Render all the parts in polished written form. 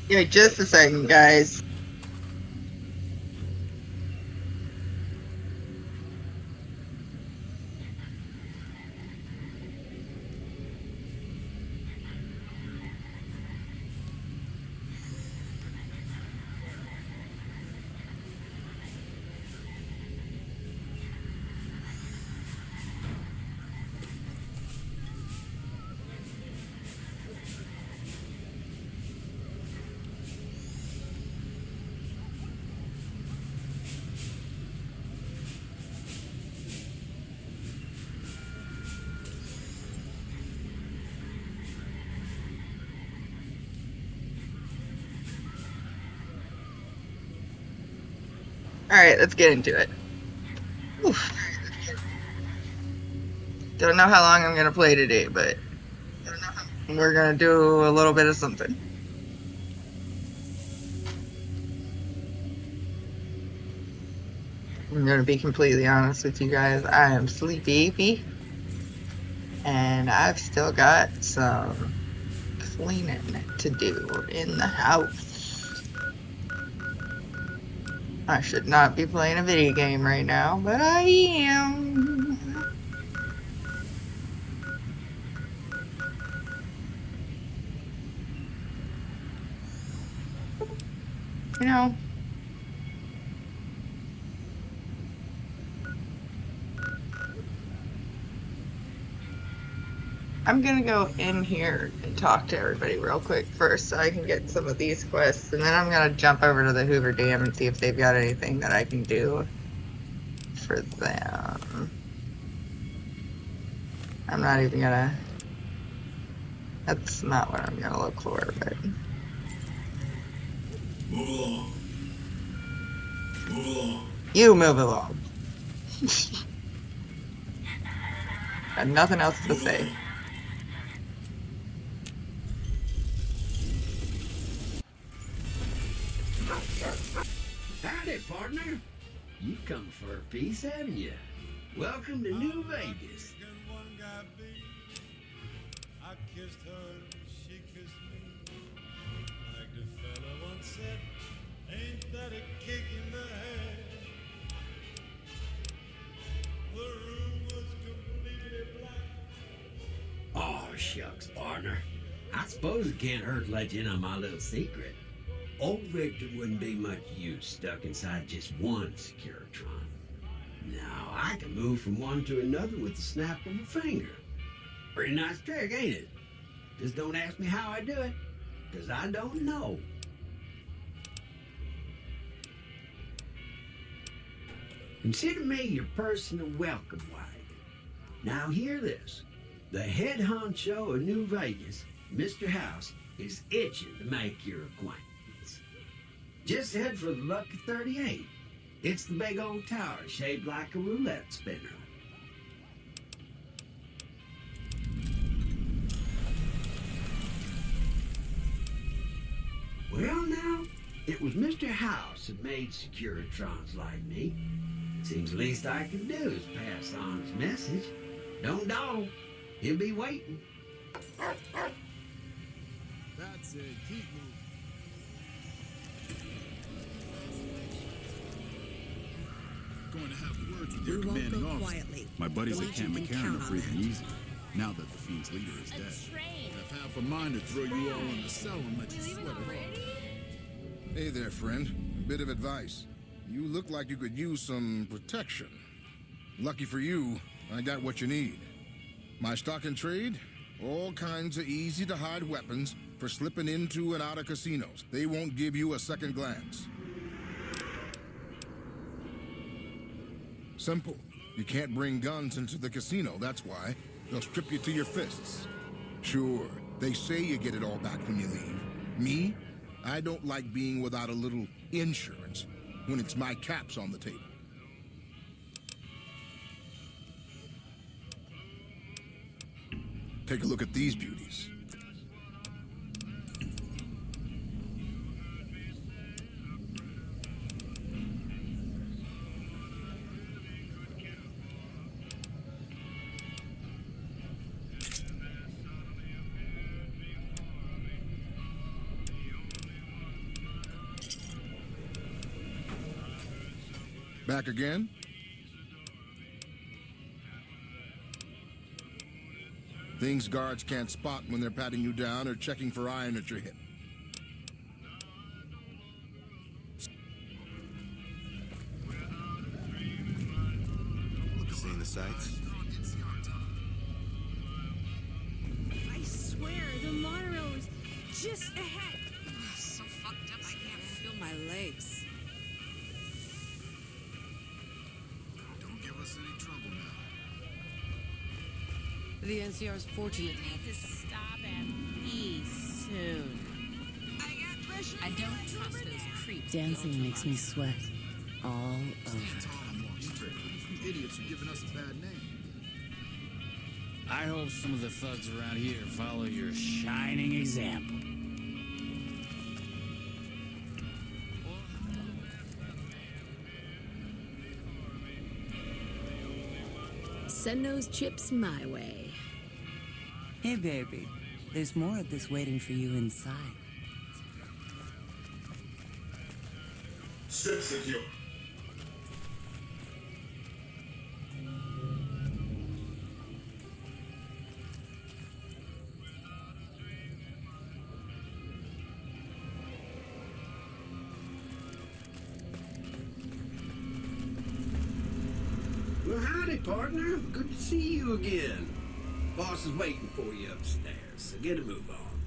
Give me just a second, guys. All right, let's get into it. Oof. Don't know how long I'm gonna play today, but we're gonna do a little bit of something. I'm gonna be completely honest with you guys. I am sleepy, and I've still got some cleaning to do in the house. I should not be playing a video game right now, but I am. You know, I'm gonna go in here and talk to everybody real quick first so I can get some of these quests, and then I'm gonna jump over to the Hoover Dam and see if they've got anything that I can do for them. I'm not even gonna. That's not what I'm gonna look for, but. Move along. Move along. You move along. Got nothing else to say. Howdy, partner. You've come for a piece, haven't you? Welcome to New Vegas. I kissed her, she kissed me. Like the fella once said, ain't that a kick in the head? The room was completely black. Oh, shucks, partner. I suppose it can't hurt to let you in on my little secret. Old Victor wouldn't be much use stuck inside just one Securitron. Now, I can move from one to another with the snap of a finger. Pretty nice trick, ain't it? Just don't ask me how I do it, because I don't know. Consider me your personal welcome wagon. Now hear this. The head honcho of New Vegas, Mr. House, is itching to make your acquaintance. Just head for the Lucky 38. It's the big old tower shaped like a roulette spinner. Well, now, it was Mr. House that made Securitrons like me. Seems the least I can do is pass on his message. Don't dawdle. He'll be waiting. That's it, keep moving. Going to have words with your We won't commanding go officer. quietly. My buddies The at Camp Legion can McCarran count are on breathing that. easy, now that the Fiend's leader is dead. Have half a mind to throw you all in the cell and let you sweat it off. Hey there, friend. A bit of advice. You look like you could use some protection. Lucky for you, I got what you need. My stock and trade? All kinds of easy-to-hide weapons for slipping into and out of casinos. They won't give you a second glance. Simple. You can't bring guns into the casino, that's why. They'll strip you to your fists. Sure, they say you get it all back when you leave. Me? I don't like being without a little insurance when it's my caps on the table. Take a look at these beauties. Back again? Things guards can't spot when they're patting you down or checking for iron at your hip. Seeing the sights? I swear, the monorail is just ahead. So fucked up I can't feel my legs. Don't give us any trouble now. The NCR's fortunate. Need to stop and pee soon. I don't trust those creeps. Dancing makes me sweat all over. These idiots are giving us a bad name. I hope some of the thugs around here follow your shining example. Send those chips my way. Hey, baby. There's more of this waiting for you inside. Strip secure. Well, howdy, partner. Good to see you again. Boss is waiting for you upstairs, so get a move on.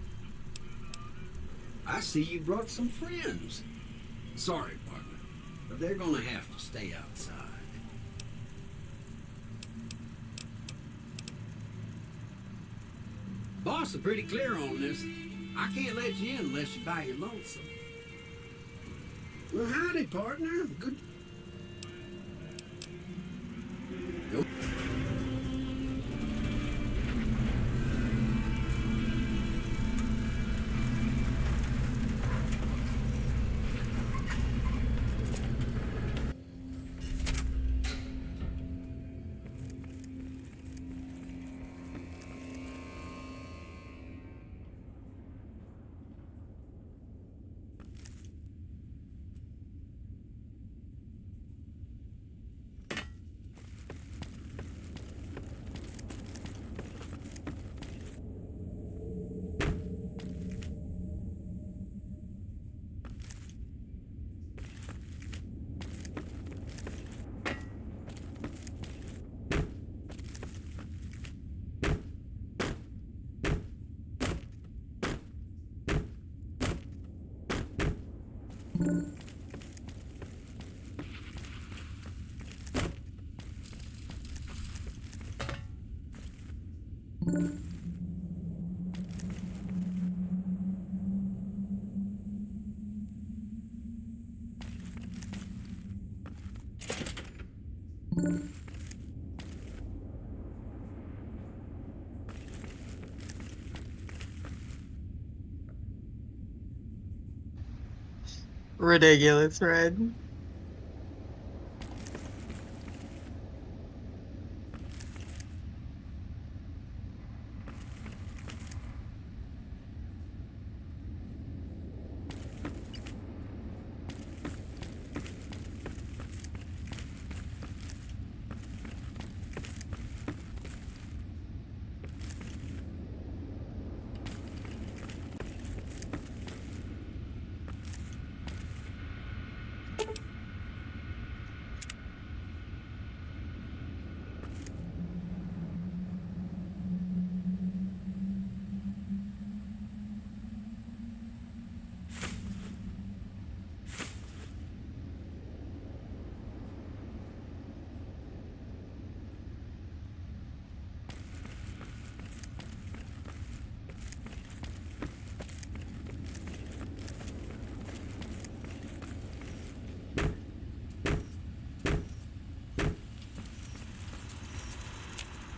I see you brought some friends. Sorry, partner, but they're gonna have to stay outside. Boss is pretty clear on this. I can't let you in unless you buy your lonesome. Well, howdy, partner. Good. Nope. Ridiculous, Red.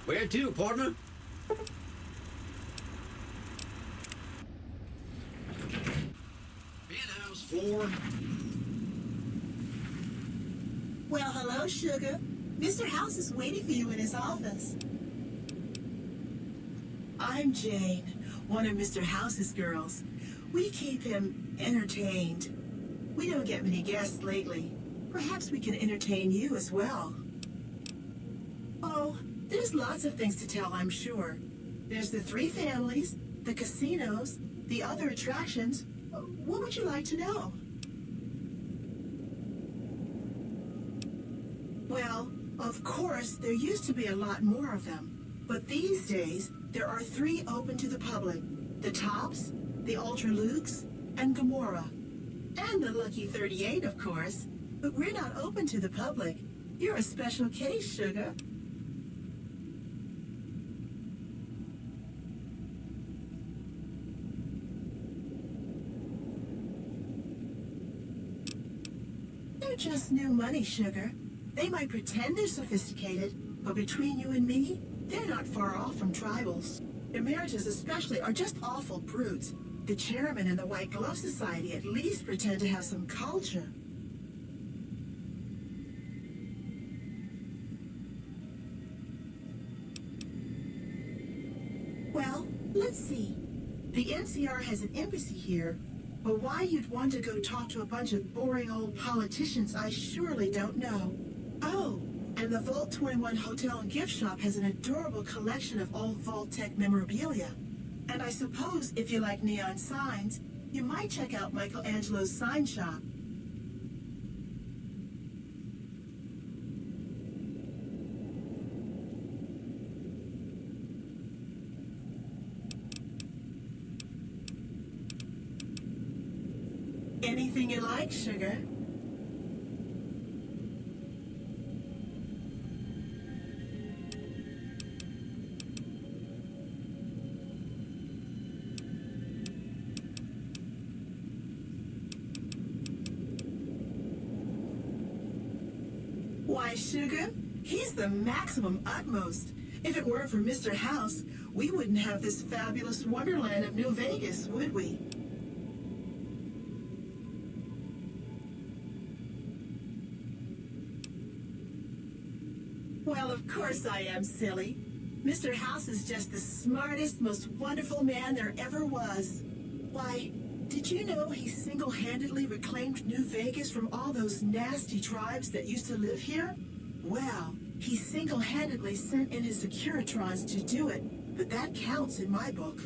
Where to, partner? Penthouse floor. Well, hello, sugar. Mr. House is waiting for you in his office. I'm Jane, one of Mr. House's girls. We keep him entertained. We don't get many guests lately. Perhaps we can entertain you as well. Oh, there's lots of things to tell, I'm sure. There's the 3 families, the casinos, the other attractions. What would you like to know? Well, of course, there used to be a lot more of them. But these days, there are 3 open to the public. The Tops, the Ultra Lukes, and Gamora. And the Lucky 38, of course. But we're not open to the public. You're a special case, sugar. They're just new money, sugar. They might pretend they're sophisticated, but between you and me, they're not far off from tribals. Emeritus especially are just awful brutes. The chairman and the White Glove Society at least pretend to have some culture. Well, let's see. The NCR has an embassy here, but why you'd want to go talk to a bunch of boring old politicians, I surely don't know. Oh, and the Vault 21 Hotel and Gift Shop has an adorable collection of old Vault-Tec memorabilia. And I suppose if you like neon signs, you might check out Michelangelo's sign shop. Anything you like, sugar. Why, sugar, he's the maximum utmost. If it weren't for Mr. House, we wouldn't have this fabulous wonderland of New Vegas, would we? Well, of course I am, silly. Mr. House is just the smartest, most wonderful man there ever was. Why, did you know he single-handedly reclaimed New Vegas from all those nasty tribes that used to live here? Well, he single-handedly sent in his Securitrons to do it, but that counts in my book.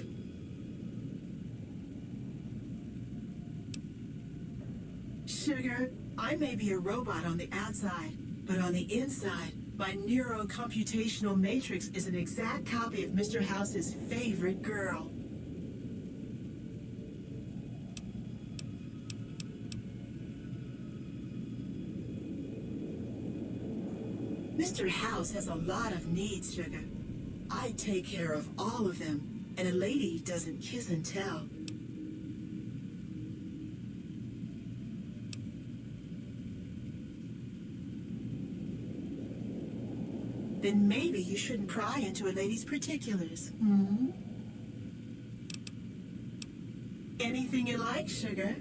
Sugar, I may be a robot on the outside, but on the inside, my neurocomputational matrix is an exact copy of Mr. House's favorite girl. Mr. House has a lot of needs, sugar. I take care of all of them, and a lady doesn't kiss and tell. Then maybe you shouldn't pry into a lady's particulars. Hmm? Anything you like, sugar.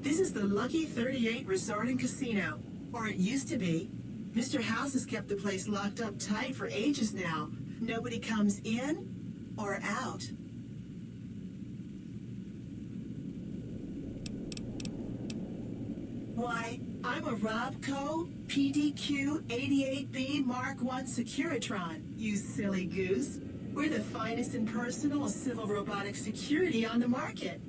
This is the Lucky 38 Resort and Casino, or it used to be. Mr. House has kept the place locked up tight for ages now. Nobody comes in or out. Why, I'm a Robco PDQ 88B Mark I Securitron, you silly goose. We're the finest in personal civil robotic security on the market.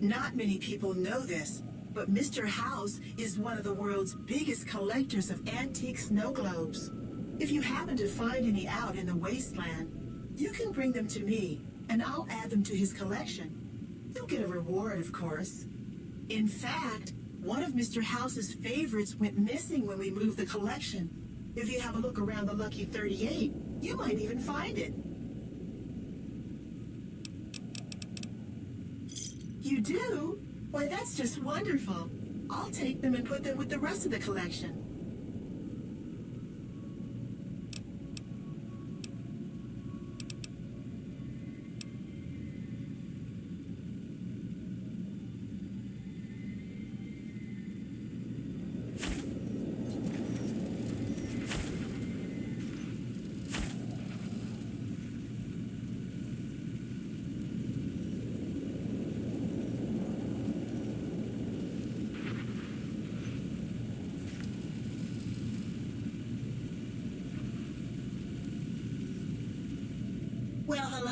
Not many people know this, but Mr. House is one of the world's biggest collectors of antique snow globes. If you happen to find any out in the wasteland, you can bring them to me, and I'll add them to his collection. You'll get a reward, of course. In fact, one of Mr. House's favorites went missing when we moved the collection. If you have a look around the Lucky 38, you might even find it. You do? Why, that's just wonderful. I'll take them and put them with the rest of the collection.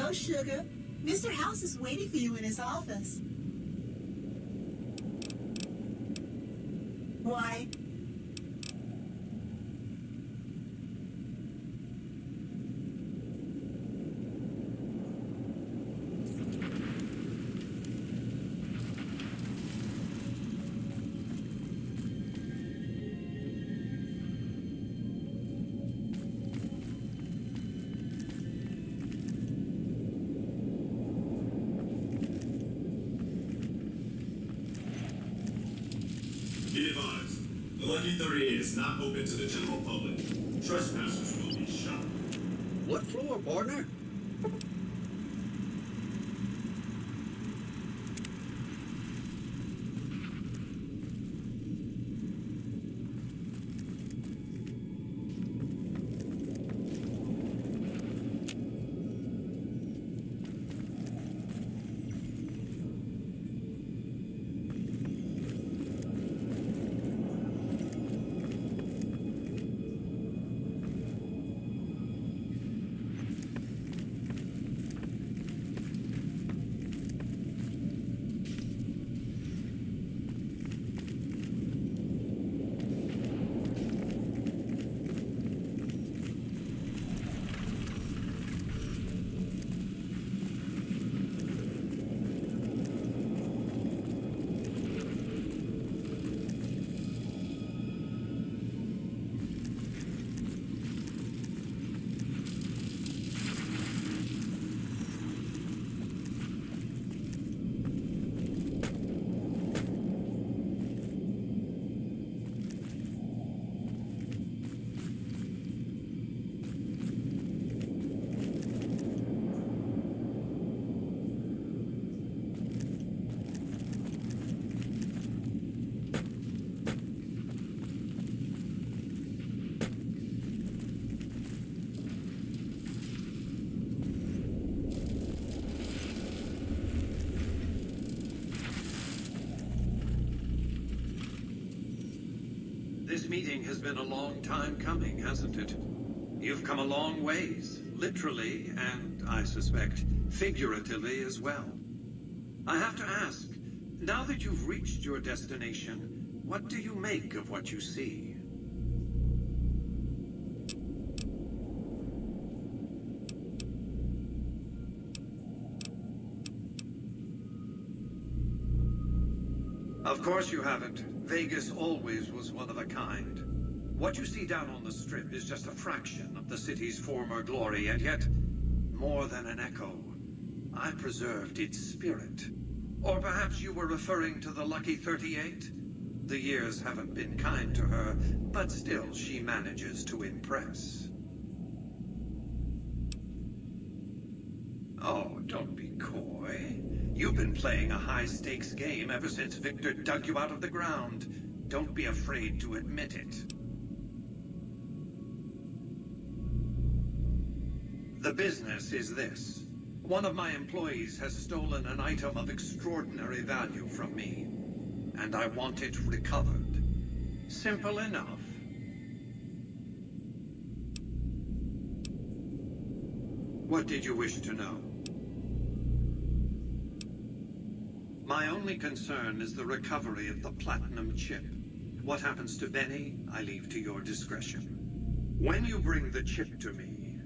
Hello, sugar. Mr. House is waiting for you in his office. Why? Be advised, the Lucky 38 is not open to the general public. Trespassers will be shot. What floor, partner? This meeting has been a long time coming, hasn't it? You've come a long ways, literally, and I suspect figuratively as well. I have to ask, now that you've reached your destination, what do you make of what you see? Of course you haven't. Vegas always was one of a kind. What you see down on the Strip is just a fraction of the city's former glory, and yet, more than an echo, I preserved its spirit. Or perhaps you were referring to the Lucky 38? The years haven't been kind to her, but still she manages to impress. Oh, don't be coy. You've been playing a high-stakes game ever since Victor dug you out of the ground. Don't be afraid to admit it. The business is this. One of my employees has stolen an item of extraordinary value from me, and I want it recovered. Simple enough. What did you wish to know? My only concern is the recovery of the platinum chip. What happens to Benny, I leave to your discretion. When you bring the chip to me,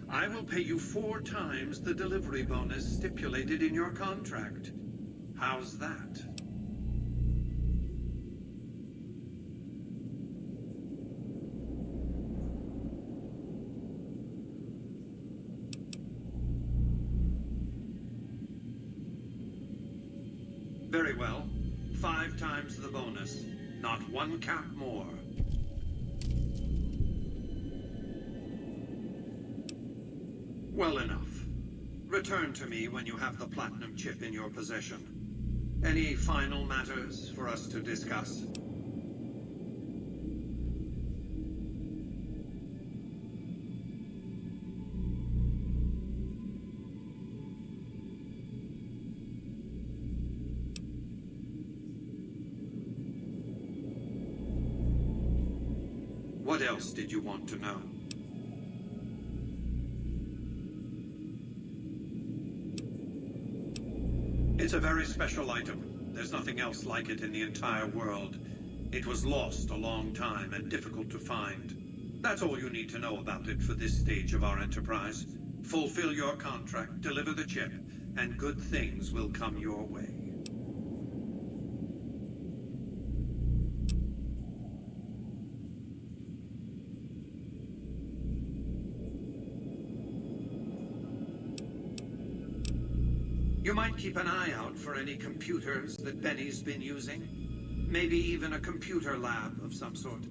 I will pay you 4 times the delivery bonus stipulated in your contract. How's that? Very well. 5 times the bonus. Not 1 cap more. Well enough. Return to me when you have the platinum chip in your possession. Any final matters for us to discuss? What else did you want to know? It's a very special item. There's nothing else like it in the entire world. It was lost a long time and difficult to find. That's all you need to know about it for this stage of our enterprise. Fulfill your contract, deliver the chip, and good things will come your way. You might keep an eye out for any computers that Benny's been using. Maybe even a computer lab of some sort.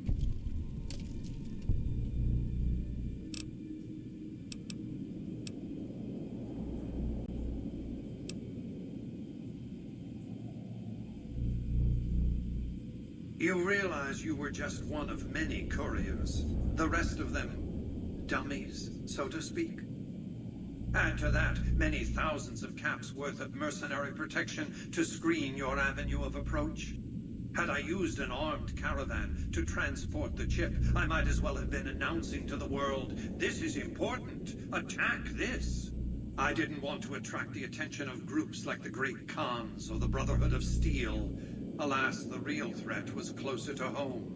You realize you were just one of many couriers. The rest of them, dummies, so to speak. Add to that many thousands of caps worth of mercenary protection to screen your avenue of approach. Had I used an armed caravan to transport the chip, I might as well have been announcing to the world, "This is important. Attack this." I didn't want to attract the attention of groups like the Great Khans or the Brotherhood of Steel. Alas, the real threat was closer to home.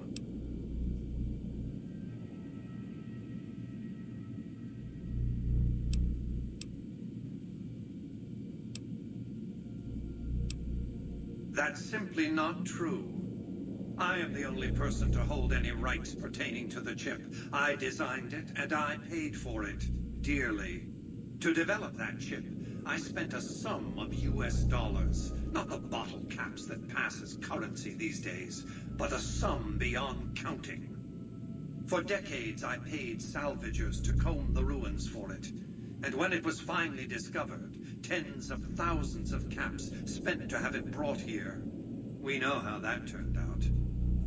That's simply not true. I am the only person to hold any rights pertaining to the chip. I designed it, and I paid for it, dearly. To develop that chip, I spent a sum of US dollars. Not the bottle caps that pass as currency these days, but a sum beyond counting. For decades, I paid salvagers to comb the ruins for it. And when it was finally discovered, tens of thousands of caps spent to have it brought here. We know how that turned out.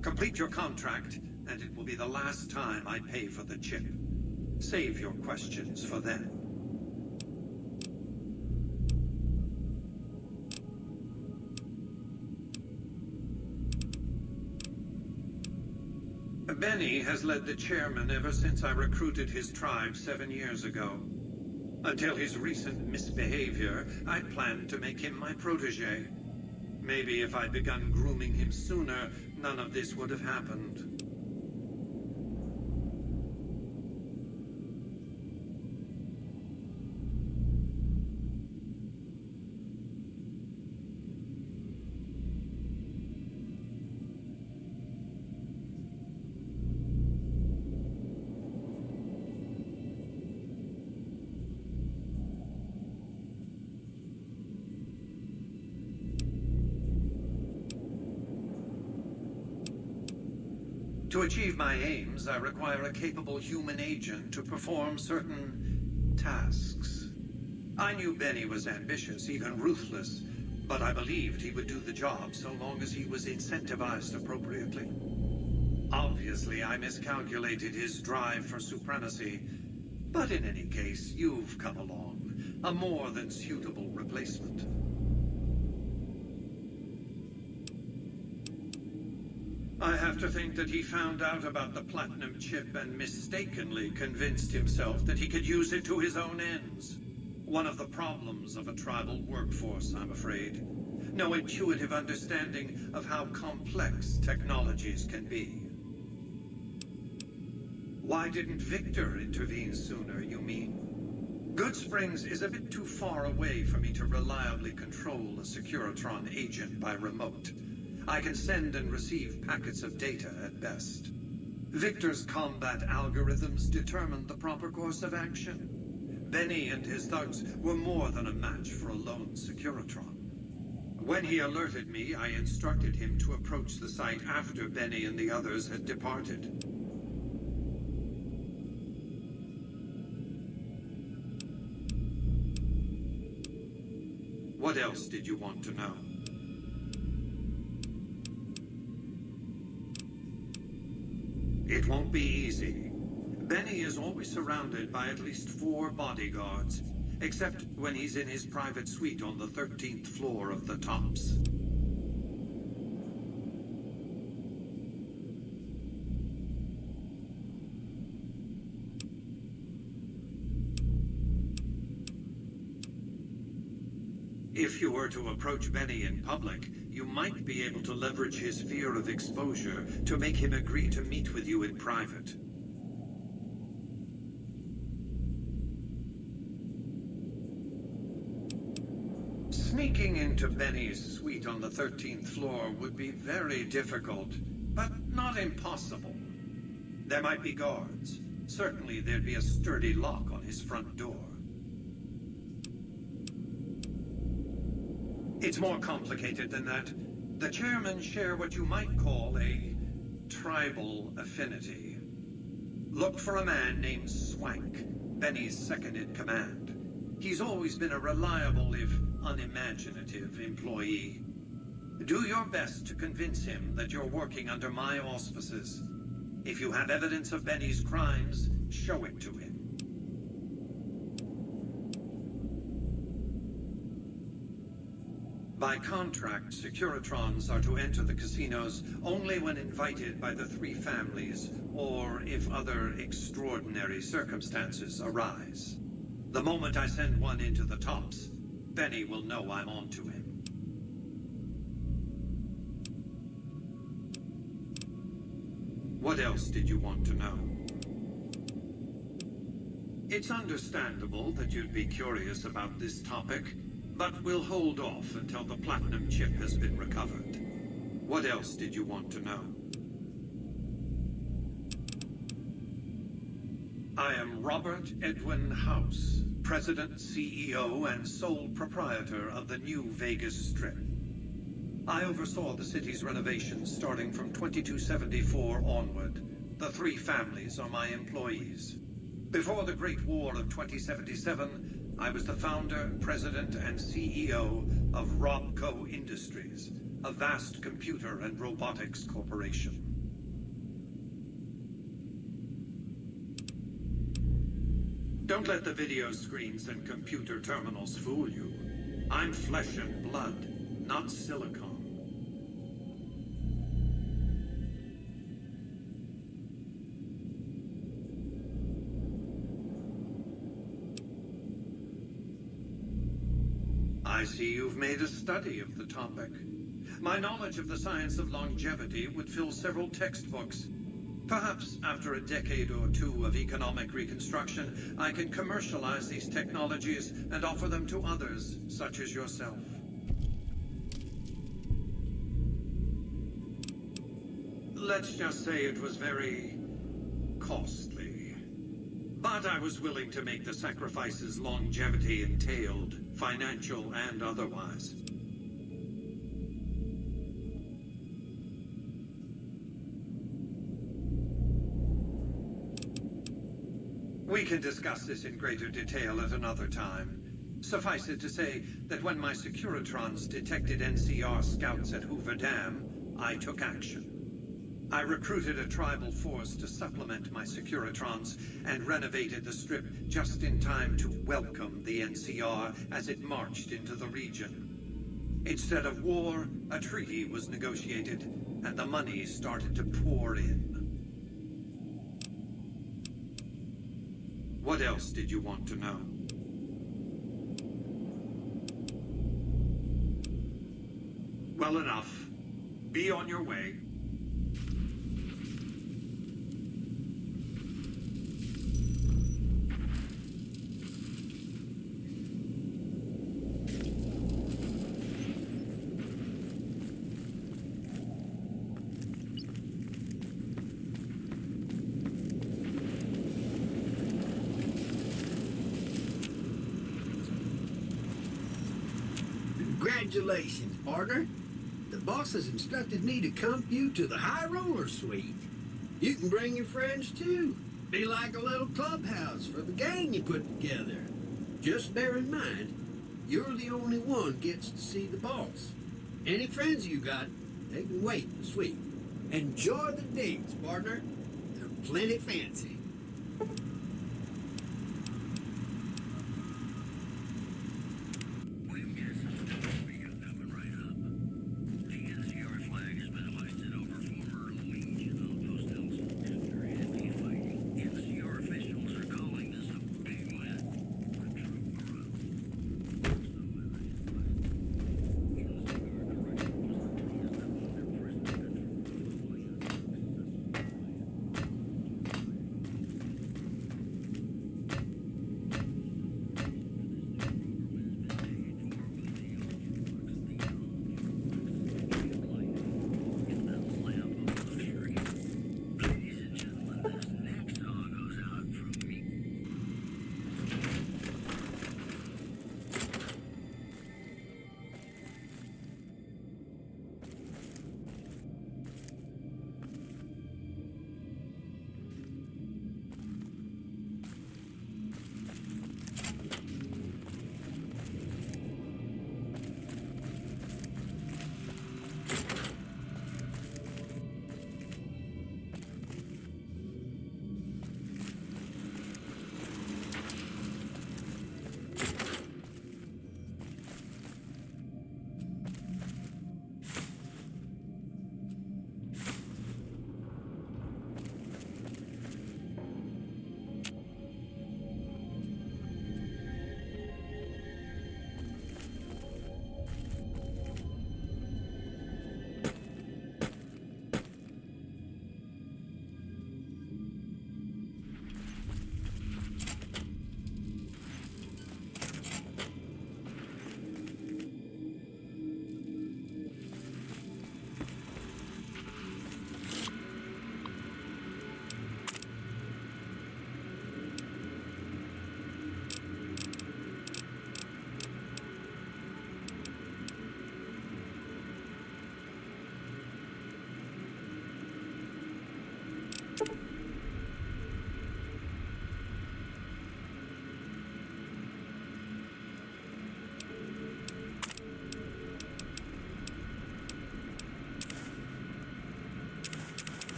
Complete your contract, and it will be the last time I pay for the chip. Save your questions for then. Benny has led the chairman ever since I recruited his tribe 7 years ago. Until his recent misbehavior, I planned to make him my protege. Maybe if I'd begun grooming him sooner, none of this would have happened. To achieve my aims, I require a capable human agent to perform certain tasks. I knew Benny was ambitious, even ruthless, but I believed he would do the job so long as he was incentivized appropriately. Obviously, I miscalculated his drive for supremacy, but in any case, you've come along, a more than suitable replacement. I have to think that he found out about the platinum chip and mistakenly convinced himself that he could use it to his own ends. One of the problems of a tribal workforce, I'm afraid. No intuitive understanding of how complex technologies can be. Why didn't Victor intervene sooner, you mean? Goodsprings is a bit too far away for me to reliably control a Securitron agent by remote. I can send and receive packets of data at best. Victor's combat algorithms determined the proper course of action. Benny and his thugs were more than a match for a lone Securitron. When he alerted me, I instructed him to approach the site after Benny and the others had departed. What else did you want to know? It won't be easy. Benny is always surrounded by at least 4 bodyguards, except when he's in his private suite on the 13th floor of the Tops. If you were to approach Benny in public, you might be able to leverage his fear of exposure to make him agree to meet with you in private. Sneaking into Benny's suite on the 13th floor would be very difficult, but not impossible. There might be guards. Certainly there'd be a sturdy lock on his front door. It's more complicated than that. The chairmen share what you might call a tribal affinity. Look for a man named Swank, Benny's second-in-command. He's always been a reliable, if unimaginative, employee. Do your best to convince him that you're working under my auspices. If you have evidence of Benny's crimes, show it to him. By contract, Securitrons are to enter the casinos only when invited by the three families, or if other extraordinary circumstances arise. The moment I send one into the tops, Benny will know I'm on to him. What else did you want to know? It's understandable that you'd be curious about this topic, but we'll hold off until the platinum chip has been recovered. What else did you want to know? I am Robert Edwin House, President, CEO, and sole proprietor of the new Vegas Strip. I oversaw the city's renovations starting from 2274 onward. The three families are my employees. Before the Great War of 2077, I was the founder, president, and CEO of Robco Industries, a vast computer and robotics corporation. Don't let the video screens and computer terminals fool you. I'm flesh and blood, not silicon. I see you've made a study of the topic. My knowledge of the science of longevity would fill several textbooks. Perhaps after a decade or two of economic reconstruction, I can commercialize these technologies and offer them to others, such as yourself. Let's just say it was very costly. But I was willing to make the sacrifices longevity entailed, financial and otherwise. We can discuss this in greater detail at another time. Suffice it to say that when my Securitrons detected NCR scouts at Hoover Dam, I took action. I recruited a tribal force to supplement my Securitrons and renovated the Strip just in time to welcome the NCR as it marched into the region. Instead of war, a treaty was negotiated, and the money started to pour in. What else did you want to know? Well enough. Be on your way. Congratulations, partner. The boss has instructed me to comp you to the High Roller Suite. You can bring your friends, too. Be like a little clubhouse for the gang you put together. Just bear in mind, you're the only one gets to see the boss. Any friends you got, they can wait in the suite. Enjoy the digs, partner. They're plenty fancy.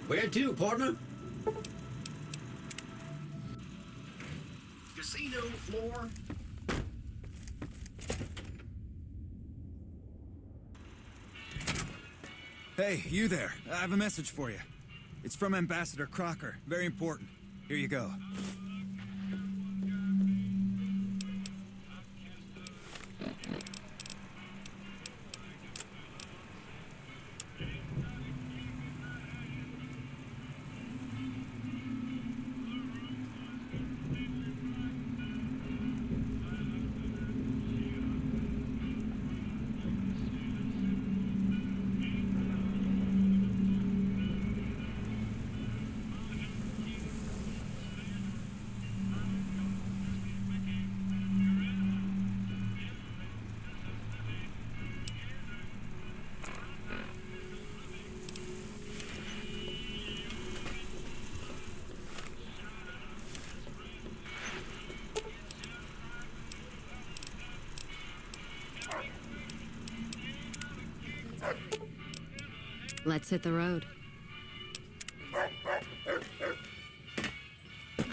Where to, partner? Casino floor. Hey, you there. I have a message for you. It's from Ambassador Crocker. Very important. Here you go. Let's hit the road. I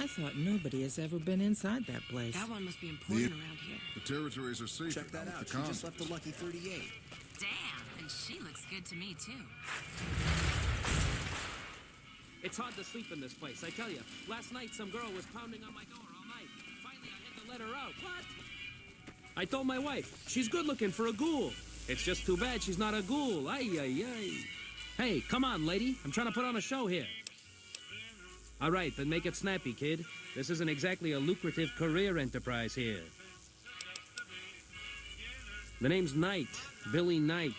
thought nobody has ever been inside that place. That one must be important around here. The territories are safe. Check that out. She just left the Lucky 38. Damn, and she looks good to me, too. It's hard to sleep in this place, I tell you. Last night, some girl was pounding on my door all night. Finally, I had to let her out. What? I told my wife, she's good looking for a ghoul. It's just too bad she's not a ghoul. Ay, ay, ay. Hey, come on, lady. I'm trying to put on a show here. All right, then make it snappy, kid. This isn't exactly a lucrative career enterprise here. The name's Knight, Billy Knight.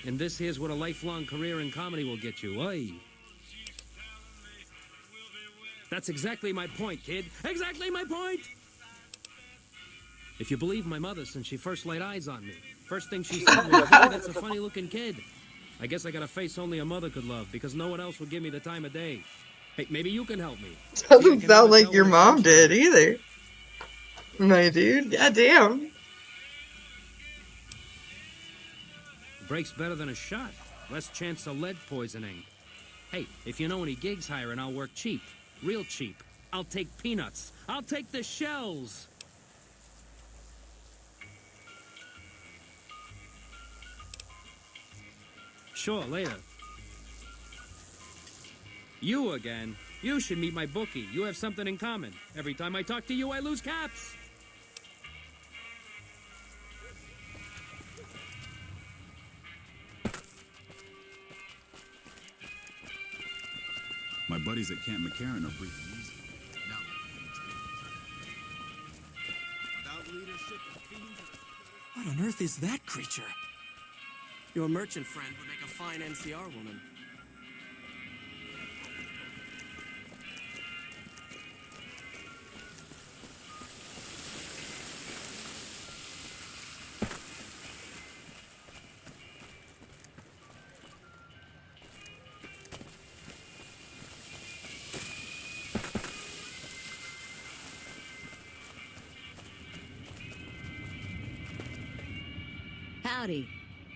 And this here's what a lifelong career in comedy will get you. Ay. That's exactly my point, kid. Exactly my point! If you believe my mother since she first laid eyes on me, first thing she said was, "Hey, that's a funny-looking kid." I guess I got a face only a mother could love because no one else would give me the time of day. Hey, maybe you can help me. Doesn't sound like your mom did either. My dude, goddamn. Breaks better than a shot. Less chance of lead poisoning. Hey, if you know any gigs hiring, I'll work cheap. Real cheap. I'll take peanuts. I'll take the shells. Sure, later. You again? You should meet my bookie. You have something in common. Every time I talk to you, I lose caps. My buddies at Camp McCarran are breathing easy. Now, without leadership, the fiends are... What on earth is that creature? Your merchant friend would make a fine NCR woman. Howdy.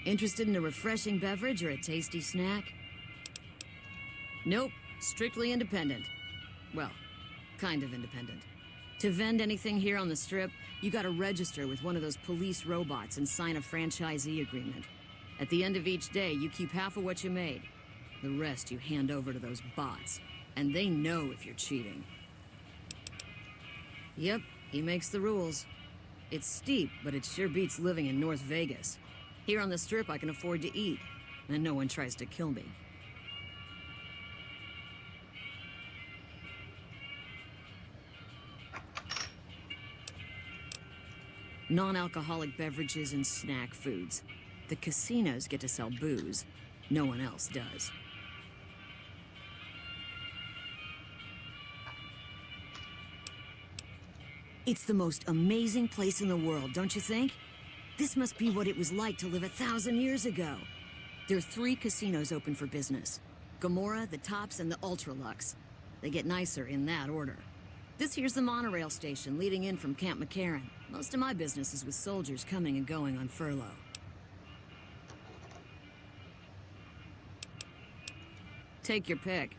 Interested in a refreshing beverage or a tasty snack? Nope. Strictly independent. Well, kind of independent. To vend anything here on the Strip, you gotta register with one of those police robots and sign a franchisee agreement. At the end of each day, you keep half of what you made. The rest you hand over to those bots. And they know if you're cheating. Yep, he makes the rules. It's steep, but it sure beats living in North Vegas. Here on the Strip, I can afford to eat, and no one tries to kill me. Non-alcoholic beverages and snack foods. The casinos get to sell booze. No one else does. It's the most amazing place in the world, don't you think? This must be what it was like to live 1,000 years ago. There are 3 casinos open for business. Gomorrah, the Tops, and the Ultralux. They get nicer in that order. This here's the monorail station leading in from Camp McCarran. Most of my business is with soldiers coming and going on furlough. Take your pick.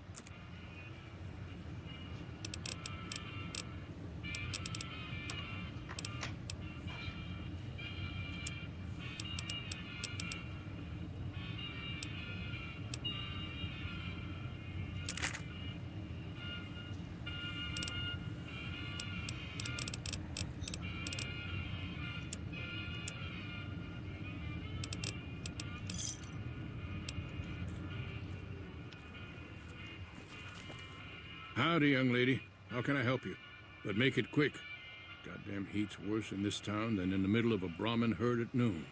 Howdy, young lady. How can I help you? But make it quick. Goddamn heat's worse in this town than in the middle of a Brahmin herd at noon.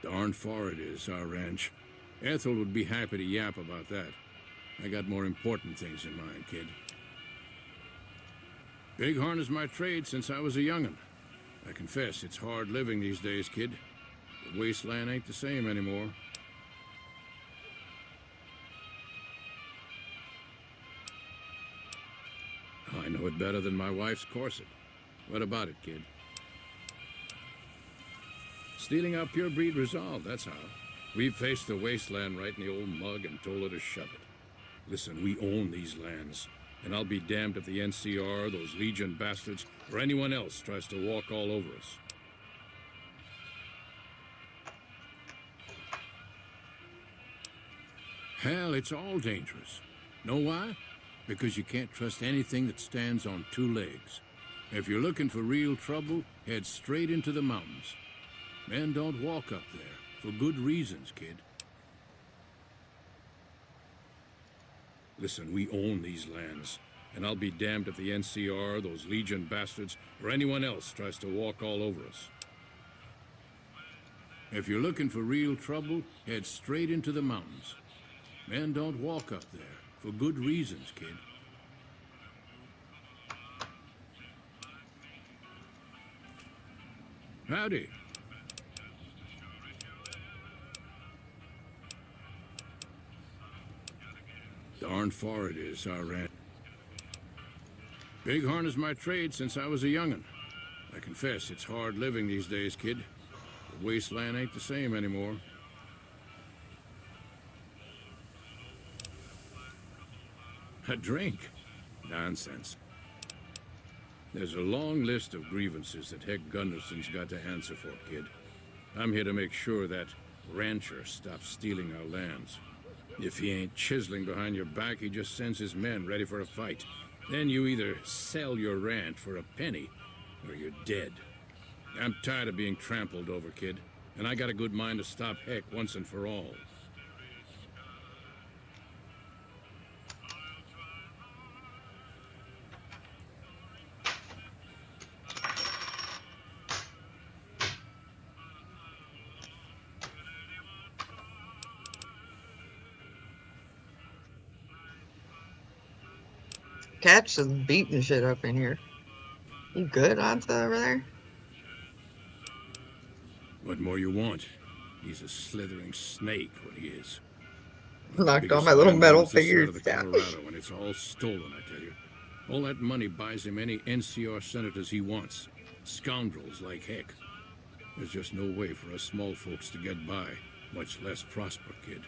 Darn far it is, our ranch. Ethel would be happy to yap about that. I got more important things in mind, kid. Bighorn is my trade since I was a young'un. I confess, it's hard living these days, kid. The wasteland ain't the same anymore. I know it better than my wife's corset. What about it, kid? Stealing our pure breed resolve, that's how. We've faced the wasteland right in the old mug and told her to shove it. Listen, we own these lands, and I'll be damned if the NCR, those Legion bastards, or anyone else tries to walk all over us. Hell, it's all dangerous. Know why? Because you can't trust anything that stands on two legs. If you're looking for real trouble, head straight into the mountains. Men don't walk up there, for good reasons, kid. Listen, we own these lands, and I'll be damned if the NCR, those Legion bastards, or anyone else tries to walk all over us. If you're looking for real trouble, head straight into the mountains. Men don't walk up there, for good reasons, kid. Howdy. Darn far it is, our ranch. Bighorn is my trade since I was a young'un. I confess, it's hard living these days, kid. The wasteland ain't the same anymore. A drink? Nonsense. There's a long list of grievances that Heck Gunderson's got to answer for, kid. I'm here to make sure that rancher stops stealing our lands. If he ain't chiseling behind your back, he just sends his men ready for a fight. Then you either sell your ranch for a penny, or you're dead. I'm tired of being trampled over, kid, and I got a good mind to stop Heck once and for all. Cat's just beating shit up in here. You good, Ansa, over there? What more you want? He's a slithering snake, what he is. Knocked all Biggest my little landowner metal this side of figures the down. Colorado, and it's all stolen, I tell you. All that money buys him any NCR senators he wants. Scoundrels like Heck. There's just no way for us small folks to get by, much less prosper, kid.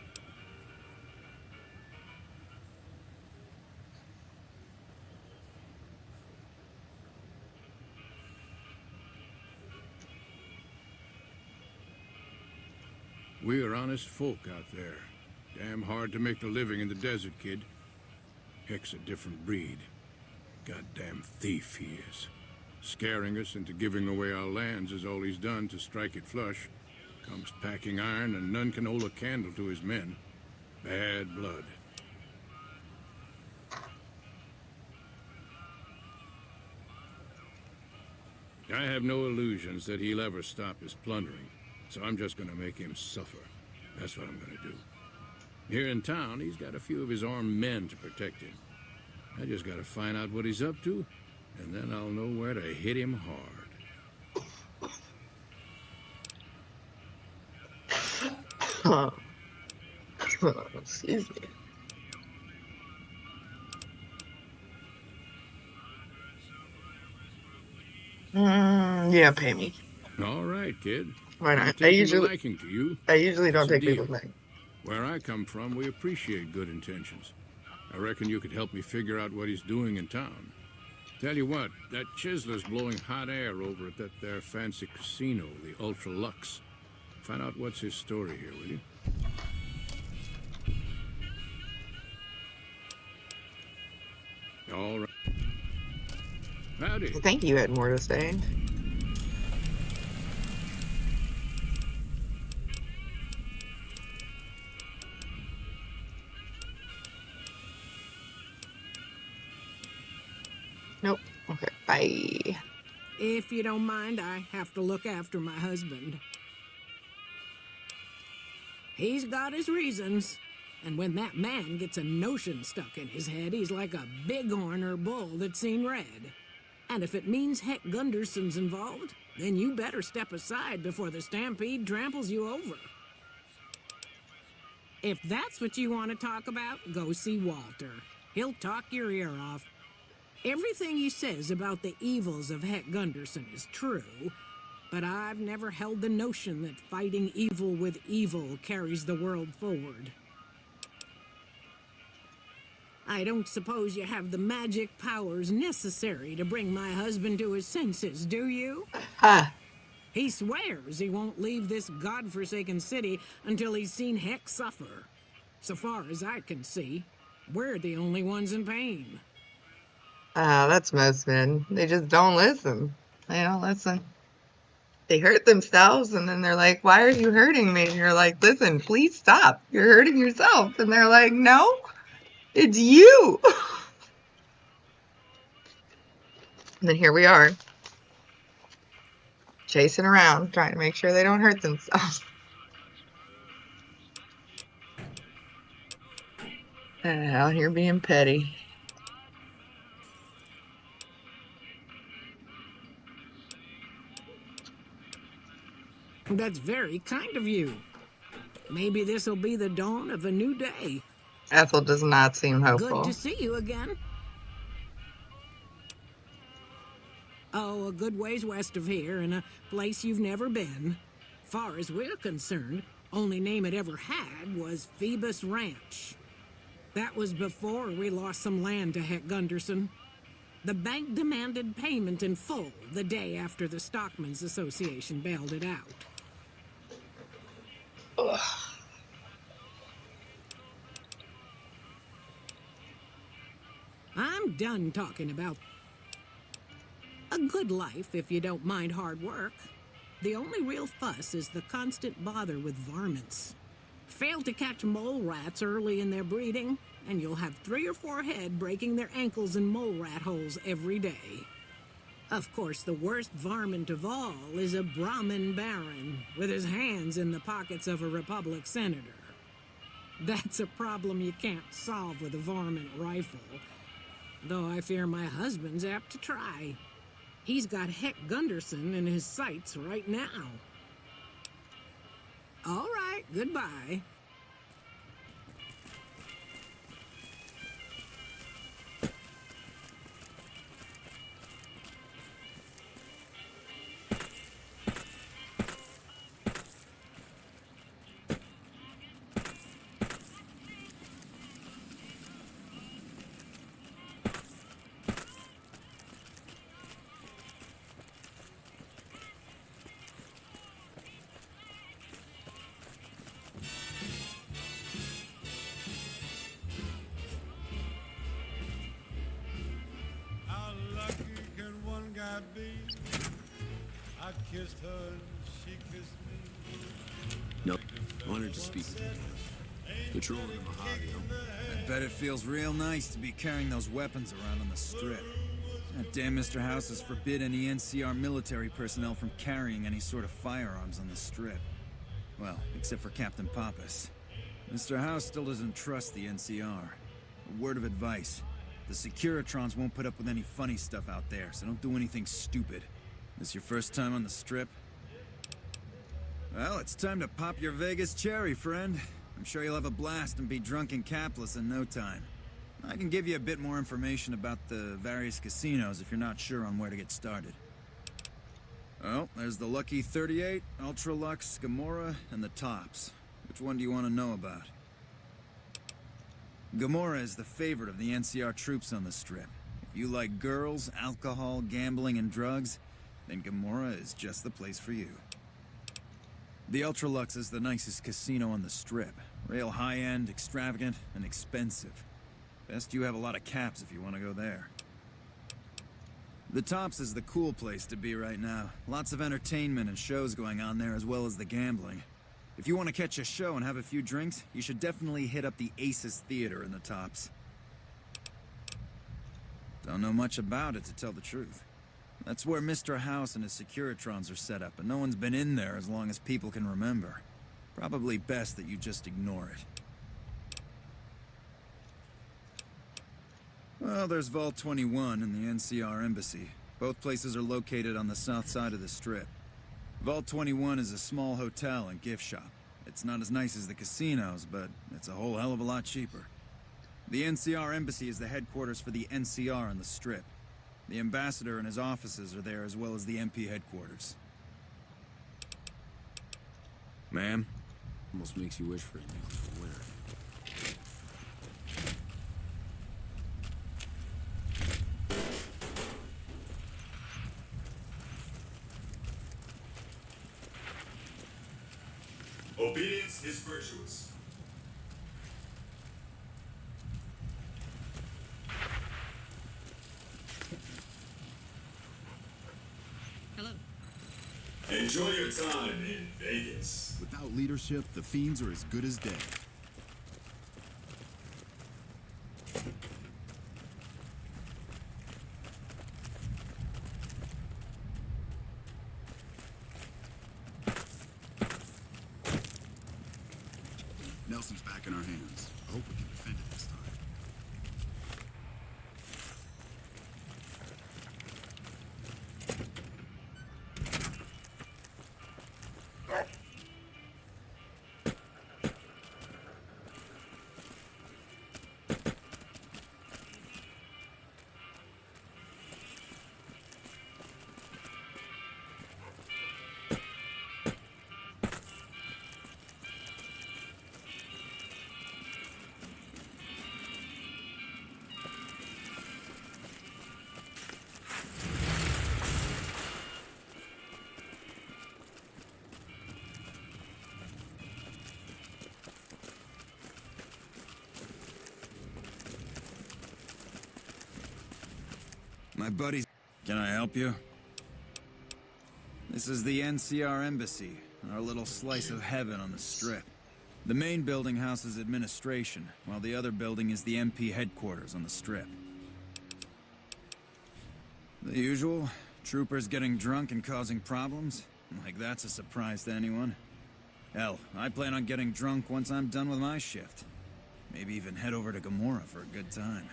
We're honest folk out there. Damn hard to make the living in the desert, kid. Heck's a different breed. Goddamn thief he is. Scaring us into giving away our lands is all he's done to strike it flush. Comes packing iron and none can hold a candle to his men. Bad blood. I have no illusions that he'll ever stop his plundering. So I'm just gonna make him suffer. That's what I'm gonna do. Here in town, he's got a few of his armed men to protect him. I just gotta find out what he's up to, and then I'll know where to hit him hard. Excuse me. Yeah, pay me. All right, kid. Why not? I usually liking to you. I usually don't It's a take deal. people's money. Where I come from, we appreciate good intentions. I reckon you could help me figure out what he's doing in town. Tell you what, that chiseler's blowing hot air over at that there fancy casino, the Ultra Lux. Find out what's his story here, will you? All right. Howdy. I think you had more to say. Nope. Okay, bye. If you don't mind, I have to look after my husband. He's got his reasons. And when that man gets a notion stuck in his head, he's like a bighorn or bull that's seen red. And if it means Heck Gunderson's involved, then you better step aside before the stampede tramples you over. If that's what you want to talk about, go see Walter. He'll talk your ear off. Everything he says about the evils of Heck Gunderson is true, but I've never held the notion that fighting evil with evil carries the world forward. I don't suppose you have the magic powers necessary to bring my husband to his senses, do you? Ha! He swears he won't leave this godforsaken city until he's seen Heck suffer. So far as I can see, we're the only ones in pain. That's most men. They just don't listen. They don't listen. They hurt themselves, and then they're like, why are you hurting me? And you're like, listen, please stop. You're hurting yourself. And they're like, no, it's you. And then here we are, chasing around, trying to make sure they don't hurt themselves. And out here being petty. That's very kind of you. Maybe this'll be the dawn of a new day. Ethel does not seem hopeful. Good to see you again. Oh, a good ways west of here, in a place you've never been. Far as we're concerned, only name it ever had was Phoebus Ranch. That was before we lost some land to Heck Gunderson. The bank demanded payment in full the day after the Stockmen's Association bailed it out. Ugh. I'm done talking about a good life if you don't mind hard work. The only real fuss is the constant bother with varmints. Fail to catch mole rats early in their breeding, and you'll have 3 or 4 head breaking their ankles in mole rat holes every day. Of course, the worst varmint of all is a Brahmin baron with his hands in the pockets of a Republic senator. That's a problem you can't solve with a varmint rifle, though I fear my husband's apt to try. He's got Heck Gunderson in his sights right now. All right, goodbye. How lucky can one guy be? I kissed her and she kissed me. Nope. Honored to speak with you. Patrolling the Mojave. I bet it feels real nice to be carrying those weapons around on the strip. That damn Mr. House has forbid any NCR military personnel from carrying any sort of firearms on the strip. Well, except for Captain Pappas. Mr. House still doesn't trust the NCR. A word of advice. The Securitrons won't put up with any funny stuff out there, so don't do anything stupid. This your first time on the strip? Well, it's time to pop your Vegas cherry, friend. I'm sure you'll have a blast and be drunk and capless in no time. I can give you a bit more information about the various casinos if you're not sure on where to get started. Well, there's the Lucky 38, Ultralux, Gomorrah, and the Tops. Which one do you want to know about? Gomorrah is the favorite of the NCR troops on the strip. If you like girls, alcohol, gambling, and drugs, then Gomorrah is just the place for you. The Ultralux is the nicest casino on the strip. Real high-end, extravagant, and expensive. Best you have a lot of caps if you want to go there. The Tops is the cool place to be right now. Lots of entertainment and shows going on there as well as the gambling. If you want to catch a show and have a few drinks, you should definitely hit up the Aces Theater in the Tops. Don't know much about it, to tell the truth. That's where Mr. House and his Securitrons are set up, but no one's been in there as long as people can remember. Probably best that you just ignore it. Well, there's Vault 21 and the NCR Embassy. Both places are located on the south side of the Strip. Vault 21 is a small hotel and gift shop. It's not as nice as the casinos, but it's a whole hell of a lot cheaper. The NCR Embassy is the headquarters for the NCR on the Strip. The ambassador and his offices are there, as well as the MP headquarters. Ma'am? Almost makes you wish for a nuclear winter. Obedience is virtuous. Hello. Enjoy your time in Vegas. Without leadership, the fiends are as good as dead. Nelson's back in our hands. I hope we can defend it this time. My buddies, can I help you? This is the NCR Embassy, our little slice of heaven on the Strip. The main building houses administration, while the other building is the MP headquarters on the Strip. The usual, troopers getting drunk and causing problems. Like that's a surprise to anyone. Hell, I plan on getting drunk once I'm done with my shift. Maybe even head over to Gamora for a good time.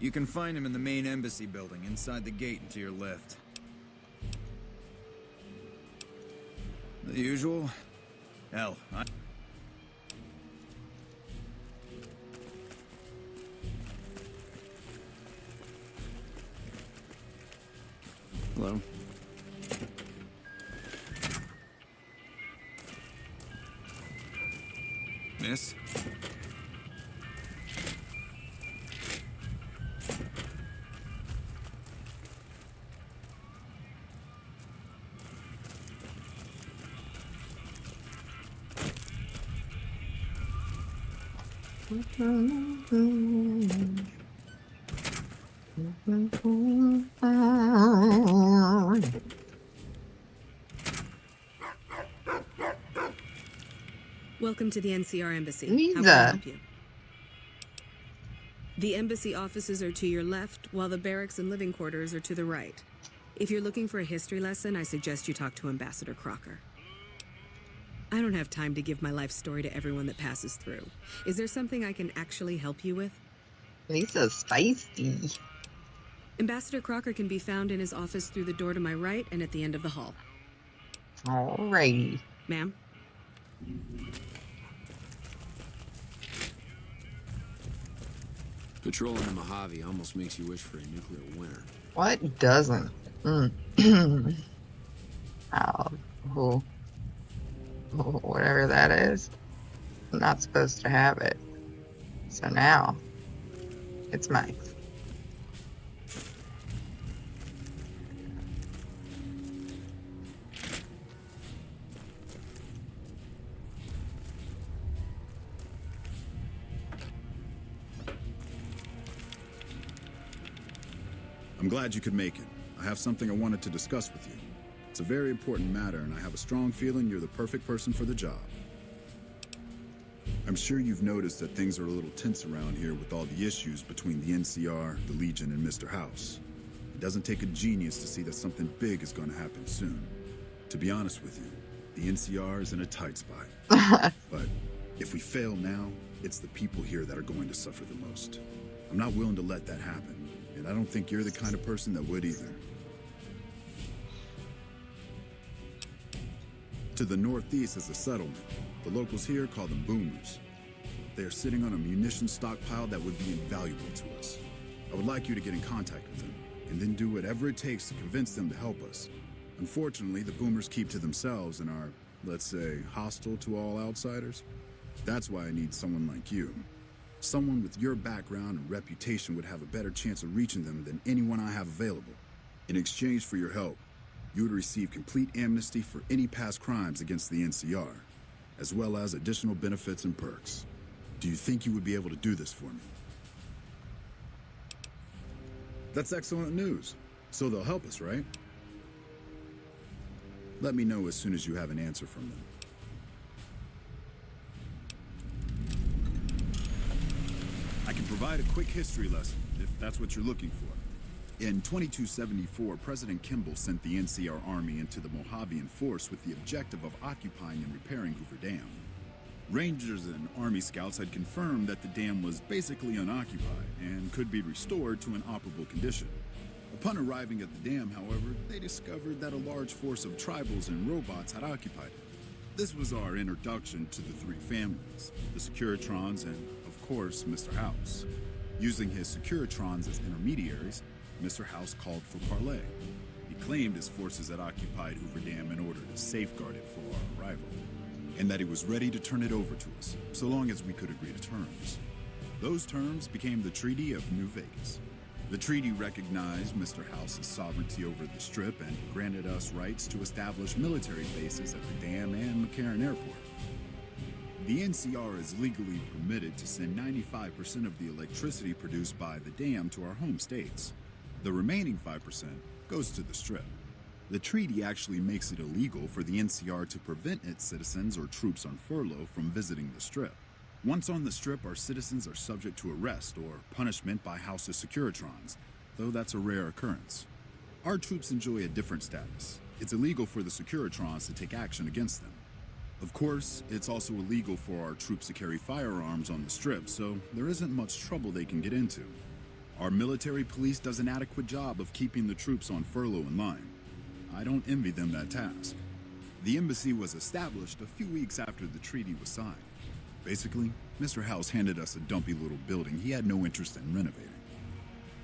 You can find him in the main embassy building, inside the gate and to your left. The usual? Hell, Hello? Miss? Welcome to the NCR Embassy. Who's How can I that? help you? The embassy offices are to your left, while the barracks and living quarters are to the right. If you're looking for a history lesson, I suggest you talk to Ambassador Crocker. I don't have time to give my life story to everyone that passes through. Is there something I can actually help you with? He's so spicy. Ambassador Crocker can be found in his office through the door to my right and at the end of the hall. Alrighty. Ma'am? Patrolling the Mojave almost makes you wish for a nuclear winter. What doesn't? Oh, whatever that is. I'm not supposed to have it. So now, it's mine. I'm glad you could make it. I have something I wanted to discuss with you. It's a very important matter, and I have a strong feeling you're the perfect person for the job. I'm sure you've noticed that things are a little tense around here with all the issues between the NCR, the Legion, and Mr. House. It doesn't take a genius to see that something big is going to happen soon. To be honest with you, the NCR is in a tight spot. But if we fail now, it's the people here that are going to suffer the most. I'm not willing to let that happen, and I don't think you're the kind of person that would either. To the northeast is a settlement. The locals here call them boomers. They are sitting on a munitions stockpile that would be invaluable to us. I would like you to get in contact with them, and then do whatever it takes to convince them to help us. Unfortunately, the boomers keep to themselves and are, let's say, hostile to all outsiders. That's why I need someone like you. Someone with your background and reputation would have a better chance of reaching them than anyone I have available. In exchange for your help, you would receive complete amnesty for any past crimes against the NCR, as well as additional benefits and perks. Do you think you would be able to do this for me? That's excellent news. So they'll help us, right? Let me know as soon as you have an answer from them. I can provide a quick history lesson, if that's what you're looking for. In 2274, President Kimball sent the NCR Army into the Mojavian force with the objective of occupying and repairing Hoover Dam. Rangers and Army scouts had confirmed that the dam was basically unoccupied and could be restored to an operable condition. Upon arriving at the dam, however, they discovered that a large force of tribals and robots had occupied it. This was our introduction to the three families, the Securitrons and, of course, Mr. House. Using his Securitrons as intermediaries, Mr. House called for parley. He claimed his forces had occupied Hoover Dam in order to safeguard it for our arrival, and that he was ready to turn it over to us, so long as we could agree to terms. Those terms became the Treaty of New Vegas. The treaty recognized Mr. House's sovereignty over the Strip and granted us rights to establish military bases at the dam and McCarran Airport. The NCR is legally permitted to send 95% of the electricity produced by the dam to our home states. The remaining 5% goes to the Strip. The treaty actually makes it illegal for the NCR to prevent its citizens or troops on furlough from visiting the Strip. Once on the Strip, our citizens are subject to arrest or punishment by House's Securitrons, though that's a rare occurrence. Our troops enjoy a different status. It's illegal for the Securitrons to take action against them. Of course, it's also illegal for our troops to carry firearms on the Strip, so there isn't much trouble they can get into. Our military police does an adequate job of keeping the troops on furlough in line. I don't envy them that task. The embassy was established a few weeks after the treaty was signed. Basically, Mr. House handed us a dumpy little building he had no interest in renovating.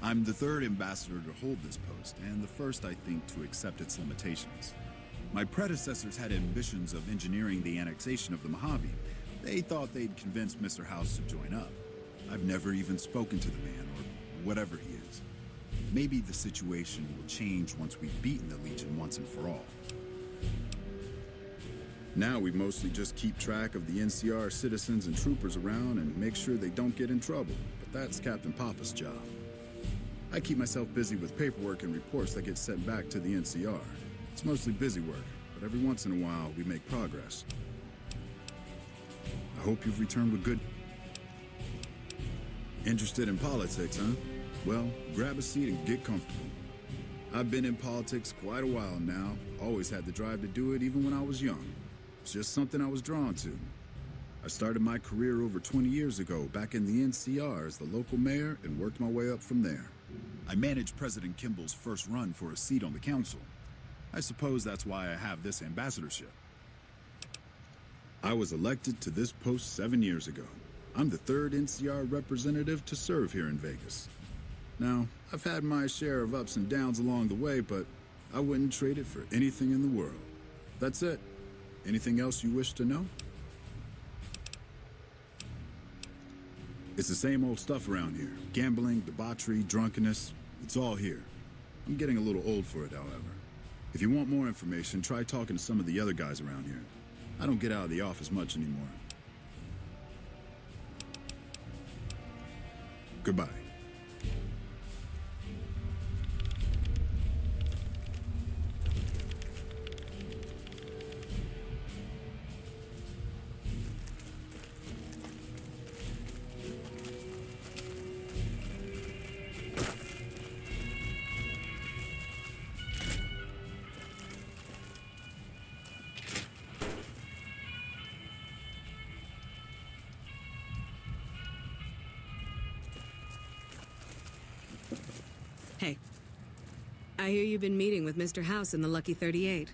I'm the third ambassador to hold this post, and the first, I think, to accept its limitations. My predecessors had ambitions of engineering the annexation of the Mojave. They thought they'd convince Mr. House to join up. I've never even spoken to the man, or whatever he is. Maybe the situation will change once we've beaten the Legion once and for all. Now we mostly just keep track of the NCR citizens and troopers around and make sure they don't get in trouble, but that's Captain Papa's job. I keep myself busy with paperwork and reports that get sent back to the NCR. It's mostly busy work, but every once in a while we make progress. I hope you've returned with good... Interested in politics, huh? Well, grab a seat and get comfortable. I've been in politics quite a while now, always had the drive to do it even when I was young. It's just something I was drawn to. I started my career over 20 years ago, back in the NCR as the local mayor, and worked my way up from there. I managed President Kimball's first run for a seat on the council. I suppose that's why I have this ambassadorship. I was elected to this post 7 years ago. I'm the third NCR representative to serve here in Vegas. Now, I've had my share of ups and downs along the way, but I wouldn't trade it for anything in the world. That's it. Anything else you wish to know? It's the same old stuff around here. Gambling, debauchery, drunkenness. It's all here. I'm getting a little old for it, however. If you want more information, try talking to some of the other guys around here. I don't get out of the office much anymore. Goodbye. Hey, I hear you've been meeting with Mr. House in the Lucky 38.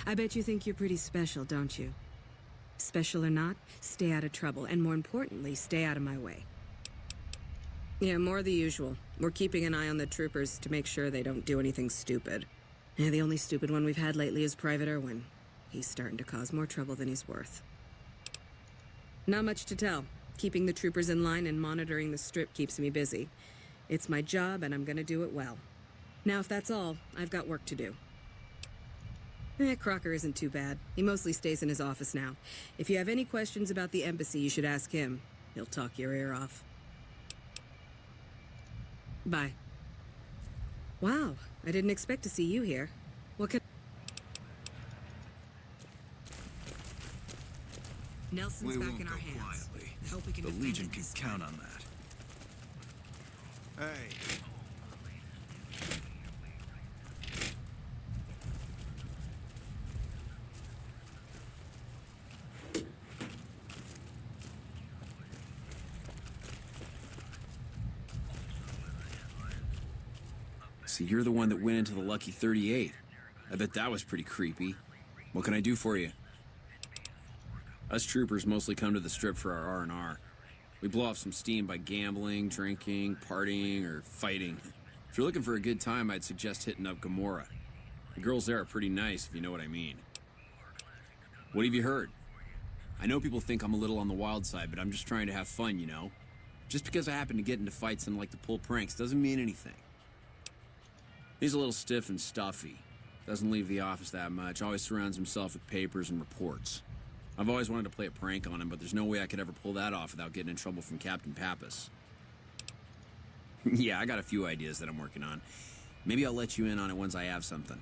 I bet you think you're pretty special, don't you? Special or not, stay out of trouble, and more importantly, stay out of my way. Yeah, more of the usual. We're keeping an eye on the troopers to make sure they don't do anything stupid. Yeah, the only stupid one we've had lately is Private Irwin. He's starting to cause more trouble than he's worth. Not much to tell. Keeping the troopers in line and monitoring the strip keeps me busy. It's my job, and I'm gonna do it well. Now, if that's all, I've got work to do. Crocker isn't too bad. He mostly stays in his office now. If you have any questions about the embassy, you should ask him. He'll talk your ear off. Bye. Wow, I didn't expect to see you here. What can... Nelson's back in our hands. Quietly. I hope we can The defend Legion it can this count on that. Hey. So you're the one that went into the Lucky 38. I bet that was pretty creepy. What can I do for you? Us troopers mostly come to the strip for our R&R. We blow off some steam by gambling, drinking, partying, or fighting. If you're looking for a good time, I'd suggest hitting up Gomorrah. The girls there are pretty nice, if you know what I mean. What have you heard? I know people think I'm a little on the wild side, but I'm just trying to have fun, you know? Just because I happen to get into fights and like to pull pranks doesn't mean anything. He's a little stiff and stuffy. Doesn't leave the office that much, always surrounds himself with papers and reports. I've always wanted to play a prank on him, but there's no way I could ever pull that off without getting in trouble from Captain Pappas. Yeah, I got a few ideas that I'm working on. Maybe I'll let you in on it once I have something.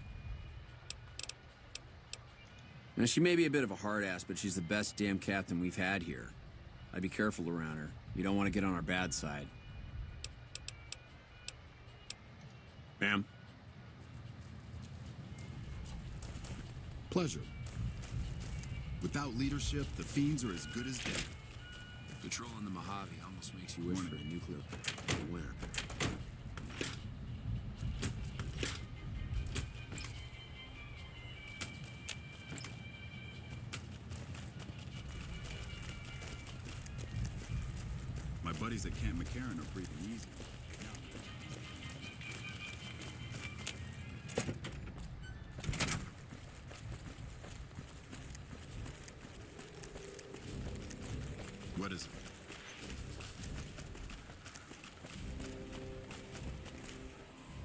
Now, she may be a bit of a hard ass, but she's the best damn captain we've had here. I'd be careful around her. You don't want to get on our bad side. Ma'am? Pleasure. Without leadership, the fiends are as good as dead. Patrolling the Mojave almost makes you wish for a nuclear winter. My buddies at Camp McCarran are breathing easy. What is it?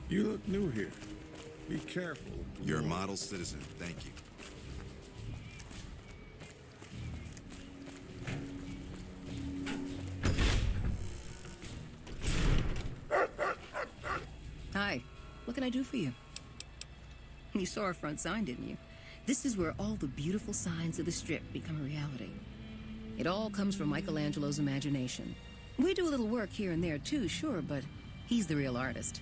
You look new here. Be careful. You're a model citizen. Thank you. Hi. What can I do for you? You saw our front sign, didn't you? This is where all the beautiful signs of the strip become a reality. It all comes from Michelangelo's imagination. We do a little work here and there too, sure, but he's the real artist.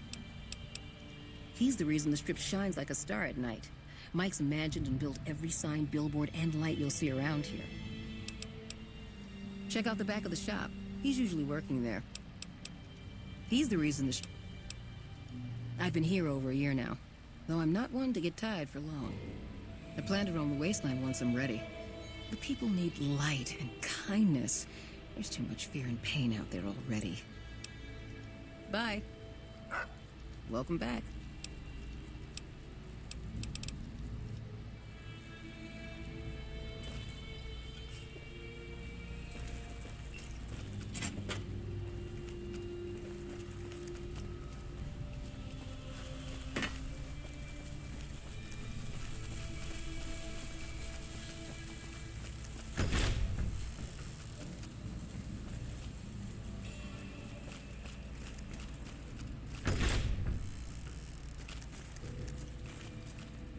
He's the reason the strip shines like a star at night. Mike's imagined and built every sign, billboard, and light you'll see around here. Check out the back of the shop. He's usually working there. He's the reason the I've been here over a year now, though I'm not one to get tied for long. I plan to roam the wasteland once I'm ready. The people need light and kindness. There's too much fear and pain out there already. Bye. Welcome back.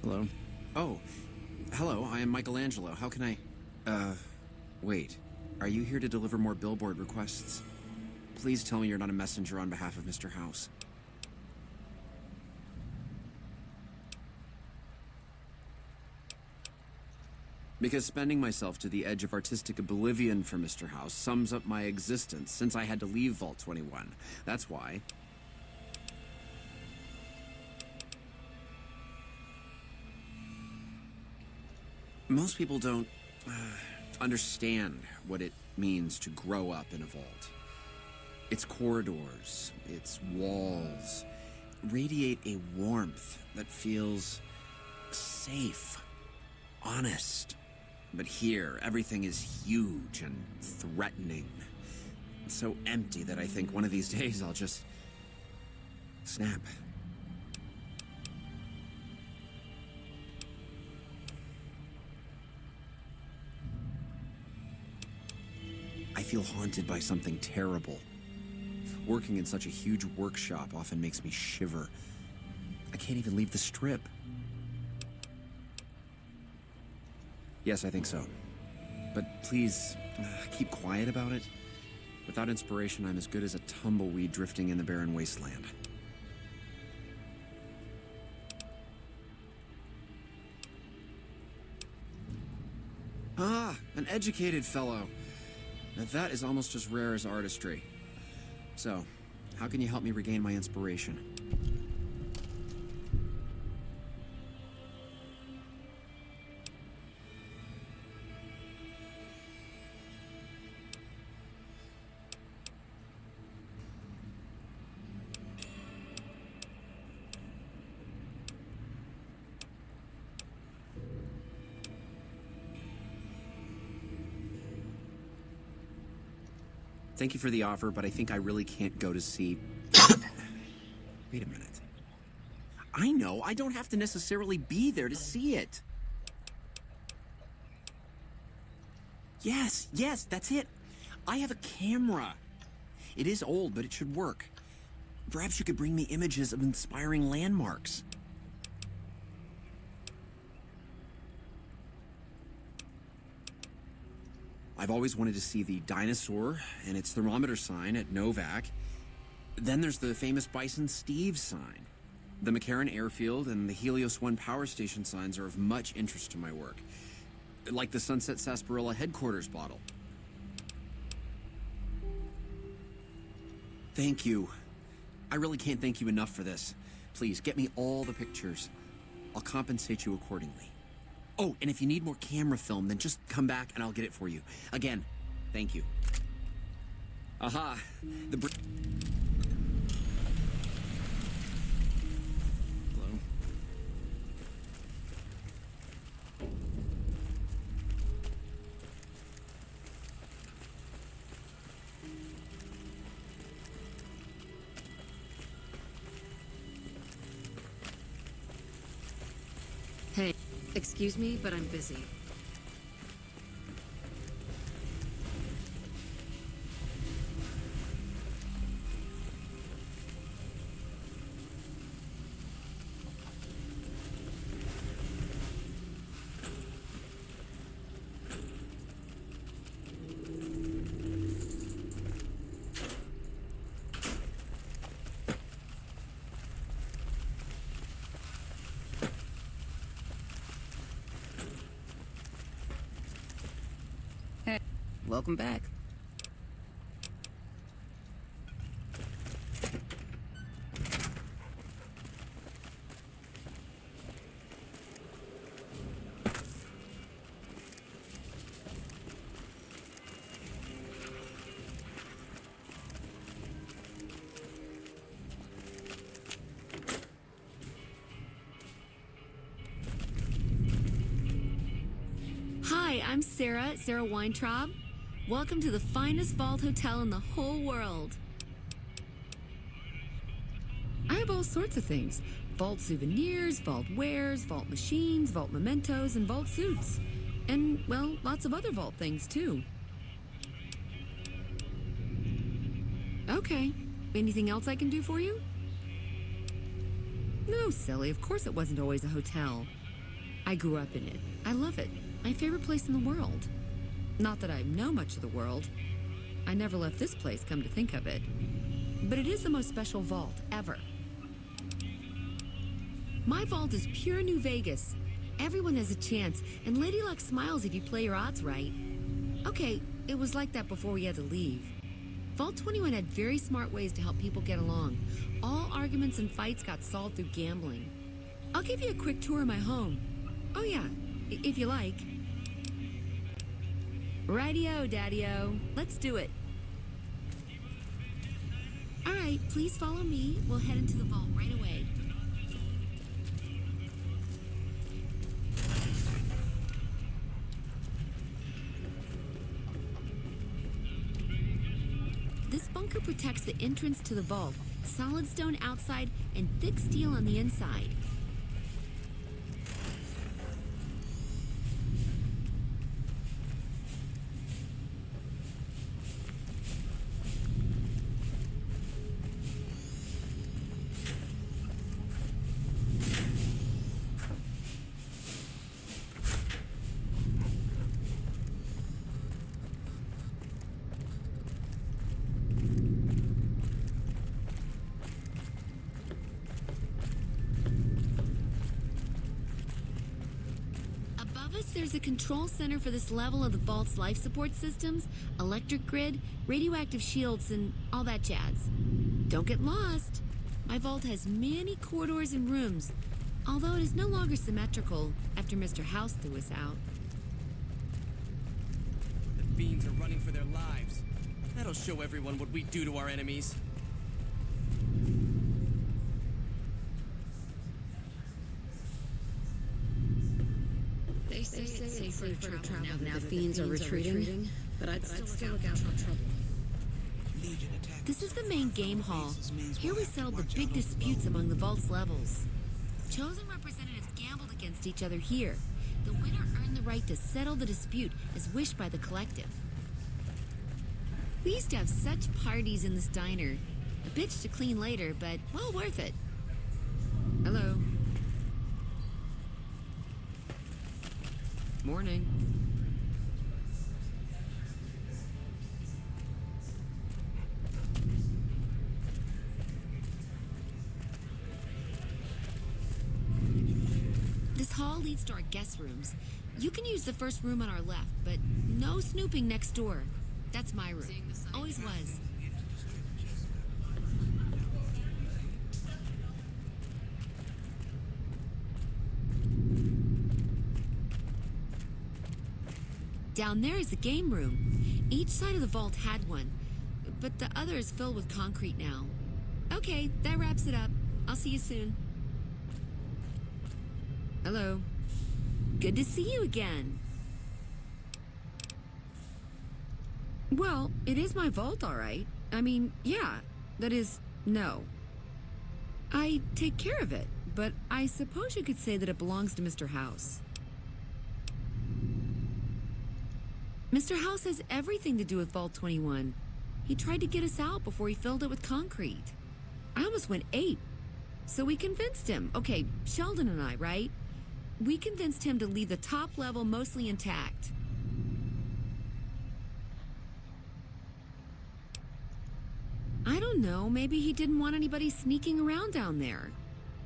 Hello? Oh, hello, I am Michelangelo. How can I... wait. Are you here to deliver more billboard requests? Please tell me you're not a messenger on behalf of Mr. House. Because spending myself to the edge of artistic oblivion for Mr. House sums up my existence since I had to leave Vault 21. That's why. Most people don't understand what it means to grow up in a vault. Its corridors, its walls, radiate a warmth that feels safe, honest. But here, everything is huge and threatening. It's so empty that I think one of these days I'll just snap. I feel haunted by something terrible. Working in such a huge workshop often makes me shiver. I can't even leave the strip. Yes, I think so. But please, keep quiet about it. Without inspiration, I'm as good as a tumbleweed drifting in the barren wasteland. Ah, an educated fellow. Now that is almost as rare as artistry. So, how can you help me regain my inspiration? Thank you for the offer, but I think I really can't go to see... Wait a minute. I know, I don't have to necessarily be there to see it. Yes, that's it. I have a camera. It is old, but it should work. Perhaps you could bring me images of inspiring landmarks. I've always wanted to see the dinosaur and its thermometer sign at Novak. Then there's the famous Bison Steve sign. The McCarran Airfield and the Helios 1 power station signs are of much interest to my work. Like the Sunset Sarsaparilla headquarters bottle. Thank you. I really can't thank you enough for this. Please, get me all the pictures. I'll compensate you accordingly. Oh, and if you need more camera film, then just come back and I'll get it for you. Again, thank you. Aha, Hello? Hey, excuse me, but I'm busy. Hey, welcome back. Hi, I'm Sarah Weintraub. Welcome to the finest vault hotel in the whole world. I have all sorts of things. Vault souvenirs, vault wares, vault machines, vault mementos, and vault suits. And, well, lots of other vault things, too. Okay. Anything else I can do for you? No, silly. Of course it wasn't always a hotel. I grew up in it. I love it. My favorite place in the world. Not that I know much of the world. I never left this place, come to think of it. But it is the most special vault ever. My vault is pure New Vegas. Everyone has a chance, and Lady Luck smiles if you play your odds right. Okay, it was like that before we had to leave. Vault 21 had very smart ways to help people get along. All arguments and fights got solved through gambling. I'll give you a quick tour of my home. Oh yeah, if you like. Rightio, Daddy-o. Let's do it. All right, please follow me. We'll head into the vault right away. This bunker protects the entrance to the vault. Solid stone outside and thick steel on the inside. There's a control center for this level of the vault's life support systems, electric grid, radioactive shields, and all that jazz. Don't get lost. My vault has many corridors and rooms, although it is no longer symmetrical after Mr. House threw us out. The fiends are running for their lives. That'll show everyone what we do to our enemies. They say it's safer to travel now the fiends are retreating, but I'd still look out for trouble. This is the main game hall. Here we settle the big disputes among the vault's levels. Chosen representatives gambled against each other here. The winner earned the right to settle the dispute as wished by the collective. We used to have such parties in this diner. A bitch to clean later, but well worth it. Hello. Morning. This hall leads to our guest rooms. You can use the first room on our left, but no snooping next door. That's my room. Always was. Down there is the game room. Each side of the vault had one, but the other is filled with concrete now. Okay, that wraps it up. I'll see you soon. Hello. Good to see you again. Well, it is my vault, all right. I mean, yeah. That is, no. I take care of it, but I suppose you could say that it belongs to Mr. House. Mr. House has everything to do with Vault 21. He tried to get us out before he filled it with concrete. I almost went ape. So we convinced him. Okay, Sheldon and I, right? We convinced him to leave the top level mostly intact. I don't know, maybe he didn't want anybody sneaking around down there.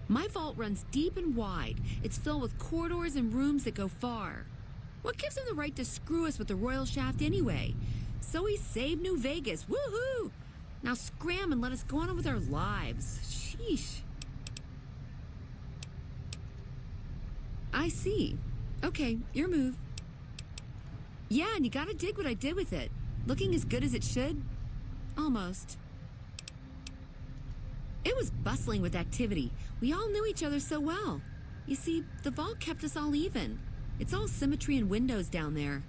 My vault runs deep and wide. It's filled with corridors and rooms that go far. What gives him the right to screw us with the royal shaft anyway? So he saved New Vegas. Woohoo! Now scram and let us go on with our lives. Sheesh. I see. Okay, your move. Yeah, and you gotta dig what I did with it. Looking as good as it should? Almost. It was bustling with activity. We all knew each other so well. You see, the vault kept us all even. It's all symmetry and windows down there.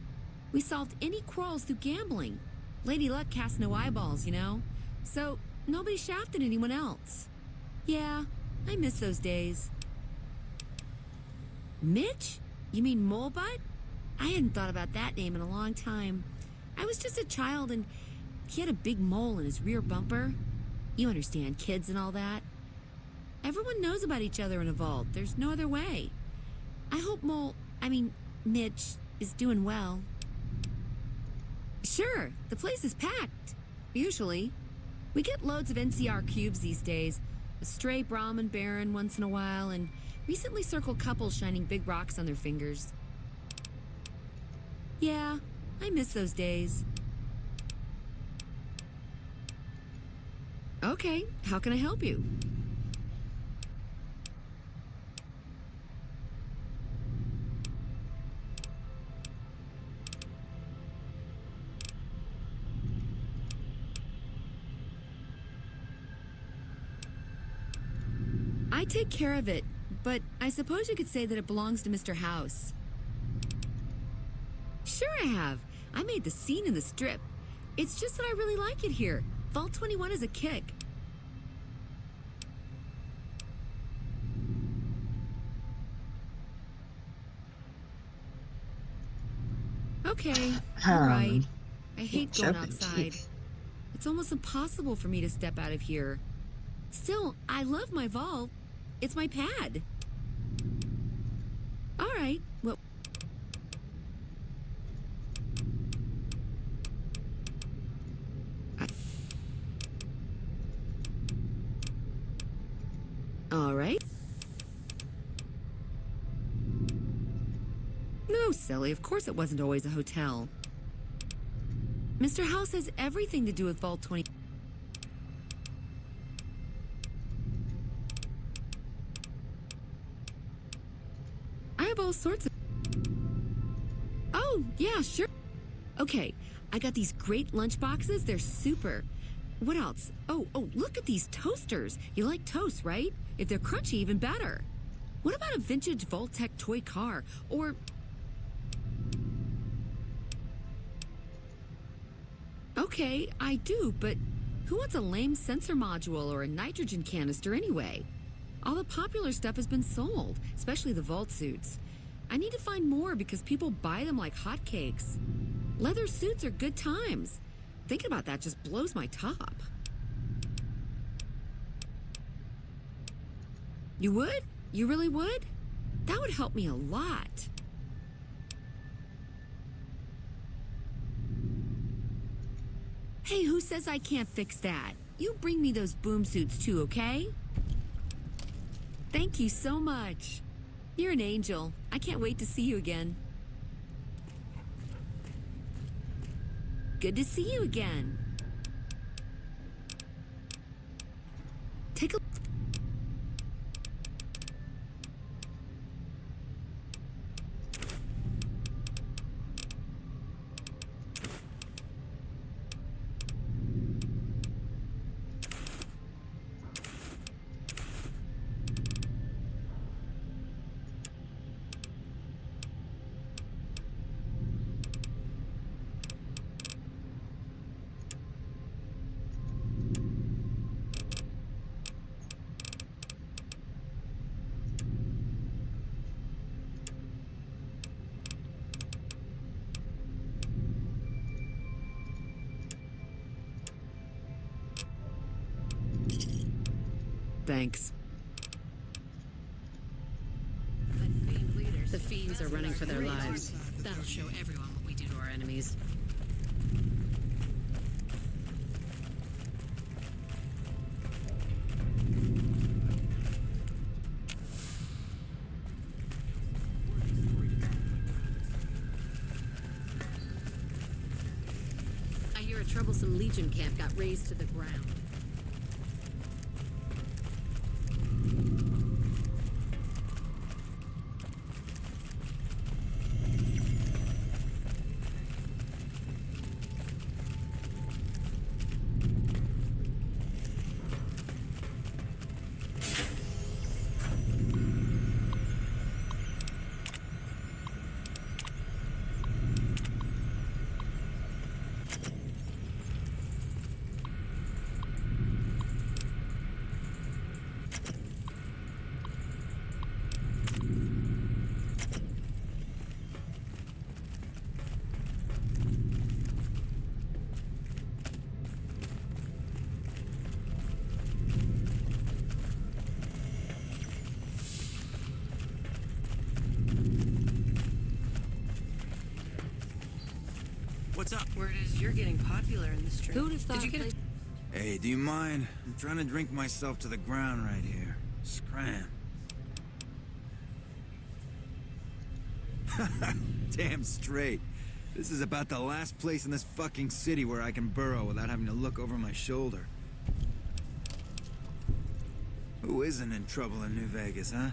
We solved any quarrels through gambling. Lady Luck cast no eyeballs, you know? So, nobody shafted anyone else. Yeah, I miss those days. Mitch? You mean Molebutt? I hadn't thought about that name in a long time. I was just a child and he had a big mole in his rear bumper. You understand, kids and all that. Everyone knows about each other in a vault. There's no other way. I hope Mitch is doing well. Sure, the place is packed. Usually. We get loads of NCR cubes these days. A stray Brahmin Baron once in a while, and recently circled couples shining big rocks on their fingers. Yeah, I miss those days. Okay, how can I help you? take care of it, but I suppose you could say that it belongs to Mr. House. Sure I have. I made the scene in the strip. It's just that I really like it here. Vault 21 is a kick. Okay, you're right. I hate going outside. It's almost impossible for me to step out of here. Still, I love my vault. It's my pad. All right, well... All right. No, silly. Of course it wasn't always a hotel. Mr. House has everything to do with Vault 20. I have all sorts of... Oh, yeah, sure. Okay, I got these great lunch boxes. They're super. What else? Oh, look at these toasters. You like toast, right? If they're crunchy, even better. What about a vintage Vault-Tec toy car? Or... Okay, I do, but who wants a lame sensor module or a nitrogen canister anyway? All the popular stuff has been sold, especially the vault suits. I need to find more because people buy them like hotcakes. Leather suits are good times. Thinking about that just blows my top. You would? You really would? That would help me a lot. Hey, who says I can't fix that? You bring me those boom suits too, okay? Thank you so much. You're an angel. I can't wait to see you again. Good to see you again. Take a... Thanks. The fiends are running for their lives. That'll show everyone what we do to our enemies. I hear a troublesome Legion camp got razed to the ground. What's up? Word is you're getting popular in the street. Who would have thought... Did you get Hey, do you mind? I'm trying to drink myself to the ground right here. Scram. Damn straight. This is about the last place in this fucking city where I can burrow without having to look over my shoulder. Who isn't in trouble in New Vegas, huh?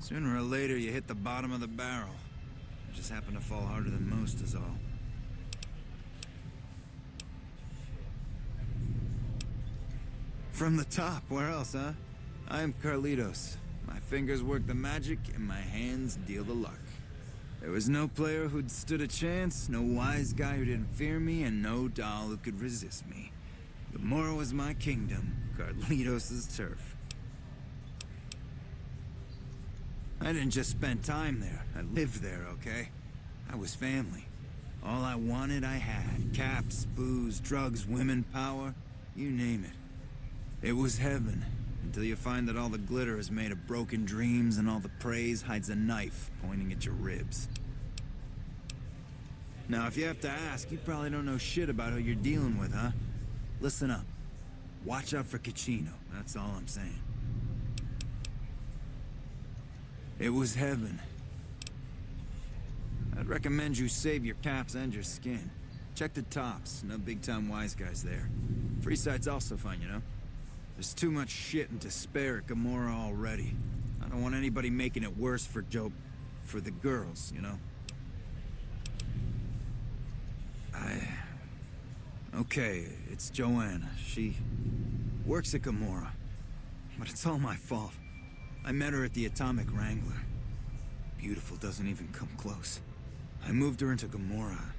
Sooner or later, you hit the bottom of the barrel. I just happen to fall harder than most is all. From the top, where else, huh? I am Carlitos. My fingers work the magic, and my hands deal the luck. There was no player who'd stood a chance, no wise guy who didn't fear me, and no doll who could resist me. Gomorrah was my kingdom, Carlitos' turf. I didn't just spend time there. I lived there, okay? I was family. All I wanted, I had. Caps, booze, drugs, women, power. You name it. It was heaven. Until you find that all the glitter is made of broken dreams and all the praise hides a knife pointing at your ribs. Now, if you have to ask, you probably don't know shit about who you're dealing with, huh? Listen up. Watch out for Caccino. That's all I'm saying. It was heaven. I'd recommend you save your caps and your skin. Check the tops. No big-time wise guys there. Free side's also fine, you know? There's too much shit and despair at Gomorrah already. I don't want anybody making it worse for for the girls, you know? Okay, it's Joanna. She works at Gomorrah. But it's all my fault. I met her at the Atomic Wrangler. Beautiful doesn't even come close. I moved her into Gomorrah.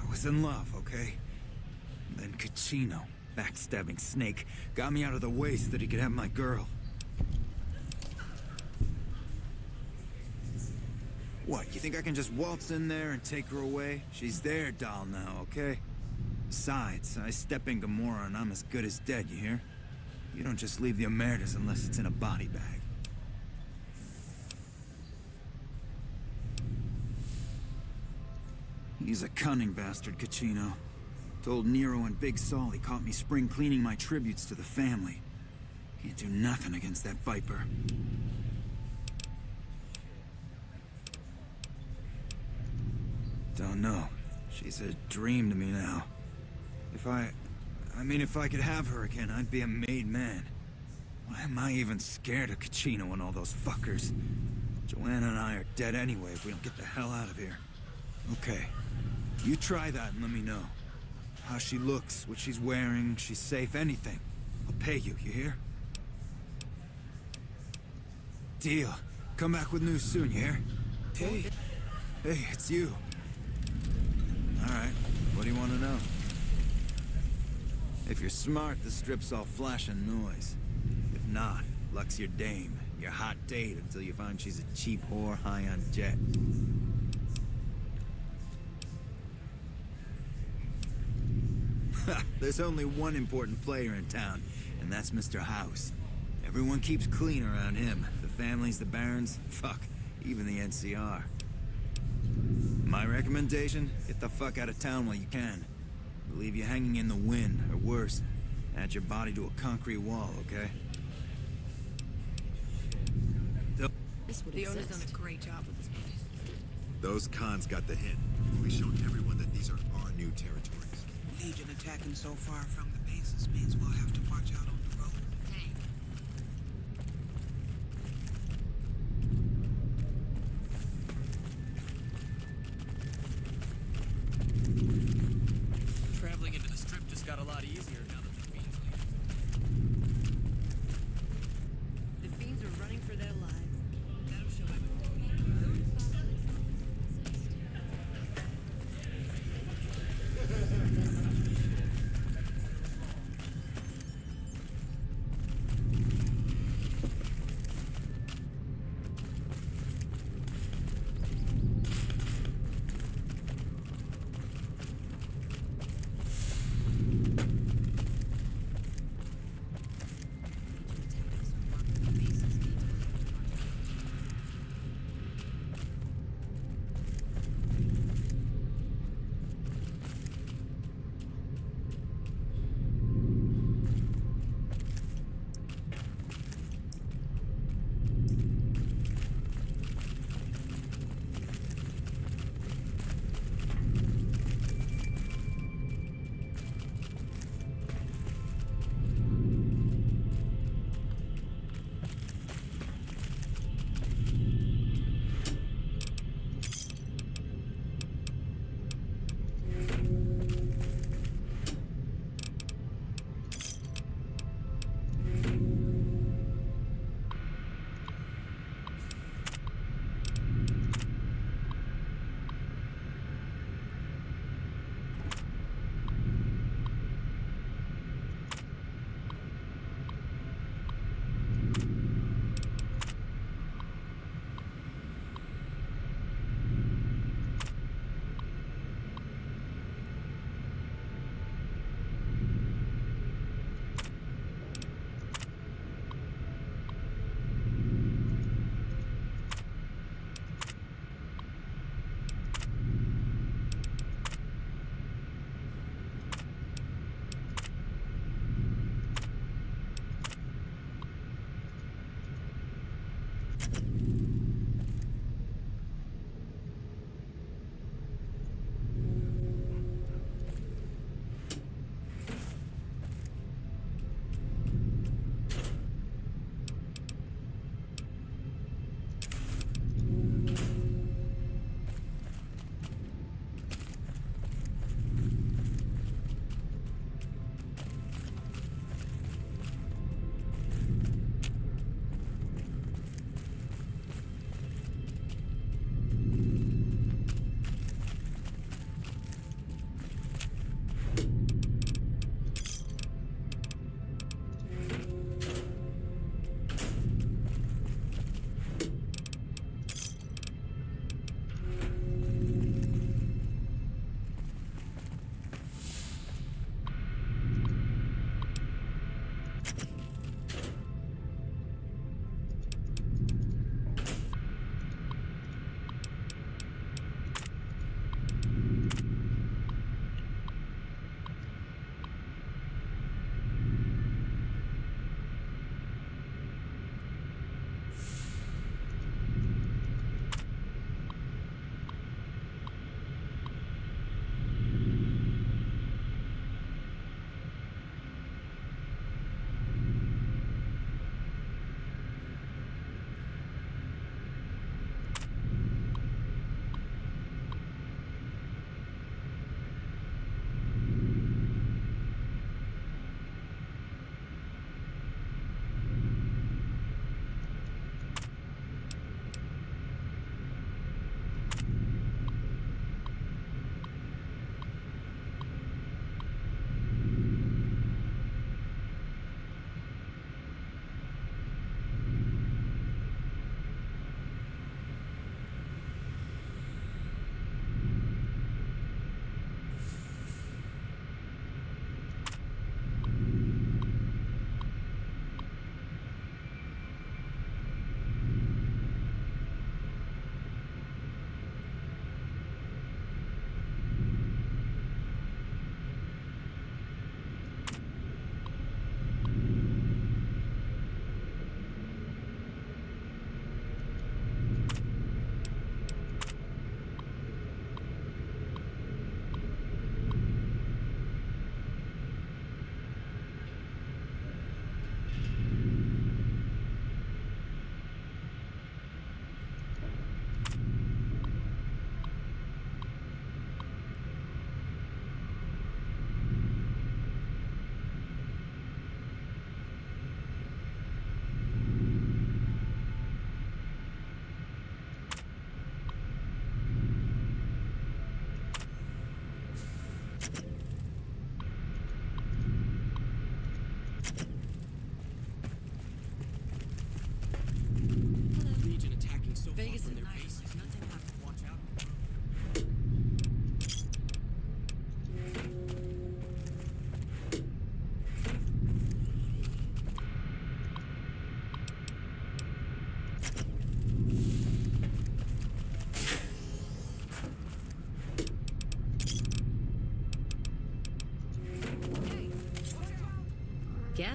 I was in love, okay? Then Caccino, backstabbing snake, got me out of the way so that he could have my girl. What, you think I can just waltz in there and take her away? She's their doll now, okay? Besides, I step in Gomorrah and I'm as good as dead, you hear? You don't just leave the Emeritus unless it's in a body bag. He's a cunning bastard, Caccino. Told Nero and Big Saul he caught me spring cleaning my tributes to the family. Can't do nothing against that viper. Don't know. She's a dream to me now. If I could have her again, I'd be a made man. Why am I even scared of Caccino and all those fuckers? Joanna and I are dead anyway if we don't get the hell out of here. Okay. You try that and let me know. How she looks, what she's wearing, she's safe, anything. I'll pay you, you hear? Deal. Come back with news soon, you hear? Hey, it's you. Alright, what do you want to know? If you're smart, the strip's all flash and noise. If not, luck's your dame, your hot date until you find she's a cheap whore high on jet. There's only one important player in town, and that's Mr. House. Everyone keeps clean around him. The families, the barons, fuck, even the NCR. My recommendation, get the fuck out of town while you can. They'll leave you hanging in the wind, or worse, add your body to a concrete wall, okay? The owner's done a great job with this place. Those cons got the hint. We'll be showing everyone that these are our new territories. Legion attacking so far from the bases means we'll have to watch out on the road. Traveling into the strip just got a lot easier now that the Fiends leave. The Fiends are running for their lives. That'll show everyone.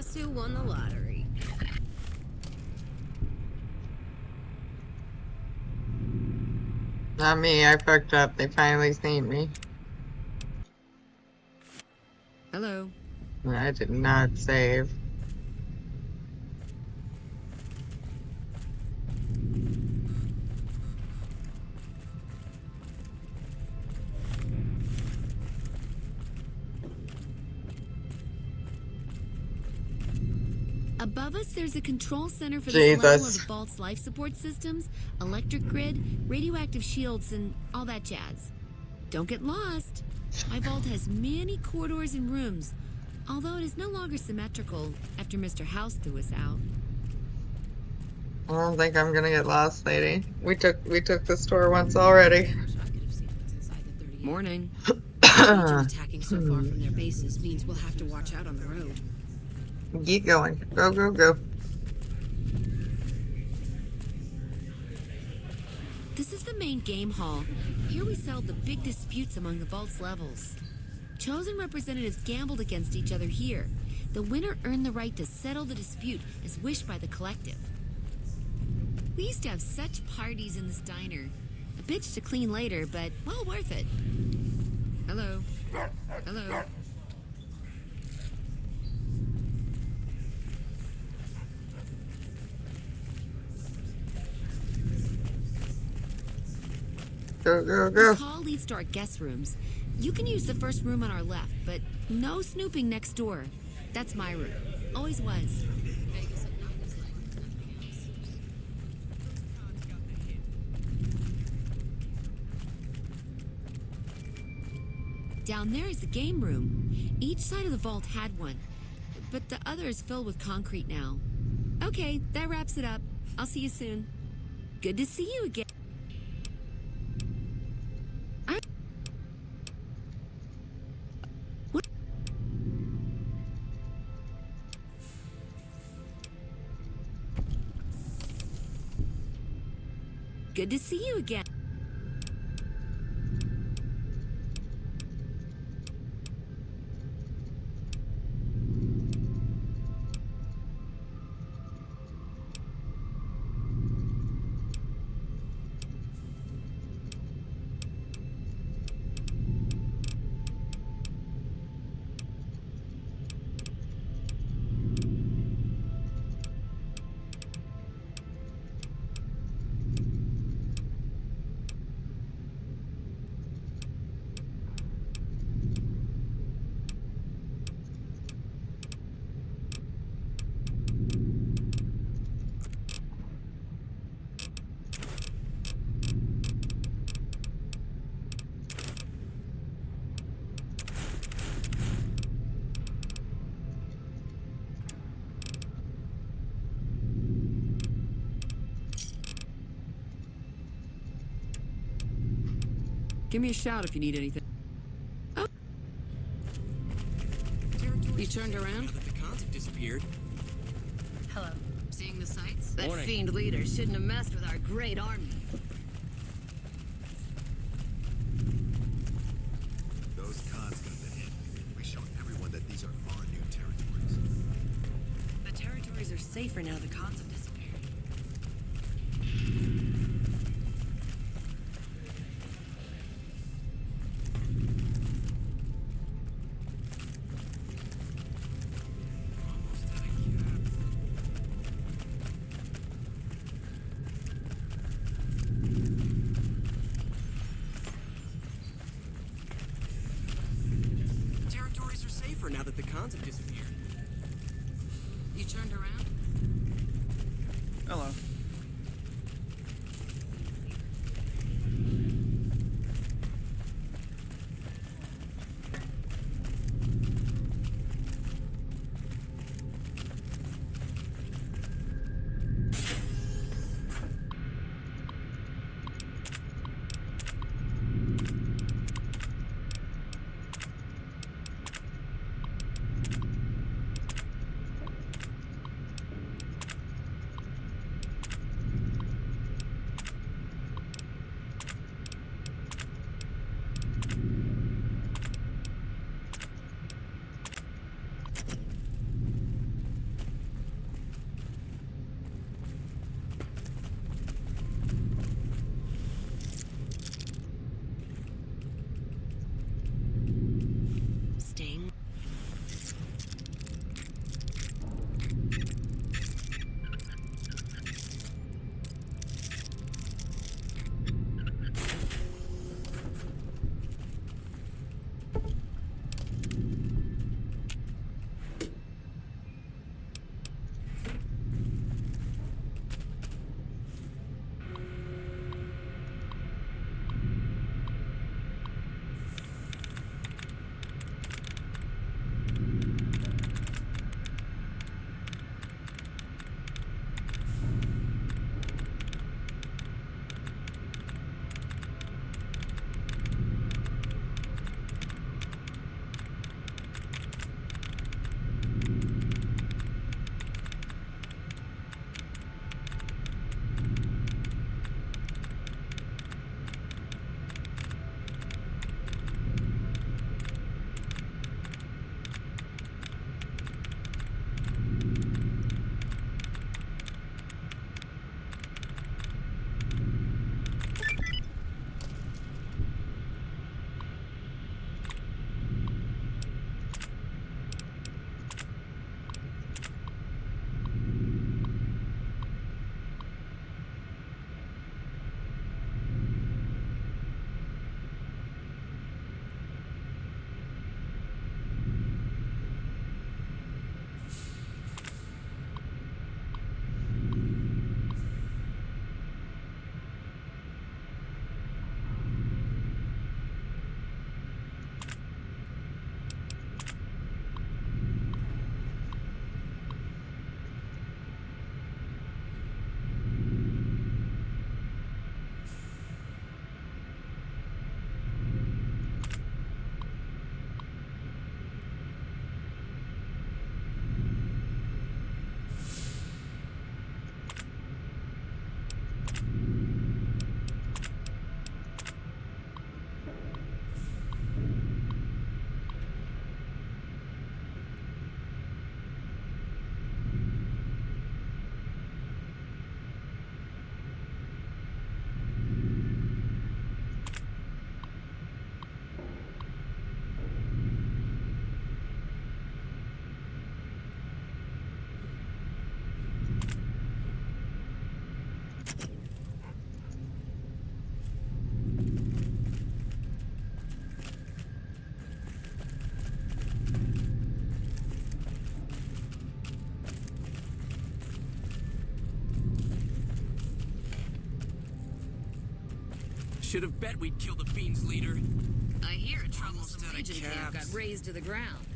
Guess who won the lottery? Not me, I fucked up. They finally seen me. Hello. I did not save. Above us, there's a control center for this level of Jesus. the vault's life support systems, electric grid, radioactive shields, and all that jazz. Don't get lost. My vault has many corridors and rooms, although it is no longer symmetrical after Mr. House threw us out. I don't think I'm gonna get lost, lady. We took the store once already. Morning. Legion attacking so far from their bases means we'll have to watch out on the road. Get going. Go, go, go. This is the main game hall. Here we settled the big disputes among the vault's levels. Chosen representatives gambled against each other here. The winner earned the right to settle the dispute as wished by the collective. We used to have such parties in this diner. A bitch to clean later, but well worth it. Hello. Hello. Go, go, go. This hall leads to our guest rooms. You can use the first room on our left, but no snooping next door. That's my room. Always was. Down there is the game room. Each side of the vault had one, but the other is filled with concrete now. Okay, that wraps it up. I'll see you soon. Good to see you again. Good to see you again. Give me a shout if you need anything. Oh. You turned around? Now that the cons have disappeared. Hello. Seeing the sights? That Morning. fiend leader shouldn't have messed with our great army. Those cons got the hint. We showed everyone that these are our new territories. The territories are safer now the cons have disappeared. The territories are safer now that the cons have disappeared. You turned around? Hello. Should have bet we'd kill the Fiend's leader. I hear a troublesome Almost out of Legion camp caps. got razed to the ground.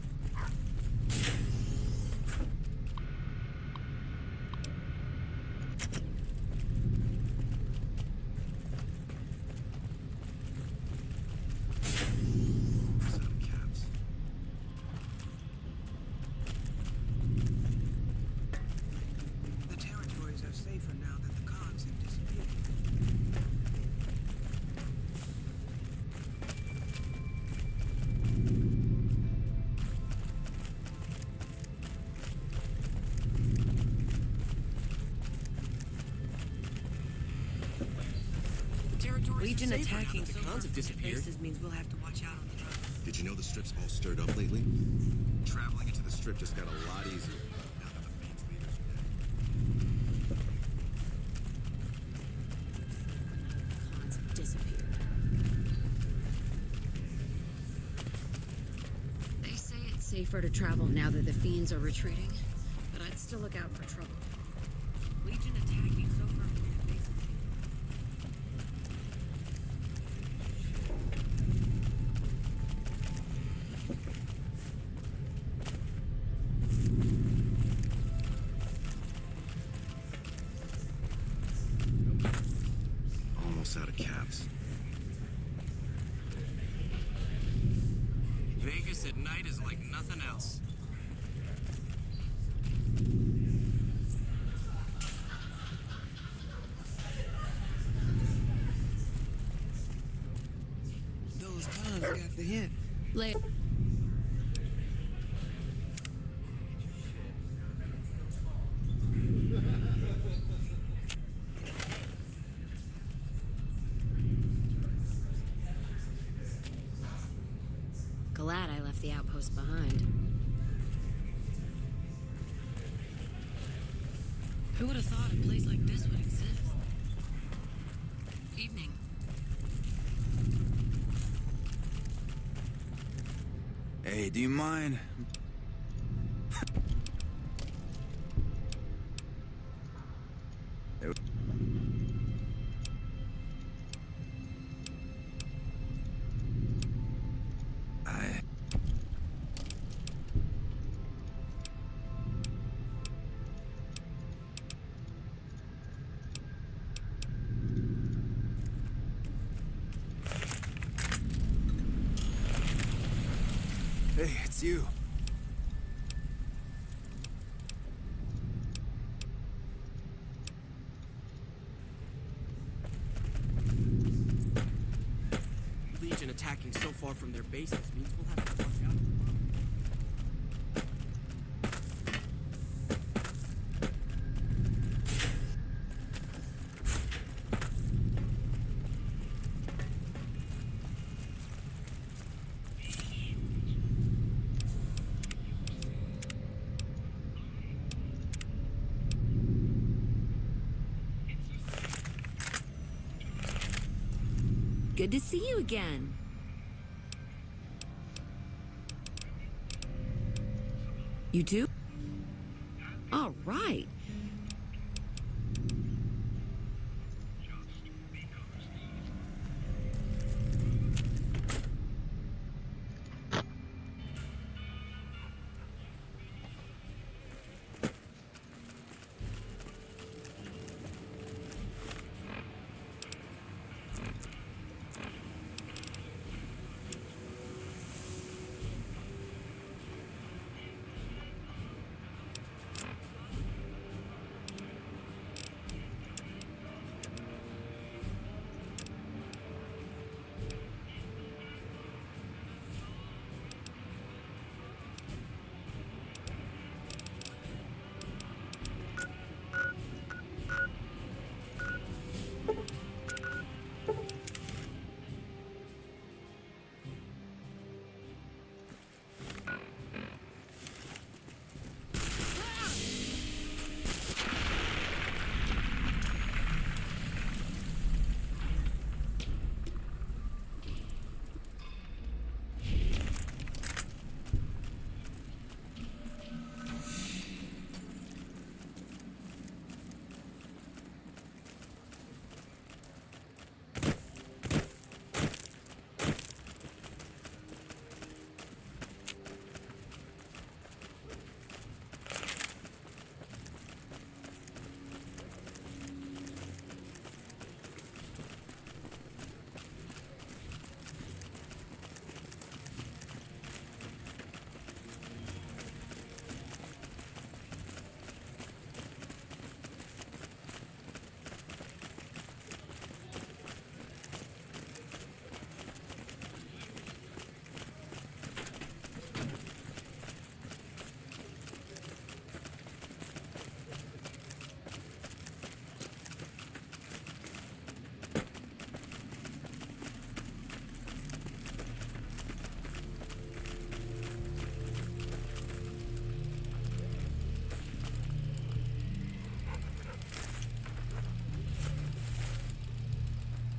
The territories are safer now that the cogs have disappeared. Legion attacking The cons have disappeared. Bases means we'll have to watch out on the road. Did you know the strip's all stirred up lately? Traveling into the strip just got a lot easier. Now that the Fiend's leaders are dead. Cons have disappeared. They say it's safer to travel now that the Fiends are retreating, but I'd still look out for trouble. Legion attacking so far from their bases. Almost out of caps. Vegas at night is like nothing else. Those cons got the hint. Later. Glad I left the outpost behind. Who would have thought a place like this would exist? Evening. Hey, do you mind? Hey, it's you. Legion attacking so far from their bases means we'll have to watch out. Good to see you again. You too? All right.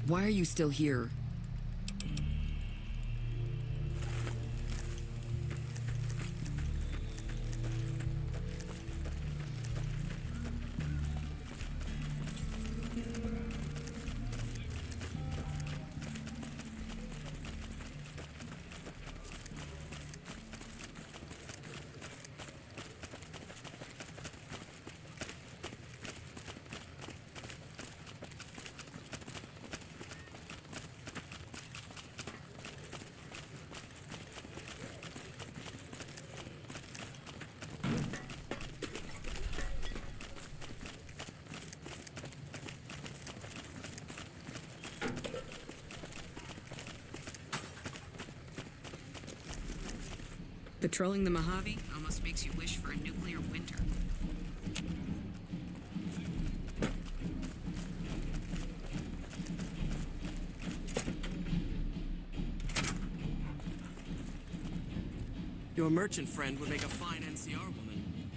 Why are you still here? Patrolling the Mojave almost makes you wish for a nuclear winter. Your merchant friend would make a fine NCR woman.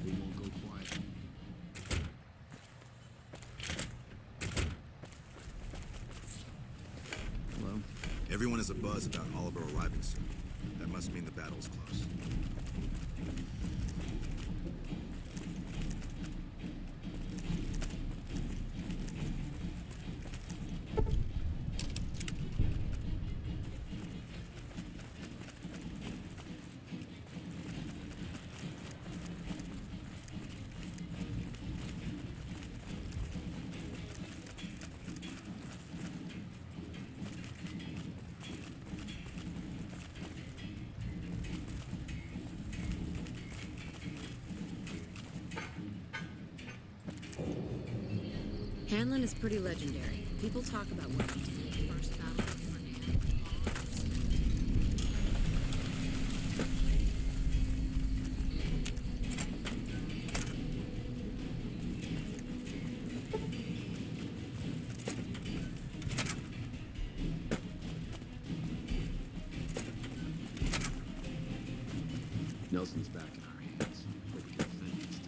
We won't go quiet. Hello? Everyone is abuzz about Oliver arriving soon. That must mean the battle's close. Hanlon is pretty legendary. People talk about what he did in the first battle of Fernand. Nelson's back in our hands. But we can defend this time.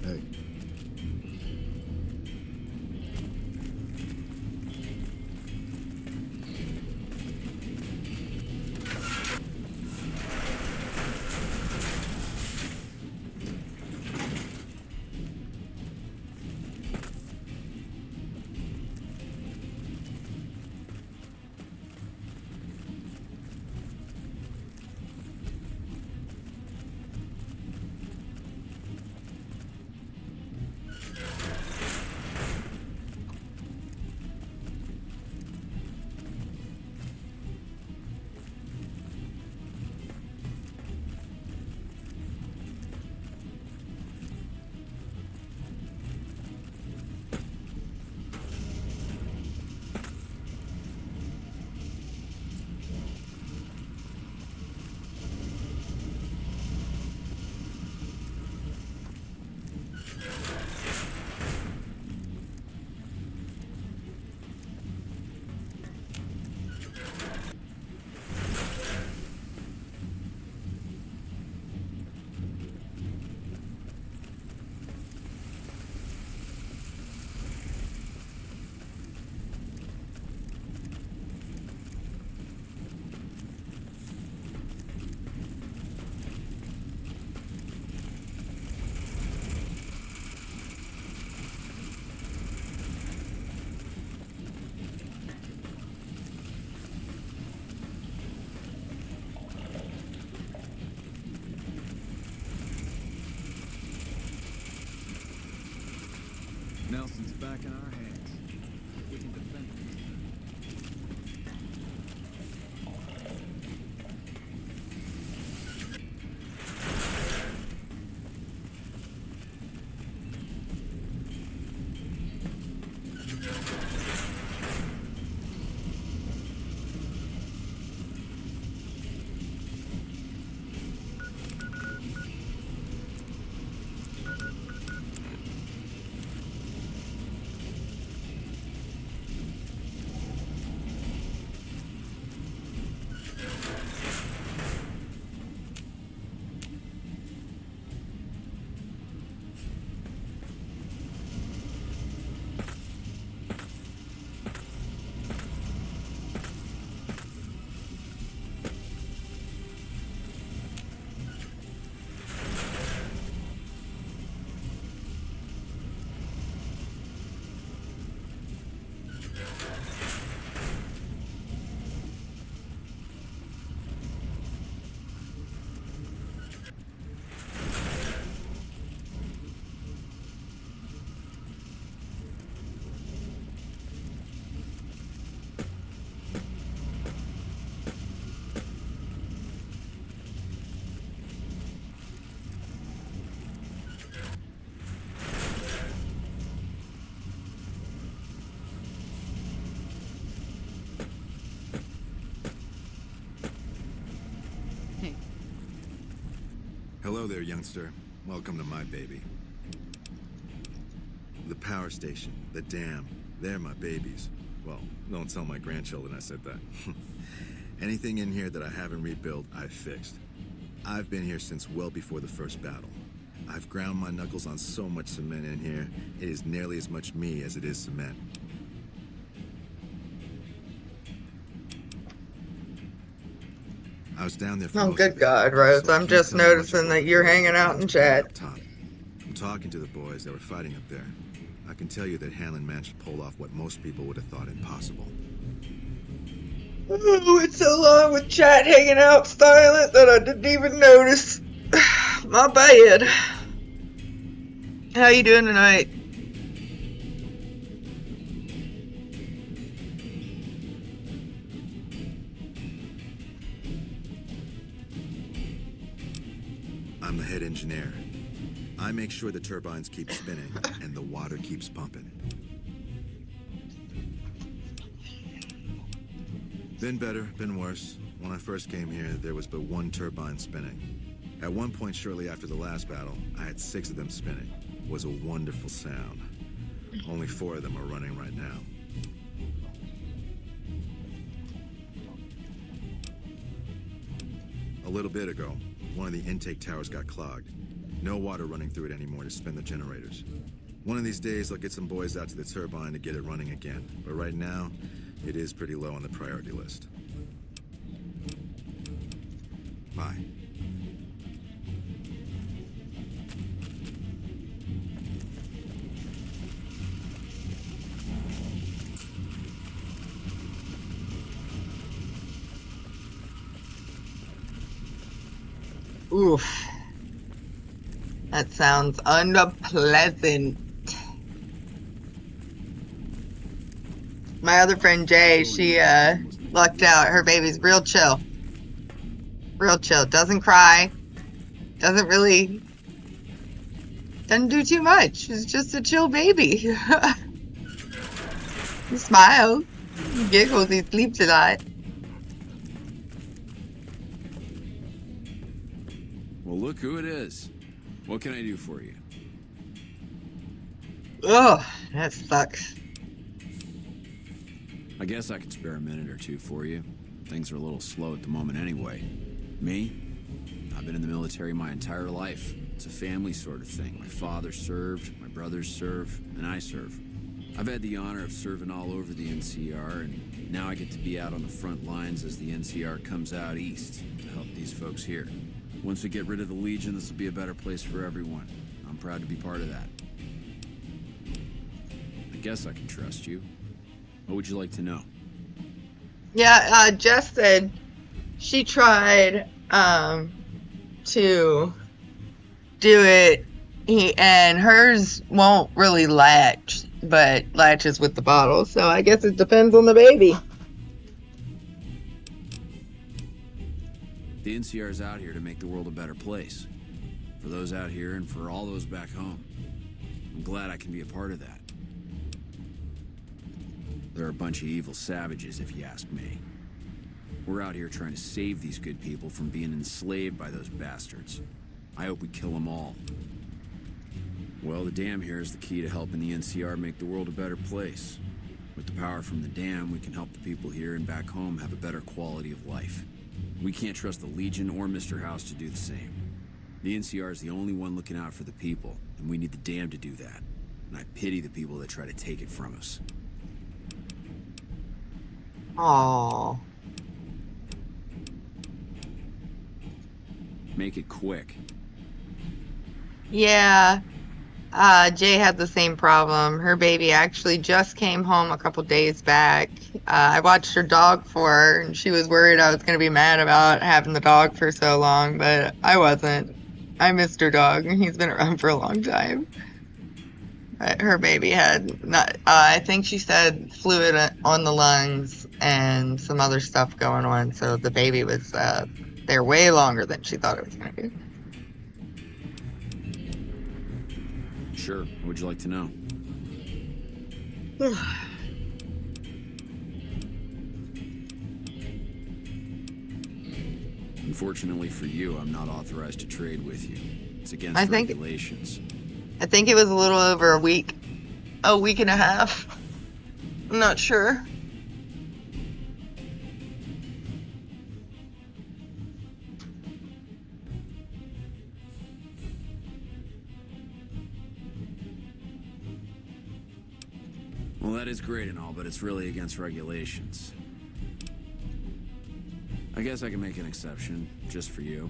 Hey. Nelson's back in our hands. We can defend it. Hello there, youngster. Welcome to my baby. The power station, the dam, they're my babies. Well, don't tell my grandchildren I said that. Anything in here that I haven't rebuilt, I've fixed. I've been here since well before the first battle. I've ground my knuckles on so much cement in here, it is nearly as much me as it is cement. I was down there for Oh, most good of it, God, so Rose. I I'm can't just tell you much noticing about that the you're boys hanging out and in the guys chat. up top. From talking to the boys that were fighting up there, I can tell you that Hanlon managed to pull off what most people would have thought impossible. Oh, it's so long with chat hanging out silent that I didn't even notice. My bad. How you doing tonight? I'm the head engineer. I make sure the turbines keep spinning and the water keeps pumping. Been better, been worse. When I first came here, there was but one turbine spinning. At one point shortly after the last battle, I had 6 of them spinning. It was a wonderful sound. Only 4 of them are running right now. A little bit ago, one of the intake towers got clogged. No water running through it anymore to spin the generators. One of these days, I'll get some boys out to the turbine to get it running again. But right now, it is pretty low on the priority list. Bye. Oof. That sounds unpleasant. My other friend Jay, she lucked out. Her baby's real chill. Real chill. Doesn't cry. Doesn't do too much. She's just a chill baby. He smiles. He giggles. He sleeps a lot. Well, look who it is. What can I do for you? Ugh, that sucks. I guess I could spare a minute or two for you. Things are a little slow at the moment anyway. Me? I've been in the military my entire life. It's a family sort of thing. My father served, my brothers serve, and I serve. I've had the honor of serving all over the NCR, and now I get to be out on the front lines as the NCR comes out east to help these folks here. Once we get rid of the Legion, this will be a better place for everyone. I'm proud to be part of that. I guess I can trust you. What would you like to know? Yeah, Jess said she tried to do it and hers won't really latch, but latches with the bottle. So I guess it depends on the baby. The NCR's out here to make the world a better place. For those out here and for all those back home. I'm glad I can be a part of that. They're a bunch of evil savages, if you ask me. We're out here trying to save these good people from being enslaved by those bastards. I hope we kill them all. Well, the dam here is the key to helping the NCR make the world a better place. With the power from the dam, we can help the people here and back home have a better quality of life. We can't trust the Legion or Mr. House to do the same. The NCR is the only one looking out for the people, and we need the dam to do that. And I pity the people that try to take it from us. Aww. Make it quick. Yeah. Jay had the same problem. Her baby actually just came home a couple days back. I watched her dog for her, and she was worried I was going to be mad about having the dog for so long, but I wasn't. I missed her dog, and he's been around for a long time. But her baby had, not, I think she said fluid on the lungs and some other stuff going on, so the baby was there way longer than she thought it was going to be. Sure. What would you like to know? Unfortunately for you, I'm not authorized to trade with you. It's against regulations. I think it was a little over a week and a half. I'm not sure. Well, that is great and all, but it's really against regulations. I guess I can make an exception, just for you.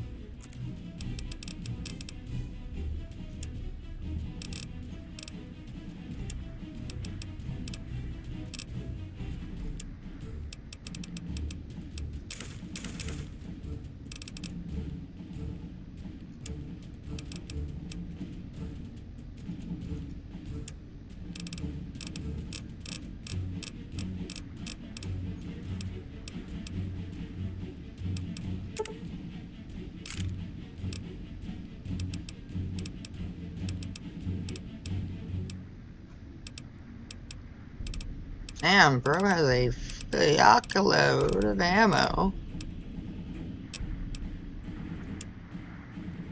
Damn, bro has a fuck load of ammo.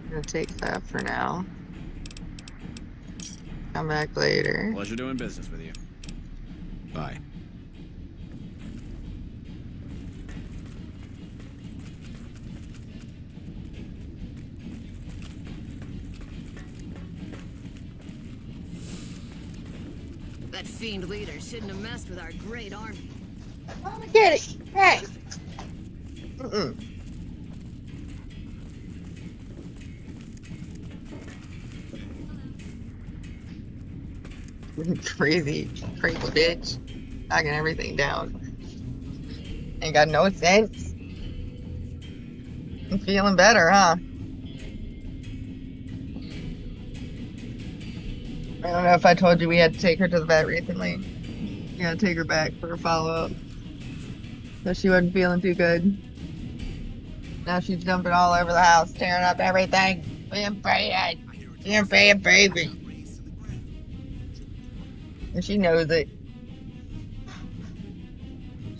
I'm gonna take that for now. Come back later. Pleasure doing business with you. Bye. That fiend leader shouldn't have messed with our great army. Let me get it. Hey. Crazy bitch. Knocking everything down. Ain't got no sense. I'm feeling better, huh? I don't know if I told you we had to take her to the vet recently. You gotta take her back for a follow-up. So she wasn't feeling too good. Now she's jumping all over the house, tearing up everything. Being bad. Being bad, baby. And she knows it.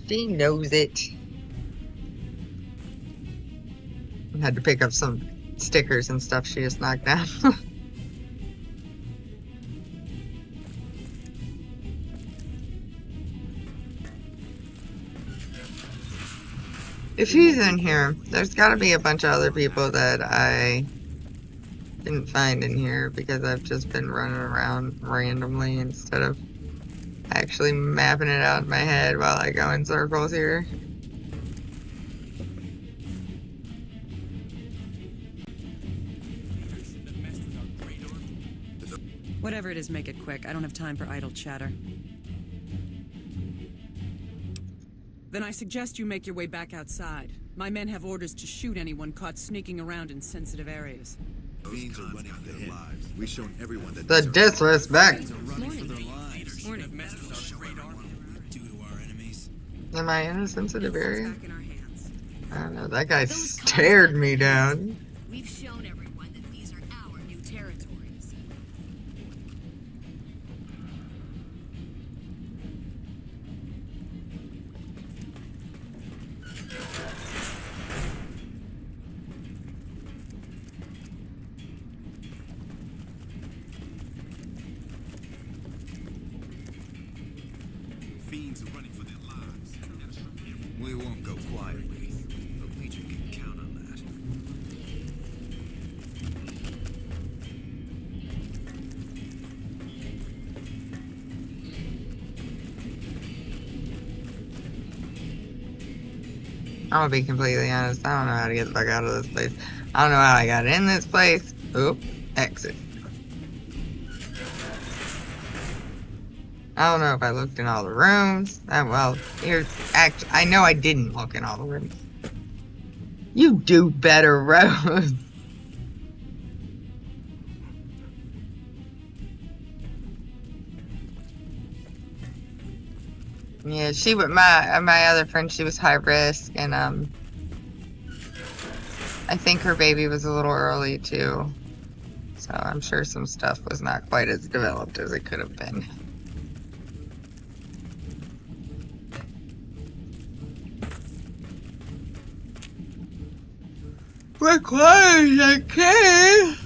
She knows it. I had to pick up some stickers and stuff she just knocked down. If he's in here, there's gotta be a bunch of other people that I didn't find in here because I've just been running around randomly instead of actually mapping it out in my head while I go in circles here. Whatever it is, make it quick. I don't have time for idle chatter. Then I suggest you make your way back outside. My men have orders to shoot anyone caught sneaking around in sensitive areas. Fiends are running for their lives. We've shown everyone that The disrespect. Am I in a sensitive area? I don't know. That guy stared me down. We've shown everyone that these are our new territories. Fiends are running for their lives. We won't go quietly. The Legion can count on that. I'm gonna be completely honest. I don't know how to get the fuck out of this place. I don't know how I got in this place. Oop, exit. I don't know if I looked in all the rooms. Well, here's I know I didn't look in all the rooms. You do better, Rose. Yeah, she was my other friend. She was high risk, and I think her baby was a little early too. So I'm sure some stuff was not quite as developed as it could have been. As quiet as I can.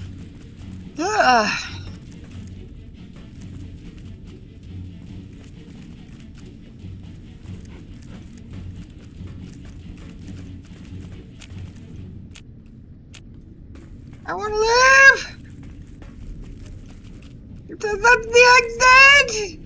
I want to live. That's the exit.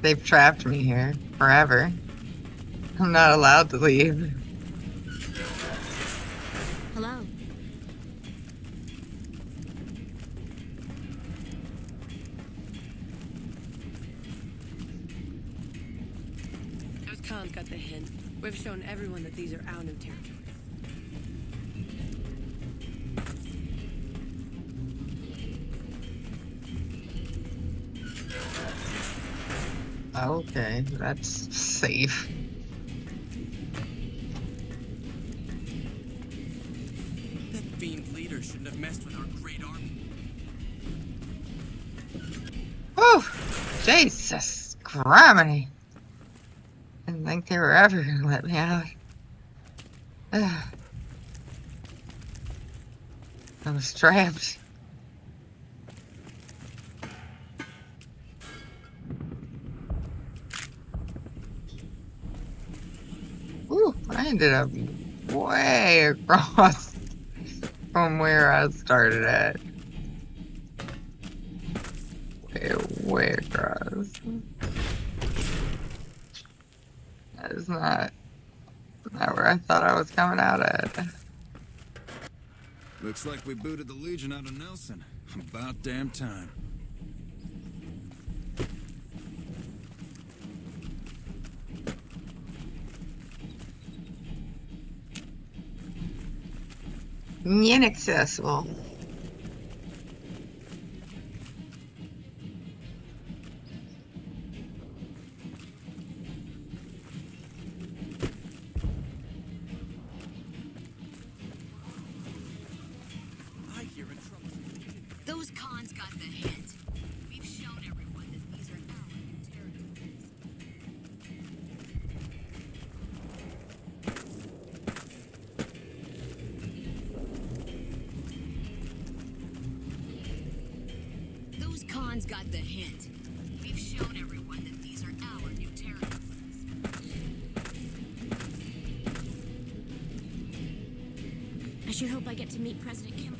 They've trapped me here forever. I'm not allowed to leave. Hello. Those cons got the hint. We've shown everyone that these are our new territories. Okay, that's safe. That fiend leader shouldn't have messed with our great army. Oh, Jesus, criminy. Didn't think they were ever gonna let me out. Ugh. I was trapped. Ooh, I ended up way across from where I started at. Way across. That is not where I thought I was coming out at. Looks like we booted the Legion out of Nelson. About damn time. Inaccessible. Those cons got the hint. We've shown everyone that these are our new territories. Those cons got the hint. We've shown everyone that these are our new territories. I sure hope I get to meet President Kimball.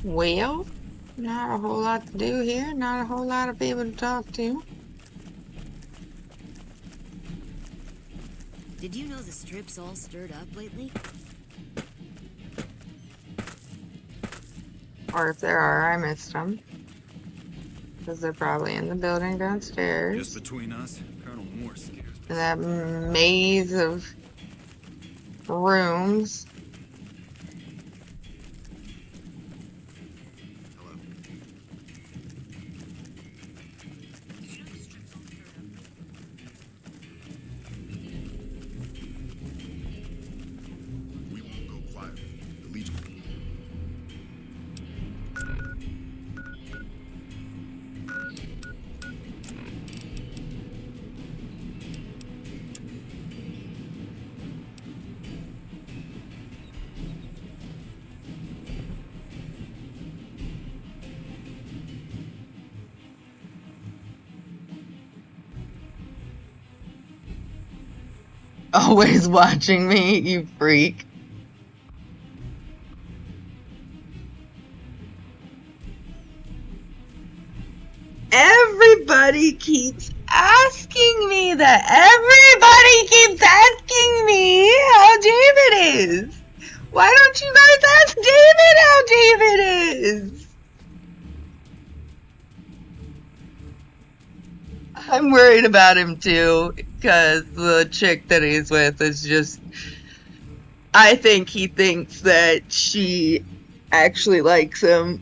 Well, not a whole lot to do here. Not a whole lot of people to talk to. Did you know the strip's all stirred up lately? Or if there are, I missed them. Because they're probably in the building downstairs. Just between us, Colonel Moore scares me. In that maze of rooms. We won't go quietly. The Legion. Always watching me, you freak. Everybody keeps asking me that. Everybody keeps asking me how David is. Why don't you guys ask David how David is? I'm worried about him too, because the chick that he's with is just... I think he thinks that she actually likes him,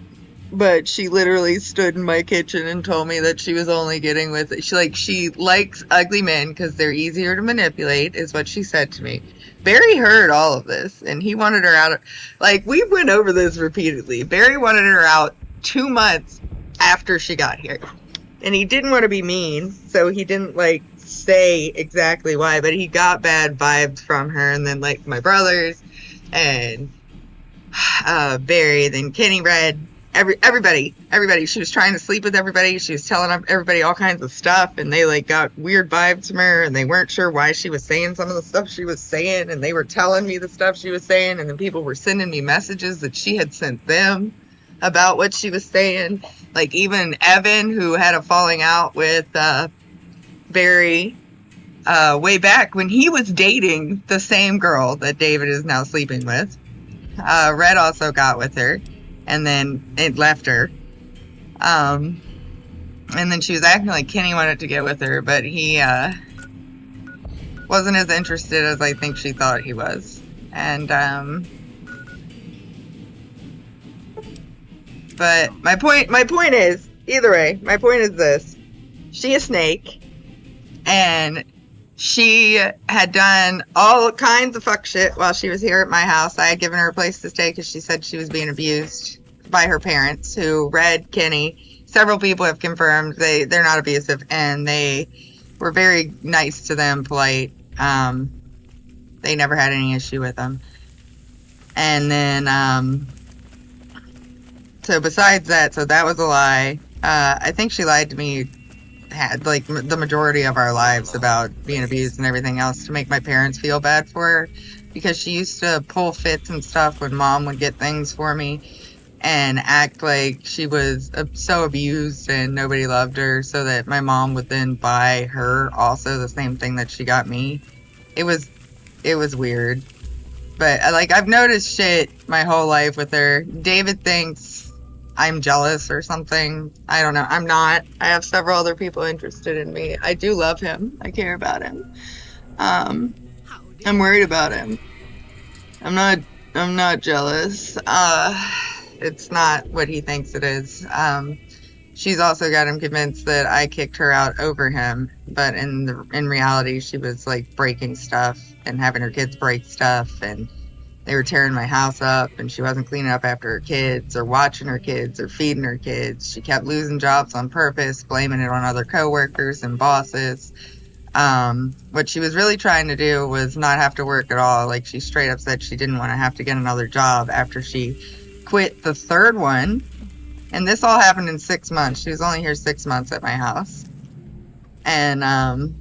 but she literally stood in my kitchen and told me that she was only getting with it. She likes ugly men because they're easier to manipulate, is what she said to me. Barry heard all of this, and he wanted her out. Like, we went over this repeatedly. Barry wanted her out 2 months after she got here. And he didn't want to be mean, so he didn't, like, say exactly why, but he got bad vibes from her, and then, like, my brothers, and Barry, then Kenny Red, everybody. She was trying to sleep with everybody. She was telling everybody all kinds of stuff, and they, like, got weird vibes from her, and they weren't sure why she was saying some of the stuff she was saying, and they were telling me the stuff she was saying, and then people were sending me messages that she had sent them about what she was saying. Like, even Evan, who had a falling out with Barry way back when he was dating the same girl that David is now sleeping with. Red also got with her, and then it left her. And then she was acting like Kenny wanted to get with her, but he wasn't as interested as I think she thought he was. And but my point is, either way, my point is this: she a snake, and she had done all kinds of fuck shit while she was here at my house. I had given her a place to stay because she said she was being abused by her parents, who Red, Kenny, several people have confirmed they're not abusive, and they were very nice to them, polite. They never had any issue with them. And then so besides that, so that was a lie. I think she lied to me, had like the majority of our lives, about being abused and everything else to make my parents feel bad for her, because she used to pull fits and stuff when mom would get things for me and act like she was so abused and nobody loved her, so that my mom would then buy her also the same thing that she got me. It was weird. But like, I've noticed shit my whole life with her. David thinks I'm jealous or something. I don't know. I'm not. I have several other people interested in me. I do love him. I care about him. I'm worried about him. I'm not jealous. It's not what he thinks it is. She's also got him convinced that I kicked her out over him, but in reality, she was like breaking stuff and having her kids break stuff, and they were tearing my house up, and she wasn't cleaning up after her kids or watching her kids or feeding her kids. She kept losing jobs on purpose, blaming it on other coworkers and bosses. What she was really trying to do was not have to work at all. Like, she straight up said she didn't want to have to get another job after she quit the third one. And this all happened in 6 months. She was only here 6 months at my house. And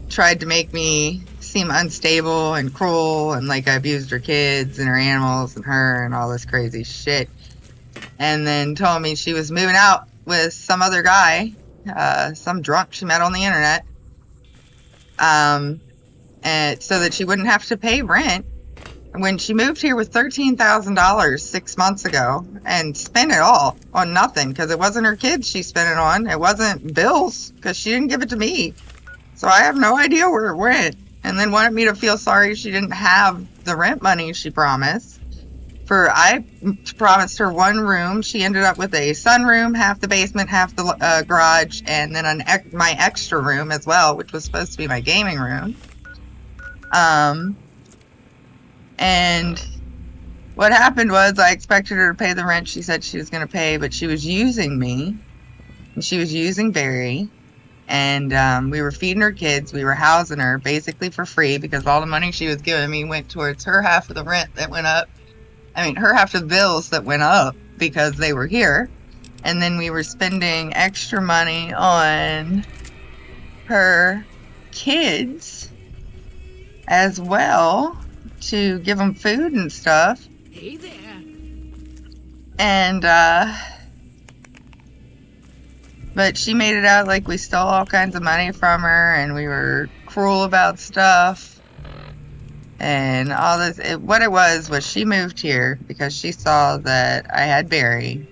tried to make me seem unstable and cruel, and like I abused her kids and her animals and her and all this crazy shit. and then told me she was moving out with some other guy, some drunk she met on the internet, and so that she wouldn't have to pay rent. When she moved here with $13,000 6 months ago and spent it all on nothing, because it wasn't her kids she spent it on. It wasn't bills, because she didn't give it to me. So I have no idea where it went. And then wanted me to feel sorry she didn't have the rent money she promised. I promised her one room. She ended up with a sunroom, half the basement, half the garage, and then my extra room as well, which was supposed to be my gaming room. And what happened was I expected her to pay the rent she said she was going to pay, but she was using me, and she was using Barry, and we were feeding her kids. We were housing her basically for free because all the money she was giving me went towards her half of the rent that went up. I mean, her half of the bills that went up because they were here. And then we were spending extra money on her kids as well, to give them food and stuff. Hey there. And, but she made it out like we stole all kinds of money from her, and we were cruel about stuff. And all this, what it was she moved here because she saw that I had Barry,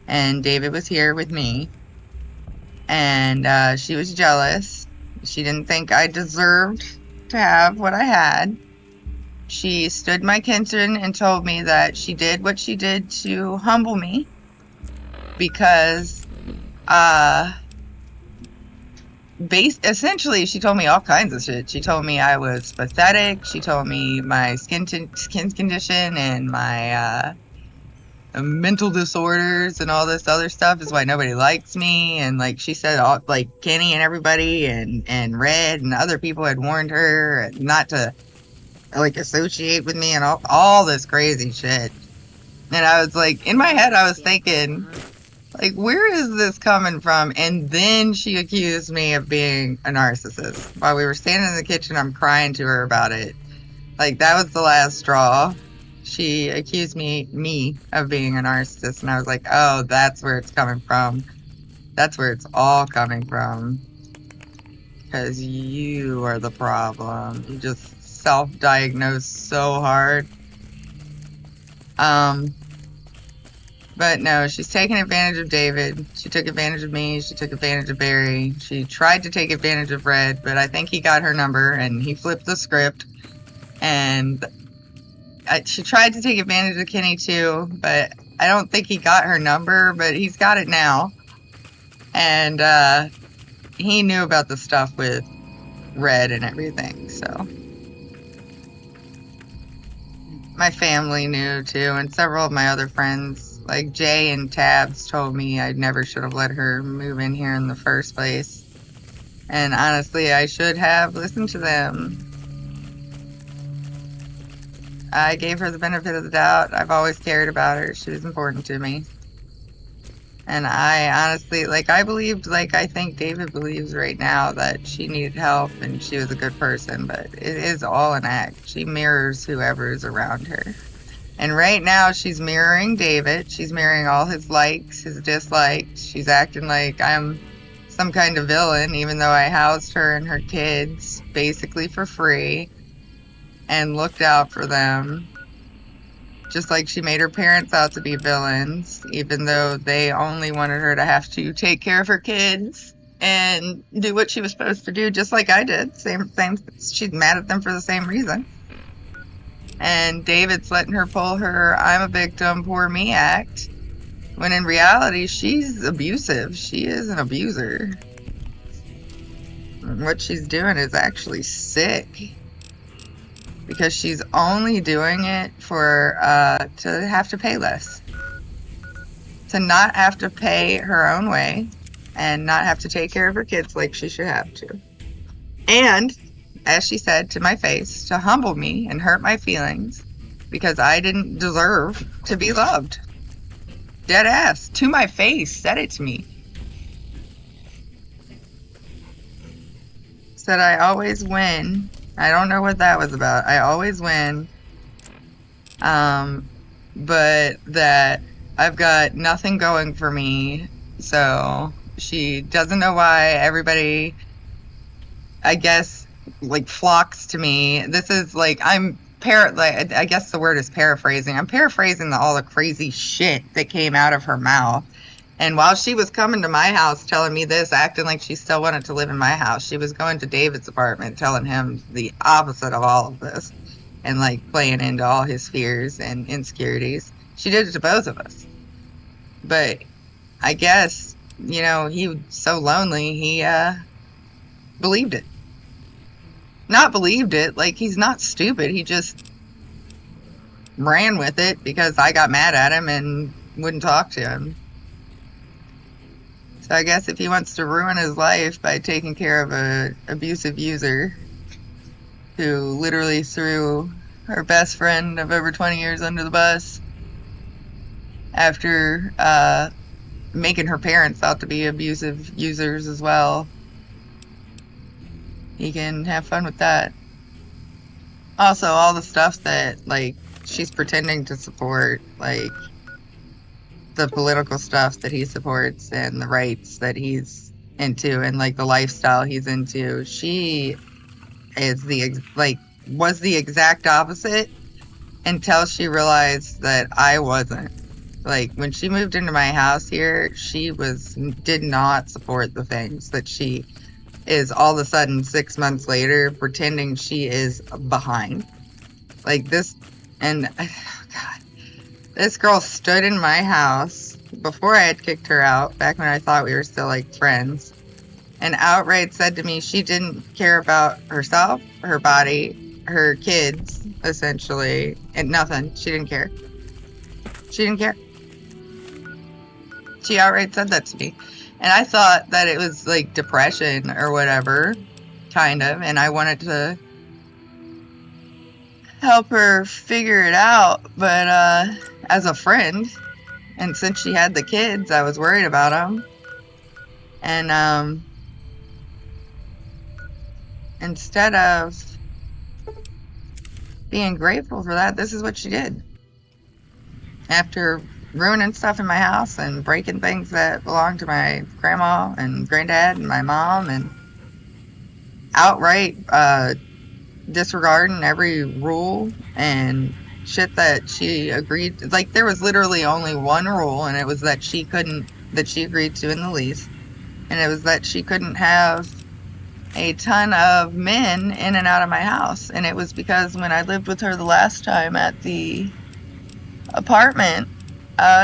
and David was here with me. And, she was jealous. She didn't think I deserved to have what I had. She stood my kitchen and told me that she did what she did to humble me because, essentially she told me all kinds of shit. She told me I was pathetic. She told me my skin condition and my, mental disorders and all this other stuff is why nobody likes me. And like she said, Kenny and everybody and Red and other people had warned her not to associate with me and all this crazy shit. And I was like, in my head, I was thinking, like, where is this coming from? And then she accused me of being a narcissist. While we were standing in the kitchen, I'm crying to her about it. Like, that was the last straw. She accused me of being a narcissist. And I was like, oh, that's where it's coming from. That's where it's all coming from. Because you are the problem. You just self-diagnosed so hard. But no, she's taking advantage of David. She took advantage of me. She took advantage of Barry. She tried to take advantage of Red, but I think he got her number and he flipped the script. And she tried to take advantage of Kenny too, but I don't think he got her number, but he's got it now. And he knew about the stuff with Red and everything, so. My family knew too, and several of my other friends, like Jay and Tabs, told me I never should have let her move in here in the first place. And honestly, I should have listened to them. I gave her the benefit of the doubt. I've always cared about her. She was important to me. And I honestly, I believed, I think David believes right now, that she needed help and she was a good person, but it is all an act. She mirrors whoever is around her. And right now she's mirroring David. She's mirroring all his likes, his dislikes. She's acting like I'm some kind of villain, even though I housed her and her kids basically for free and looked out for them. Just like she made her parents out to be villains, even though they only wanted her to have to take care of her kids and do what she was supposed to do, just like I did. Same. She's mad at them for the same reason. And David's letting her pull her I'm a victim, poor me act, when in reality she's abusive. She is an abuser. And what she's doing is actually sick. Because she's only doing it for to have to pay less. To not have to pay her own way and not have to take care of her kids like she should have to. And, as she said to my face, to humble me and hurt my feelings because I didn't deserve to be loved. Dead ass. To my face. Said it to me. Said I always win. I don't know what that was about. I always win. But that I've got nothing going for me. So she doesn't know why everybody, I guess, like flocks to me. This is like like I guess the word is paraphrasing. I'm paraphrasing all the crazy shit that came out of her mouth. And while she was coming to my house telling me this, acting like she still wanted to live in my house, she was going to David's apartment telling him the opposite of all of this and like playing into all his fears and insecurities. She did it to both of us. But I guess, you know, he was so lonely, he believed it. Not believed it, like he's not stupid. He just ran with it because I got mad at him and wouldn't talk to him. So I guess if he wants to ruin his life by taking care of a abusive user who literally threw her best friend of over 20 years under the bus after making her parents out to be abusive users as well, he can have fun with that. Also, all the stuff that, like, she's pretending to support, like, the political stuff that he supports and the rights that he's into and, like, the lifestyle he's into, she is was the exact opposite until she realized that I wasn't. Like, when she moved into my house here, she did not support the things that she is all of a sudden 6 months later pretending she is behind. Like this, and God, this girl stood in my house before I had kicked her out, back when I thought we were still like friends, and outright said to me she didn't care about herself, her body, her kids, essentially, and nothing. She didn't care. She didn't care. She outright said that to me. And I thought that it was like depression or whatever, kind of, and I wanted to help her figure it out, but as a friend, and since she had the kids, I was worried about them. And instead of being grateful for that, this is what she did. After ruining stuff in my house and breaking things that belonged to my grandma and granddad and my mom, and outright disregarding every rule and shit that she agreed. Like, there was literally only one rule, and it was that she agreed to in the lease, and it was that she couldn't have a ton of men in and out of my house. And it was because when I lived with her the last time at the apartment,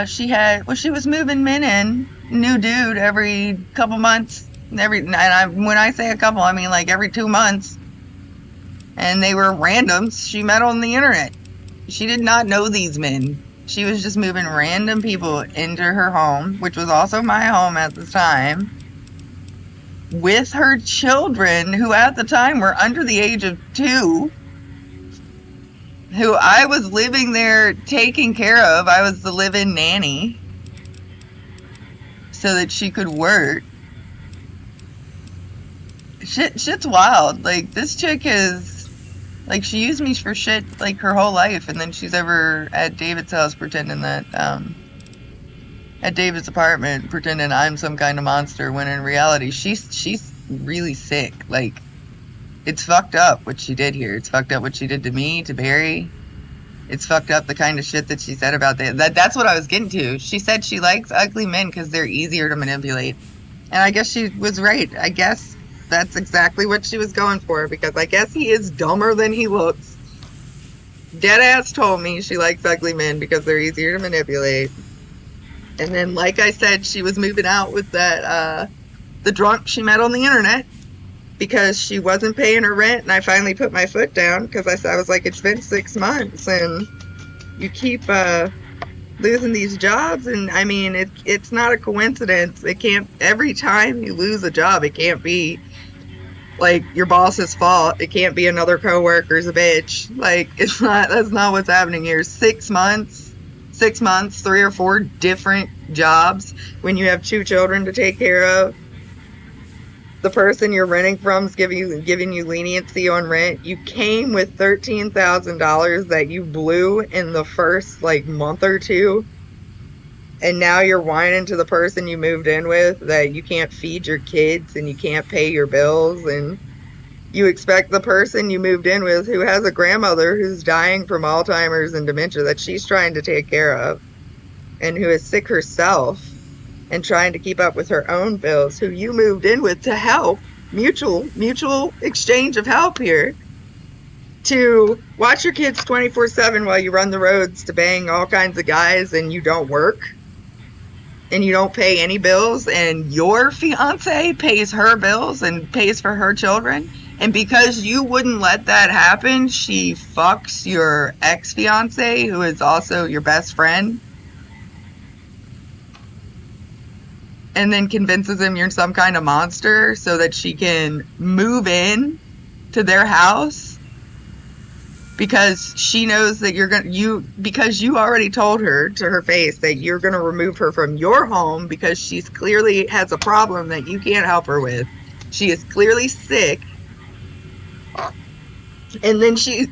she was moving men in, new dude, every couple months. When I say a couple, I mean like every 2 months. And they were randoms she met on the internet. She did not know these men. She was just moving random people into her home, which was also my home at the time, with her children, who at the time were under the age of 2, who I was living there taking care of. I was the live-in nanny so that she could work. Shit's wild. Like, this chick is, like, she used me for shit, like, her whole life, and then she's over at David's house pretending that, at David's apartment, pretending I'm some kind of monster, when in reality, she's really sick. Like, it's fucked up what she did here. It's fucked up what she did to me, to Barry. It's fucked up the kind of shit that she said about that's what I was getting to. She said she likes ugly men because they're easier to manipulate. And I guess she was right. I guess that's exactly what she was going for, because I guess he is dumber than he looks. Deadass told me she likes ugly men because they're easier to manipulate. And then, like I said, she was moving out with that, the drunk she met on the internet, because she wasn't paying her rent, and I finally put my foot down, because I was like, it's been 6 months, and you keep losing these jobs, and I mean, it's not a coincidence. It can't, every time you lose a job, it can't be like your boss's fault. It can't be another coworker's a bitch. Like, that's not what's happening here. 6 months, 3 or 4 different jobs when you have 2 children to take care of. The person you're renting from is giving you leniency on rent. You came with $13,000 that you blew in the first like month or 2. And now you're whining to the person you moved in with that you can't feed your kids and you can't pay your bills, and you expect the person you moved in with who has a grandmother who's dying from Alzheimer's and dementia that she's trying to take care of and who is sick herself and trying to keep up with her own bills, who you moved in with to help, mutual exchange of help here, to watch your kids 24/7 while you run the roads to bang all kinds of guys and you don't work and you don't pay any bills, and your fiance pays her bills and pays for her children, and because you wouldn't let that happen, she fucks your ex-fiance who is also your best friend and then convinces him you're some kind of monster so that she can move in to their house because she knows that because you already told her to her face that you're going to remove her from your home because she's clearly has a problem that you can't help her with. She is clearly sick. And then she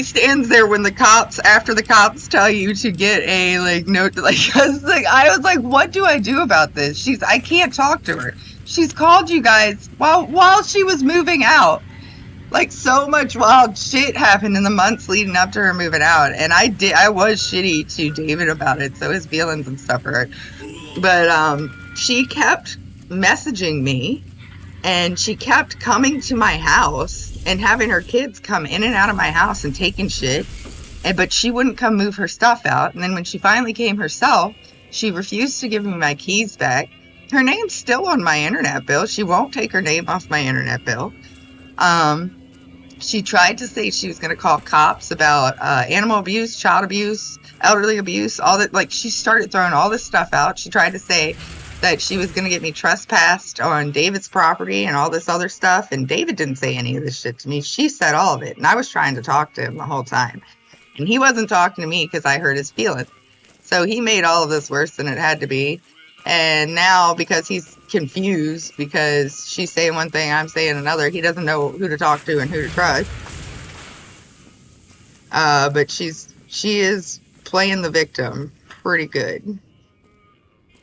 stands there when after the cops tell you to get a note, I was like, what do I do about this? I can't talk to her. She's called you guys while she was moving out. Like, so much wild shit happened in the months leading up to her moving out, and I was shitty to David about it, so his feelings and stuff hurt. But she kept messaging me, and she kept coming to my house and having her kids come in and out of my house and taking shit, but she wouldn't come move her stuff out. And then when she finally came herself, she refused to give me my keys back. Her name's still on my internet bill. She won't take her name off my internet bill. She tried to say she was going to call cops about animal abuse, child abuse, elderly abuse, all that. Like, she started throwing all this stuff out. She tried to say that she was going to get me trespassed on David's property and all this other stuff. And David didn't say any of this shit to me. She said all of it. And I was trying to talk to him the whole time. And he wasn't talking to me because I hurt his feelings. So he made all of this worse than it had to be. And now, because he's confused, because she's saying one thing, I'm saying another, he doesn't know who to talk to and who to trust. But she is playing the victim pretty good.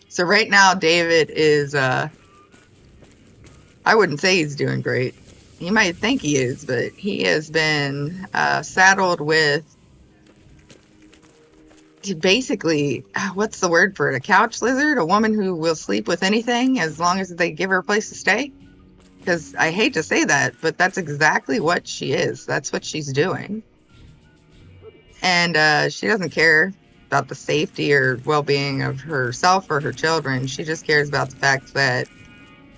So right now, David is, I wouldn't say he's doing great. You might think he is, but he has been saddled with basically, what's the word for it? A couch lizard? A woman who will sleep with anything as long as they give her a place to stay? Because I hate to say that, but that's exactly what she is. That's what she's doing. And she doesn't care about the safety or well-being of herself or her children. She just cares about the fact that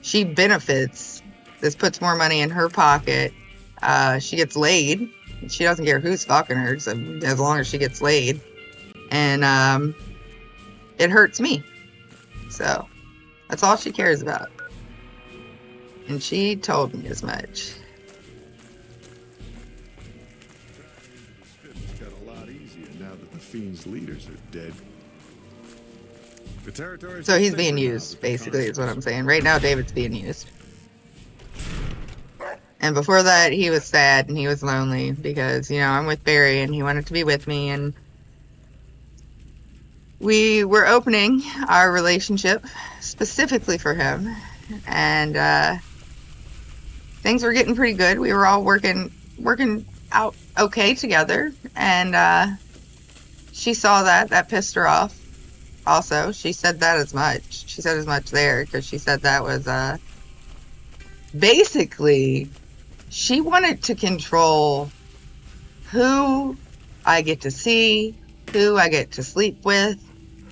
she benefits. This puts more money in her pocket. She gets laid. She doesn't care who's fucking her, so as long as she gets laid. And it hurts me. So that's all she cares about. And she told me as much. It's got a lot easier now that the Fiend's leaders are dead. The territory. So he's being used, basically, is what I'm saying. Right now, David's being used. And before that, he was sad and he was lonely because, I'm with Barry and he wanted to be with me, and we were opening our relationship specifically for him, and things were getting pretty good. We were all working out okay together, and she saw that pissed her off. Also, she said that as much. She said as much there because she said that was basically she wanted to control who I get to see, who I get to sleep with,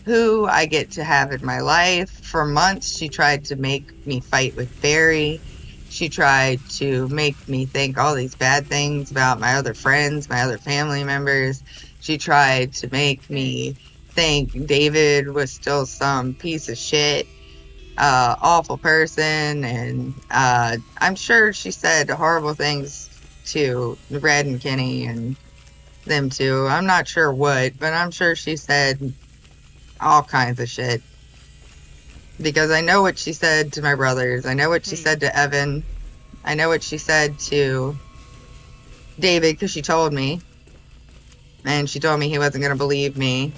who I get to have in my life. For months, she tried to make me fight with Barry. She tried to make me think all these bad things about my other friends, my other family members. She tried to make me think David was still some piece of shit, awful person. And I'm sure she said horrible things to Red and Kenny and them too. I'm not sure what, but I'm sure she said all kinds of shit. Because I know what she said to my brothers. I know what she said to Evan. I know what she said to David because she told me. And she told me he wasn't going to believe me.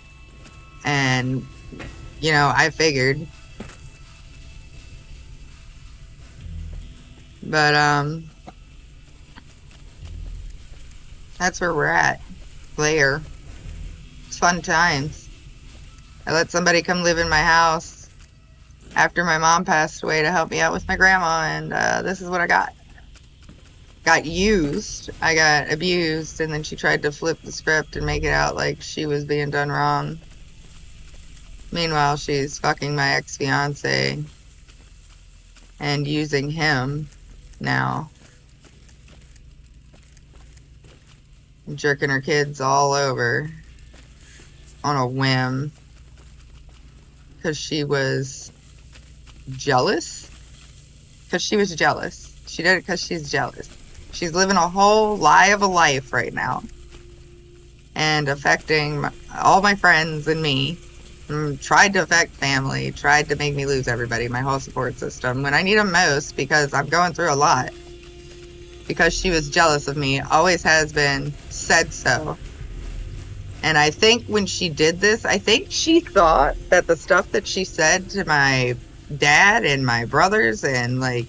And you know, I figured. But, that's where we're at. Later. It's fun times. I let somebody come live in my house after my mom passed away to help me out with my grandma, and this is what I got. Got used. I got abused, and then she tried to flip the script and make it out like she was being done wrong. Meanwhile, she's fucking my ex-fiance and using him now. Jerking her kids all over on a whim because she was jealous. Because she was jealous. She did it because she's jealous. She's living a whole lie of a life right now and affecting all my friends and me. Tried to affect family, tried to make me lose everybody, my whole support system, when I need them most because I'm going through a lot. Because she was jealous of me, always has been, said so. And I think when she did this, I think she thought that the stuff that she said to my dad and my brothers and like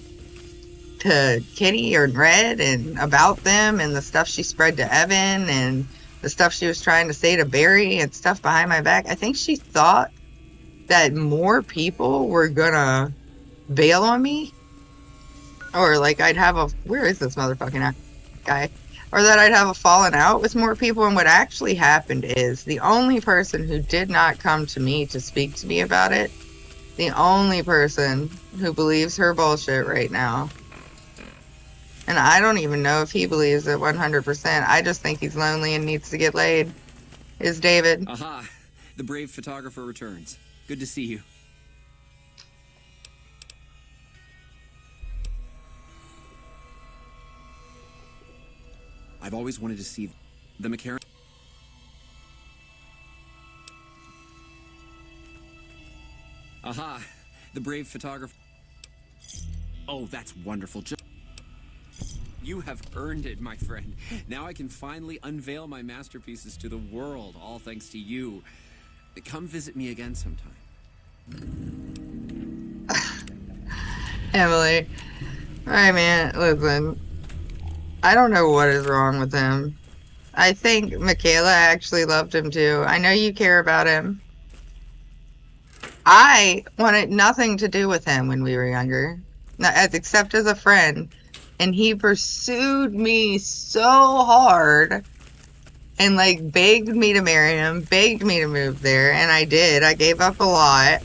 to Kitty or Red and about them and the stuff she spread to Evan and the stuff she was trying to say to Barry and stuff behind my back, I think she thought that more people were gonna bail on me. Or like I'd have a, where is this motherfucking guy? Or that I'd have a falling out with more people. And what actually happened is the only person who did not come to me to speak to me about it, the only person who believes her bullshit right now, and I don't even know if he believes it 100%, I just think he's lonely and needs to get laid, is David. Aha! The brave photographer returns. Good to see you. I've always wanted to see the McCarran. Aha! The brave photographer. Oh, that's wonderful. You have earned it, my friend. Now I can finally unveil my masterpieces to the world, all thanks to you. Come visit me again sometime. Emily. Alright, man, listen. I don't know what is wrong with him. I think Michaela actually loved him too. I know you care about him. I wanted nothing to do with him when we were younger, except as a friend. And he pursued me so hard and like begged me to marry him, begged me to move there, and I did. I gave up a lot.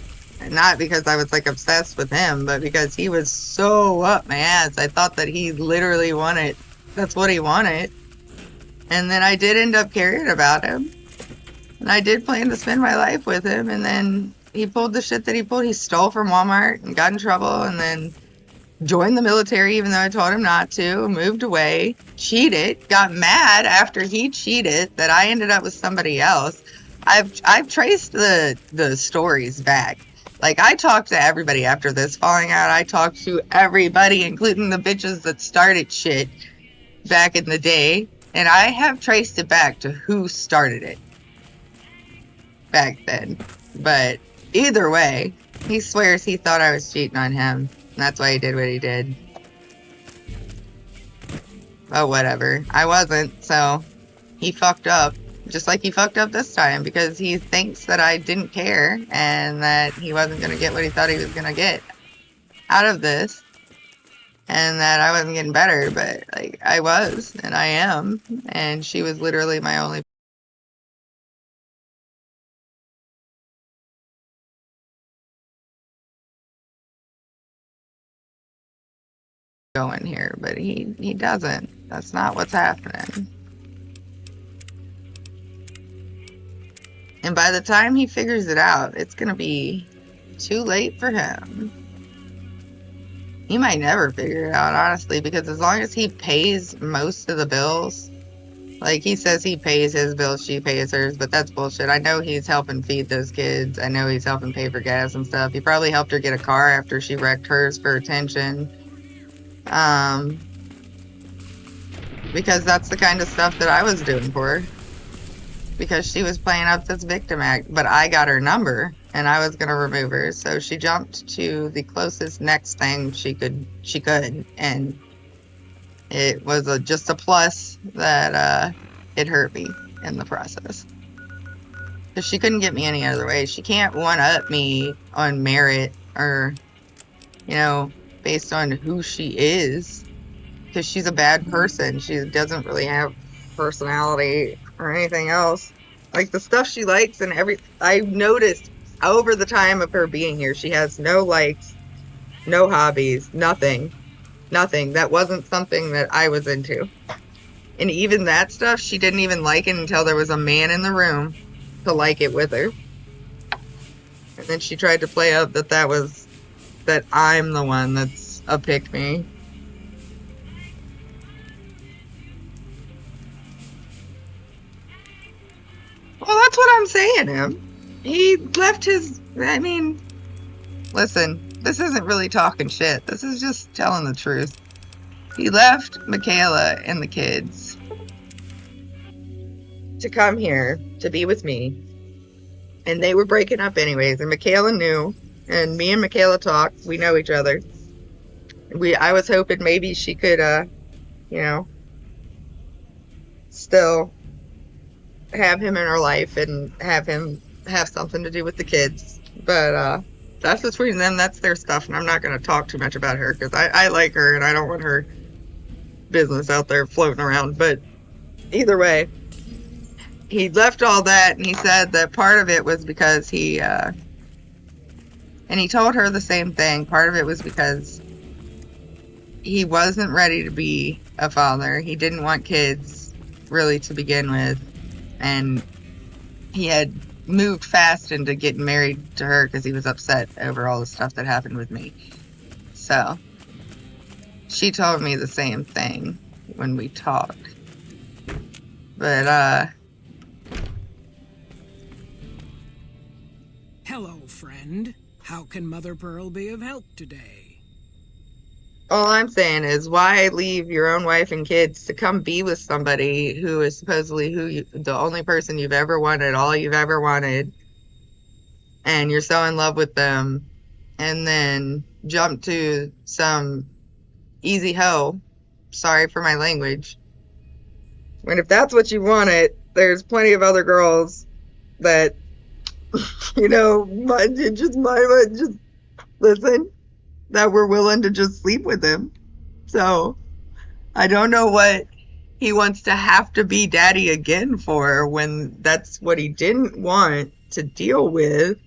Not because I was like obsessed with him, but because he was so up my ass. I thought that he literally wanted, that's what he wanted. And then I did end up caring about him. And I did plan to spend my life with him, and then he pulled the shit that he pulled. He stole from Walmart and got in trouble, and then joined the military even though I told him not to, moved away, cheated, got mad after he cheated that I ended up with somebody else. I've traced the stories back. Like, I talked to everybody after this falling out. I talked to everybody, including the bitches that started shit back in the day. And I have traced it back to who started it back then. But either way, he swears he thought I was cheating on him. And that's why he did what he did. Oh, whatever. I wasn't, so he fucked up. Just like he fucked up this time, because he thinks that I didn't care and that he wasn't going to get what he thought he was going to get out of this. And that I wasn't getting better, but like I was, and I am. And she was literally my only going here, but he doesn't. That's not what's happening. And by the time he figures it out, it's gonna be too late for him. He might never figure it out, honestly, because as long as he pays most of the bills, like he says he pays his bills, she pays hers, but that's bullshit. I know he's helping feed those kids. I know he's helping pay for gas and stuff. He probably helped her get a car after she wrecked hers for attention. Because that's the kind of stuff that I was doing for her. Because she was playing up this victim act, but I got her number. and I was gonna remove her. So she jumped to the closest next thing she could, and it was just a plus that it hurt me in the process. Because she couldn't get me any other way. She can't one-up me on merit or, you know, based on who she is. Because she's a bad person. She doesn't really have personality or anything else. Like, the stuff she likes and I've noticed over the time of her being here, she has no likes, no hobbies, nothing. Nothing. That wasn't something that I was into. And even that stuff, she didn't even like it until there was a man in the room to like it with her. And then she tried to play up that I'm the one that's a pick me. Well, that's what I'm saying, him. He left listen, this isn't really talking shit. This is just telling the truth. He left Michaela and the kids to come here to be with me. And they were breaking up anyways, and Michaela knew, and me and Michaela talked. We know each other. I was hoping maybe she could, still have him in her life and have him have something to do with the kids. But that's between them. That's their stuff, and I'm not going to talk too much about her because I like her and I don't want her business out there floating around. But either way, he left all that, and he said that part of it was because and he told her the same thing. Part of it was because he wasn't ready to be a father. He didn't want kids, really, to begin with. And he had moved fast into getting married to her because he was upset over all the stuff that happened with me. So, she told me the same thing when we talked. But, Hello, friend. How can Mother Pearl be of help today? all I'm saying is, why leave your own wife and kids to come be with somebody who is supposedly the only person you've ever wanted, all you've ever wanted, and you're so in love with them, and then jump to some easy hoe, sorry for my language, when if that's what you wanted, there's plenty of other girls that, just listen, that were willing to just sleep with him. So I don't know what he wants to have to be daddy again for when that's what he didn't want to deal with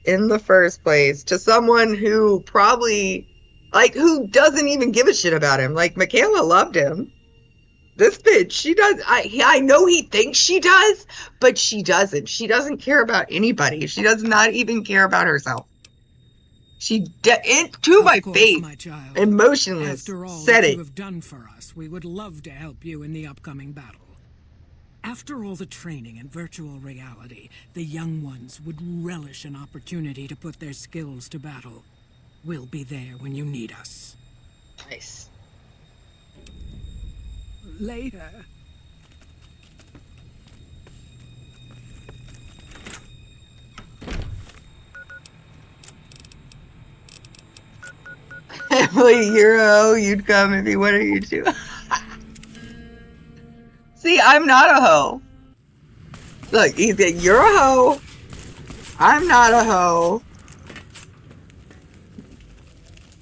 in the first place, to someone who probably, who doesn't even give a shit about him. Like, Michaela loved him. This bitch, she does. I know he thinks she does, but she doesn't. She doesn't care about anybody. She does not even care about herself. To my face, my child. emotionless, After all said that it. you have done for us, we would love to help you in the upcoming battle. After all the training in virtual reality, the young ones would relish an opportunity to put their skills to battle. We'll be there when you need us. Nice. Later. Emily, you're a hoe. You'd come if you wanted you to. See, I'm not a hoe. Look, he's like, you're a hoe. I'm not a hoe.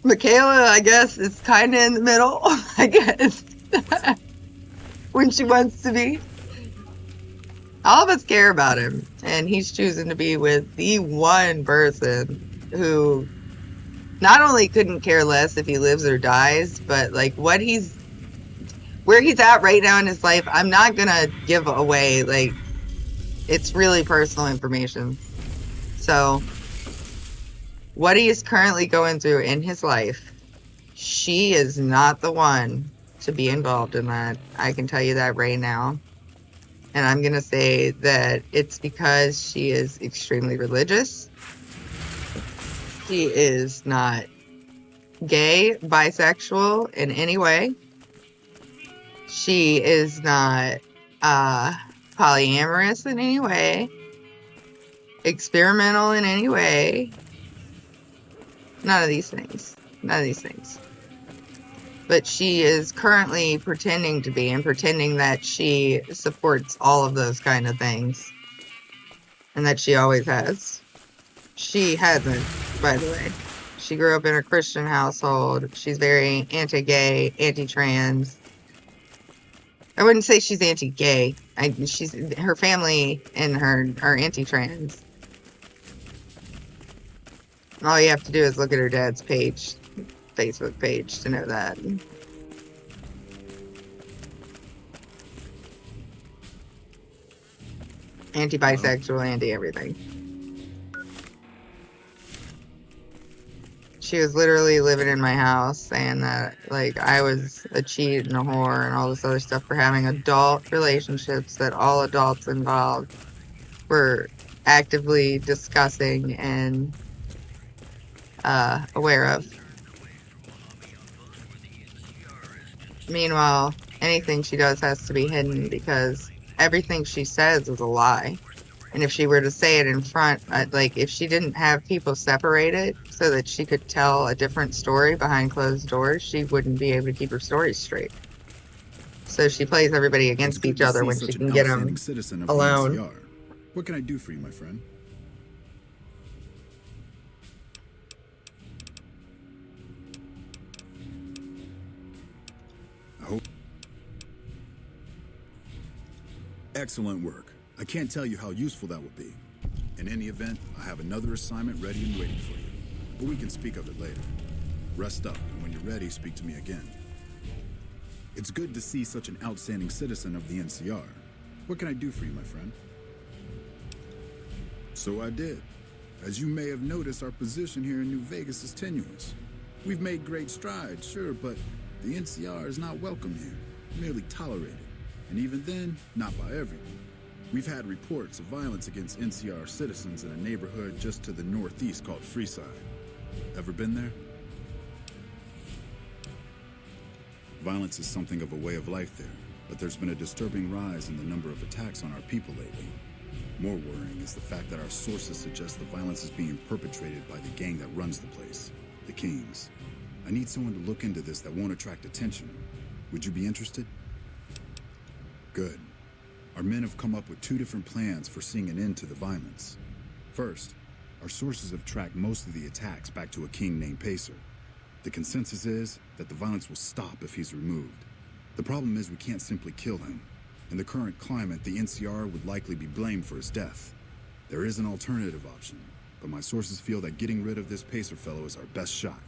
Michaela, I guess, is kind of in the middle, I guess. When she wants to be. All of us care about him, and he's choosing to be with the one person who not only couldn't care less if he lives or dies, but like where he's at right now in his life, I'm not gonna give away. Like, it's really personal information. So what he is currently going through in his life, she is not the one to be involved in that. I can tell you that right now. And I'm gonna say that it's because she is extremely religious. She is not gay, bisexual in any way. She is not polyamorous in any way. experimental in any way. None of these things. None of these things. But she is currently pretending to be, and pretending that she supports all of those kind of things. And that she always has. She hasn't, by the way. She grew up in a Christian household. She's very anti-gay, anti-trans. I wouldn't say she's anti-gay. Her family and her are anti-trans. All you have to do is look at her dad's page, Facebook page, to know that. Anti-bisexual, anti-everything. She was literally living in my house saying that, like, I was a cheat and a whore and all this other stuff for having adult relationships that all adults involved were actively discussing and aware of. Meanwhile, anything she does has to be hidden because everything she says is a lie. And if she were to say it in front, like if she didn't have people separate it so that she could tell a different story behind closed doors, she wouldn't be able to keep her stories straight. So she plays everybody against each other when she can get them alone. The what can I do for you, my friend? I hope. Excellent work. I can't tell you how useful that would be. In any event, I have another assignment ready and waiting for you. But we can speak of it later. Rest up, and when you're ready, speak to me again. It's good to see such an outstanding citizen of the NCR. What can I do for you, my friend? So I did. As you may have noticed, our position here in New Vegas is tenuous. We've made great strides, sure, but the NCR is not welcome here, merely tolerated. And even then, not by everyone. We've had reports of violence against NCR citizens in a neighborhood just to the northeast called Freeside. Ever been there? Violence is something of a way of life there, but there's been a disturbing rise in the number of attacks on our people lately. More worrying is the fact that our sources suggest the violence is being perpetrated by the gang that runs the place, the Kings. I need someone to look into this that won't attract attention. Would you be interested? Good. Our men have come up with 2 different plans for seeing an end to the violence. First, our sources have tracked most of the attacks back to a king named Pacer. The consensus is that the violence will stop if he's removed. The problem is we can't simply kill him. In the current climate, the NCR would likely be blamed for his death. There is an alternative option, but my sources feel that getting rid of this Pacer fellow is our best shot.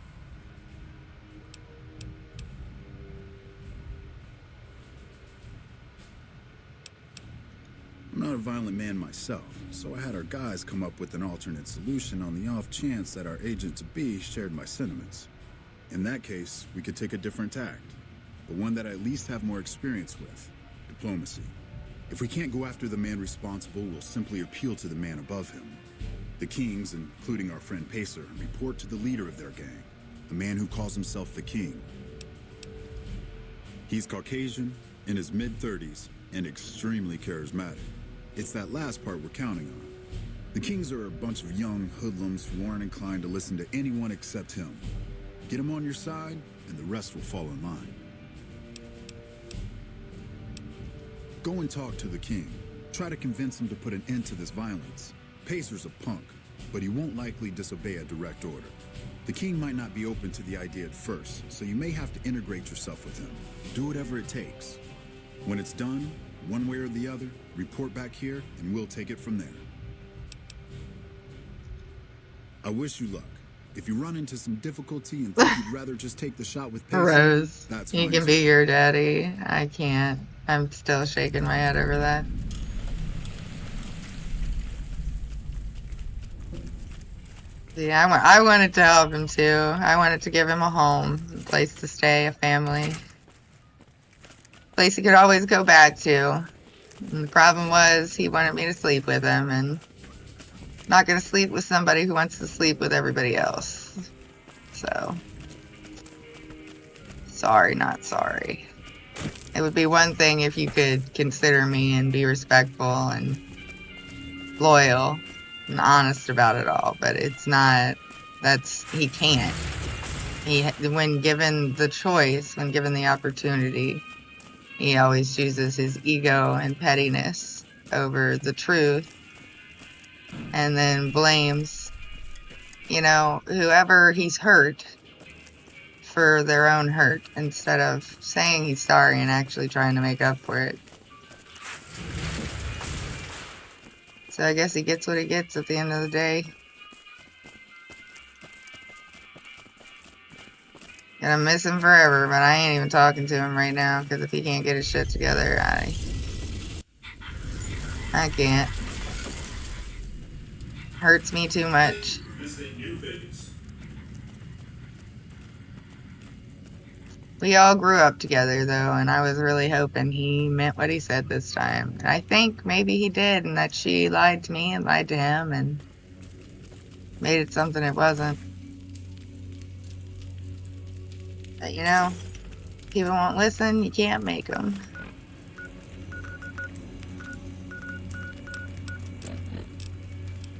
I'm not a violent man myself, so I had our guys come up with an alternate solution on the off chance that our agent-to-be shared my sentiments. In that case, we could take a different tact, but one that I at least have more experience with: diplomacy. If we can't go after the man responsible, we'll simply appeal to the man above him. The Kings, including our friend Pacer, report to the leader of their gang, the man who calls himself the King. He's Caucasian, in his mid-30s, and extremely charismatic. It's that last part we're counting on. The Kings are a bunch of young hoodlums who aren't inclined to listen to anyone except him. Get him on your side, and the rest will fall in line. Go and talk to the King. Try to convince him to put an end to this violence. Pacer's a punk, but he won't likely disobey a direct order. The King might not be open to the idea at first, so you may have to integrate yourself with him. Do whatever it takes. When it's done, one way or the other, report back here, and we'll take it from there. I wish you luck. If you run into some difficulty and think you'd rather just take the shot with Pacer, Rose, that's you fine can too. be your daddy. I can't. I'm still shaking my head over that. Yeah, I wanted to help him too. I wanted to give him a home, a place to stay, a family. Place he could always go back to. And the problem was he wanted me to sleep with him, and not going to sleep with somebody who wants to sleep with everybody else. So, sorry, not sorry. It would be one thing if you could consider me and be respectful and loyal, and honest about it all, but it's not, he can't. When given the choice, when given the opportunity, he always chooses his ego and pettiness over the truth, and then blames, whoever he's hurt for their own hurt, instead of saying he's sorry and actually trying to make up for it. So I guess he gets what he gets at the end of the day. Gonna miss him forever, but I ain't even talking to him right now, because if he can't get his shit together, I can't. Hurts me too much. We all grew up together, though, and I was really hoping he meant what he said this time. And I think maybe he did, and that she lied to me and lied to him and made it something it wasn't. But, people won't listen, you can't make them.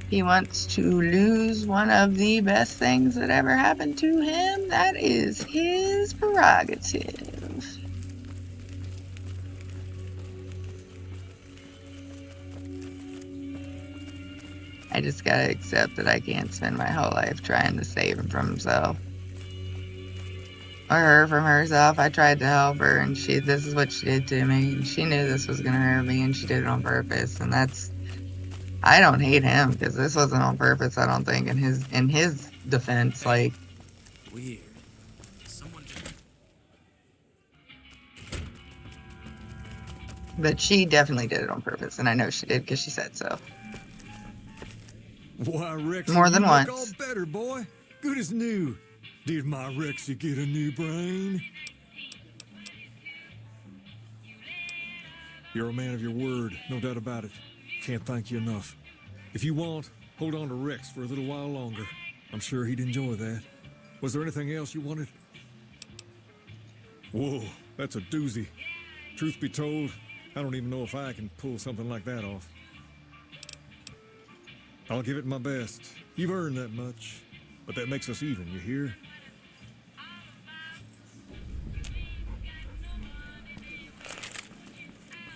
He wants to lose one of the best things that ever happened to him. That is his prerogative. I just gotta accept that I can't spend my whole life trying to save him from himself. Or her from herself. I tried to help her, and this is what she did to me. And she knew this was gonna hurt me, and she did it on purpose. And I don't hate him, because this wasn't on purpose, I don't think, in his defense, like. Weird. But she definitely did it on purpose, and I know she did, because she said so. Why, Rex, more than you once. Look all better, boy. Good as new. Did my Rexy get a new brain? You're a man of your word, no doubt about it. Can't thank you enough. If you want, hold on to Rex for a little while longer. I'm sure he'd enjoy that. Was there anything else you wanted? Whoa, that's a doozy. Truth be told, I don't even know if I can pull something like that off. I'll give it my best. You've earned that much. But that makes us even, you hear?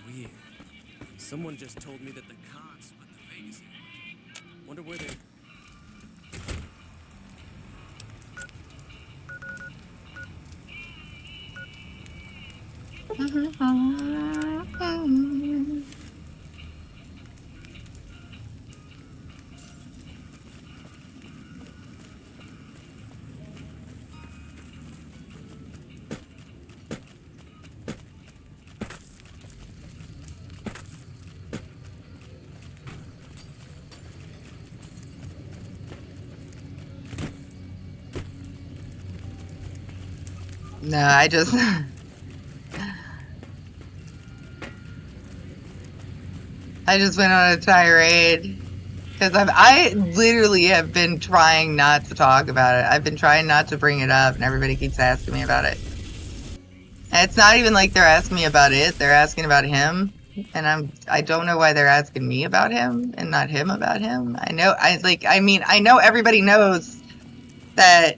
Weird. Someone just told me that the cons split the Vegas area. Wonder where they... No, I just... I just went on a tirade. Because I literally have been trying not to talk about it. I've been trying not to bring it up, and everybody keeps asking me about it. And it's not even like they're asking me about it, they're asking about him. And I don't know why they're asking me about him and not him about him. I know everybody knows that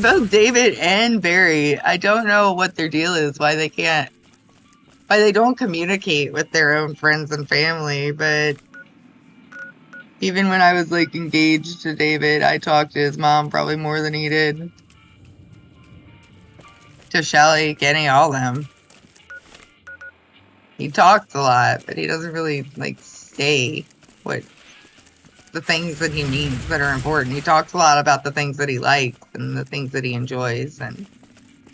both David and Barry, I don't know what their deal is, why they don't communicate with their own friends and family, but even when I was like engaged to David, I talked to his mom probably more than he did to Shelly, Kenny, all them. He talks a lot, but he doesn't really like say what the things that he means that are important. He talks a lot about the things that he likes and the things that he enjoys and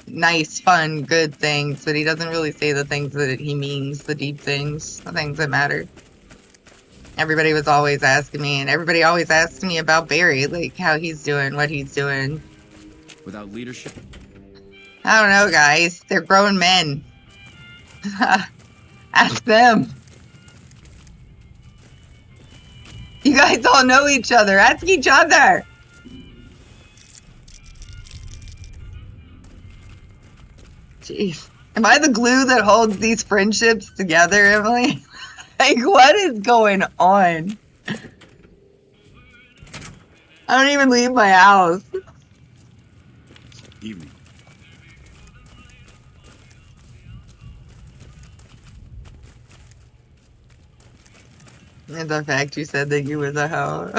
nice, fun, good things, but he doesn't really say the things that he means, the deep things, the things that matter. Everybody was always asking me, and everybody always asks me about Barry, like how he's doing, what he's doing. Without leadership? I don't know, guys. They're grown men. Ask them. You guys all know each other. Ask each other. Jeez. Am I the glue that holds these friendships together, Emily? Like, what is going on? I don't even leave my house. Evening. And the fact you said that you was a hoe.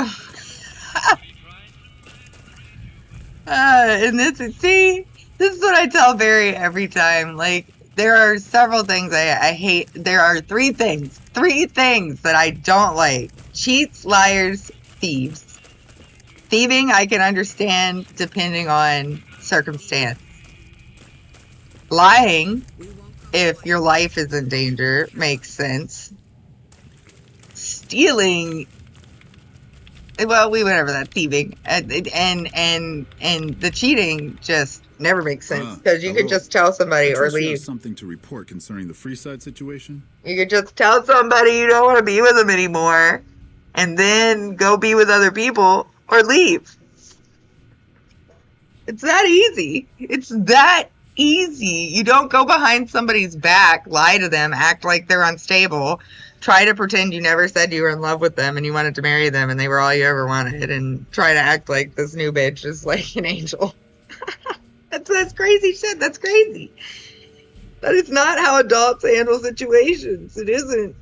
And see, this is what I tell Barry every time. Like, there are several things I hate. There are three things that I don't like: cheats, liars, thieves. Thieving, I can understand depending on circumstance. Lying, if your life is in danger, makes sense. Stealing, well, we went over that. Thieving and the cheating just never makes sense because you could Hello. just tell somebody I or trust you have leave. something to report concerning the Freeside situation? You could just tell somebody you don't want to be with them anymore and then go be with other people or leave. It's that easy. It's that easy. You don't go behind somebody's back, lie to them, act like they're unstable, try to pretend you never said you were in love with them and you wanted to marry them and they were all you ever wanted, and try to act like this new bitch is like an angel. That's crazy shit. That's crazy. That is not how adults handle situations. It isn't.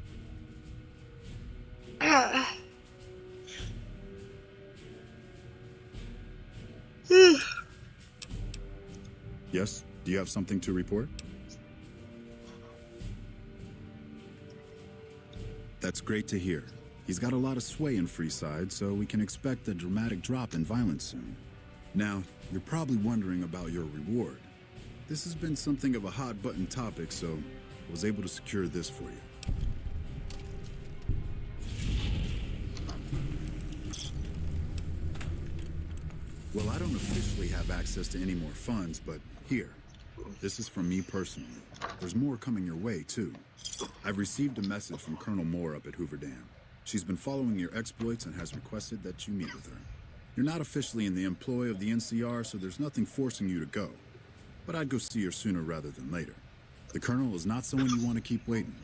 Yes? Do you have something to report? That's great to hear. He's got a lot of sway in Freeside, so we can expect a dramatic drop in violence soon. Now, you're probably wondering about your reward. This has been something of a hot-button topic, so I was able to secure this for you. Well, I don't officially have access to any more funds, but here. This is from me personally. There's more coming your way, too. I've received a message from Colonel Moore up at Hoover Dam. She's been following your exploits and has requested that you meet with her. You're not officially in the employ of the NCR, so there's nothing forcing you to go. But I'd go see her sooner rather than later. The Colonel is not someone you want to keep waiting.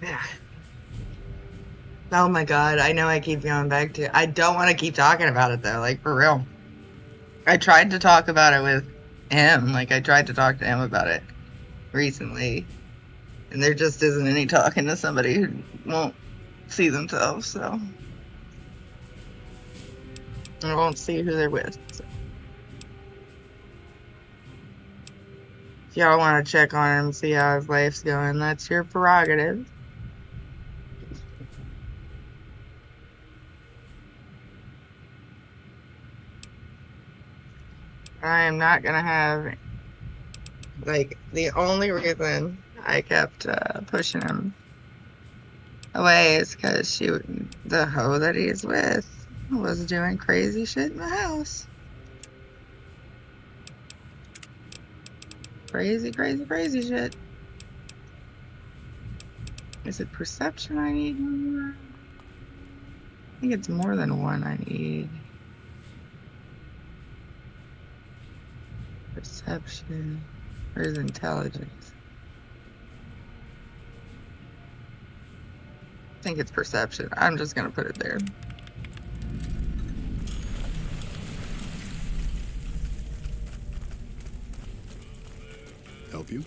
Yeah. Oh my god, I know I keep going back to it. I don't want to keep talking about it though, like for real. I tried to talk about it with him, like I tried to talk to him about it recently, and there just isn't any talking to somebody who won't see themselves, so I won't see who they're with. So. If y'all want to check on him, see how his life's going, that's your prerogative. I am not gonna have, like, the only reason I kept pushing him away is because the hoe that he's with was doing crazy shit in the house. Crazy, crazy, crazy shit. Is it perception I need more? I think it's more than one I need. Perception. Where's intelligence? I think it's perception. I'm just gonna put it there. Help you?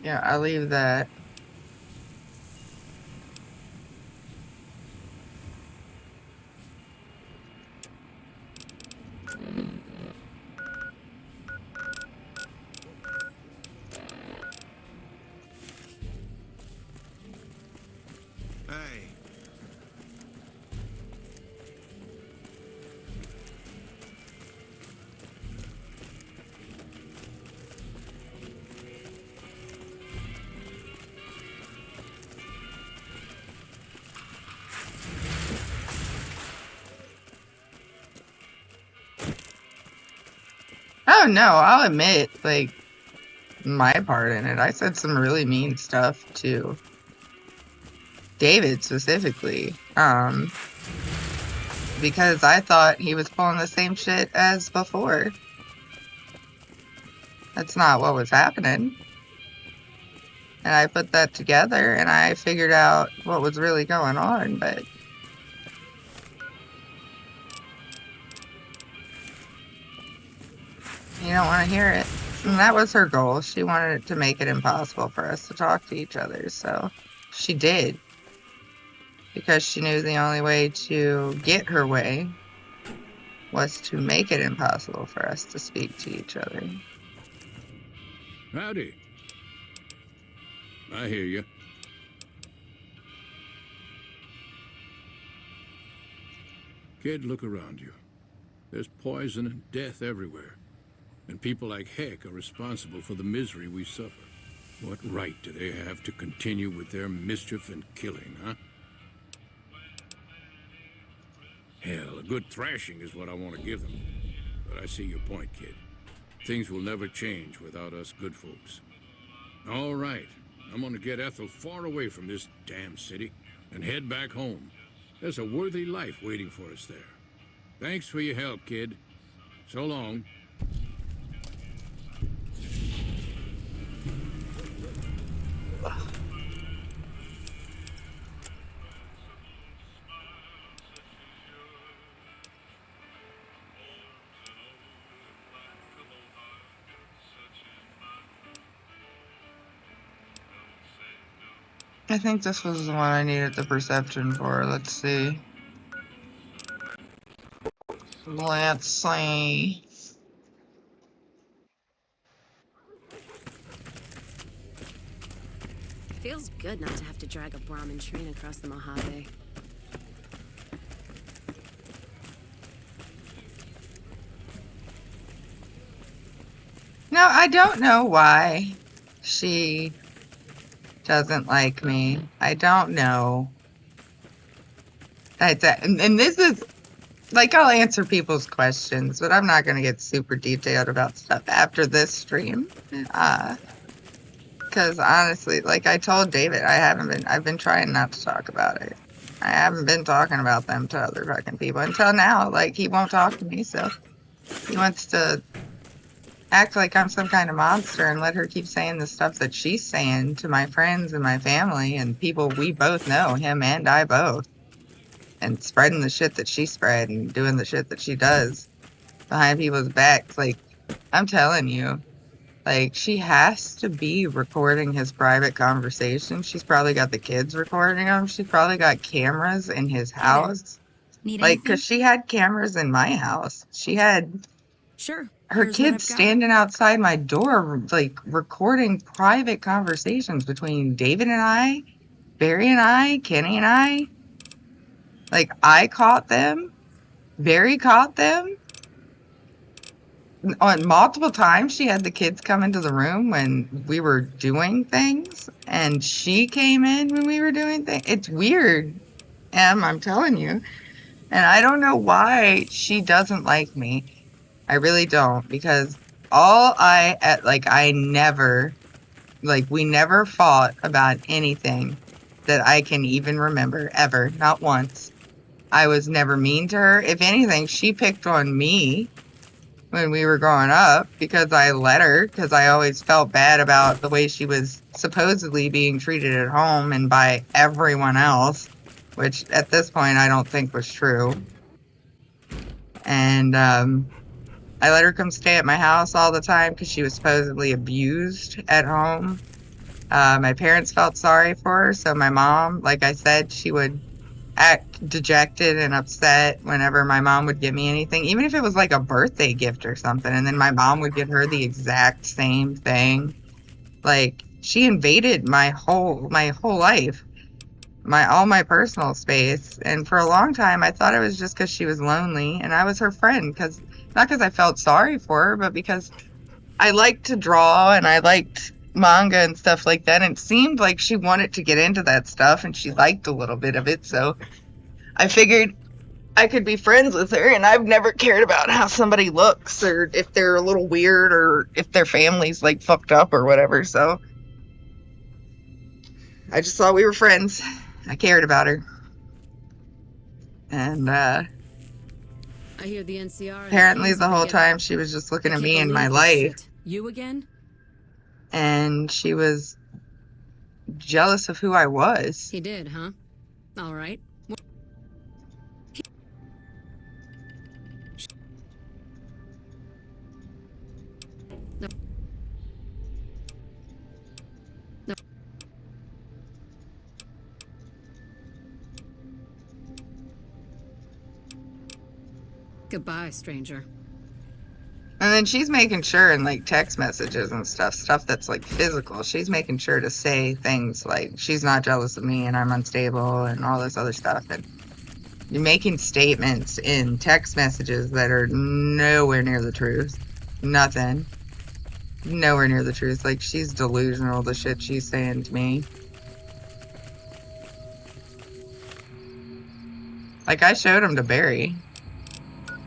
Yeah, I'll leave that. Hey. Oh no, I'll admit, like, my part in it. I said some really mean stuff to David specifically. Because I thought he was pulling the same shit as before. That's not what was happening. And I put that together and I figured out what was really going on, but you don't want to hear it. And that was her goal. She wanted to make it impossible for us to talk to each other, so she did. Because she knew the only way to get her way was to make it impossible for us to speak to each other. Howdy. I hear you. Kid, look around you. There's poison and death everywhere. And people like Heck are responsible for the misery we suffer. What right do they have to continue with their mischief and killing, huh? Hell, a good thrashing is what I want to give them. But I see your point, kid. Things will never change without us good folks. All right, I'm gonna get Ethel far away from this damn city and head back home. There's a worthy life waiting for us there. Thanks for your help, kid. So long. I think this was the one I needed the perception for. Let's see. Let's see. Feels good not to have to drag a Brahmin train across the Mojave. No, I don't know why she doesn't like me. I don't know. And this is, like, I'll answer people's questions, but I'm not going to get super detailed about stuff after this stream. Because honestly, like I told David, I've been trying not to talk about it. I haven't been talking about them to other fucking people until now. Like, he won't talk to me, so he wants to act like I'm some kind of monster and let her keep saying the stuff that she's saying to my friends and my family and people we both know, him and I both. And spreading the shit that she spread and doing the shit that she does behind people's backs. Like, I'm telling you, like, she has to be recording his private conversations. She's probably got the kids recording them. She's probably got cameras in his house. Need Like, anything? because she had cameras in my house. She had Sure. her Here's what kids I've got. standing outside my door, like, recording private conversations between David and I, Barry and I, Kenny and I. Like, I caught them. Barry caught them. On multiple times, she had the kids come into the room when we were doing things, and she came in when we were doing things. It's weird, Em, I'm telling you. And I don't know why she doesn't like me. I really don't, because we never fought about anything that I can even remember, ever. Not once. I was never mean to her. If anything, she picked on me when we were growing up because I let her, because I always felt bad about the way she was supposedly being treated at home and by everyone else, which at this point I don't think was true. And I let her come stay at my house all the time because she was supposedly abused at home. My parents felt sorry for her, so my mom, like I said, she would act dejected and upset whenever my mom would give me anything, even if it was like a birthday gift or something, and then my mom would give her the exact same thing. Like, she invaded my whole life, all my personal space, and for a long time I thought it was just because she was lonely and I was her friend, because not because I felt sorry for her, but because I liked to draw and I liked manga and stuff like that, and it seemed like she wanted to get into that stuff and she liked a little bit of it, so I figured I could be friends with her. And I've never cared about how somebody looks or if they're a little weird or if their family's like fucked up or whatever, so I just thought we were friends. I cared about her. And I hear the NCR. apparently the whole time she was just looking at me and my life. You again? And she was jealous of who I was. He did, huh? All right. No. No. Goodbye, stranger. And then she's making sure in like text messages and stuff that's like physical, she's making sure to say things like she's not jealous of me and I'm unstable and all this other stuff. And you're making statements in text messages that are nowhere near the truth. Nothing. Nowhere near the truth. Like, she's delusional, the shit she's saying to me. Like, I showed him to Barry.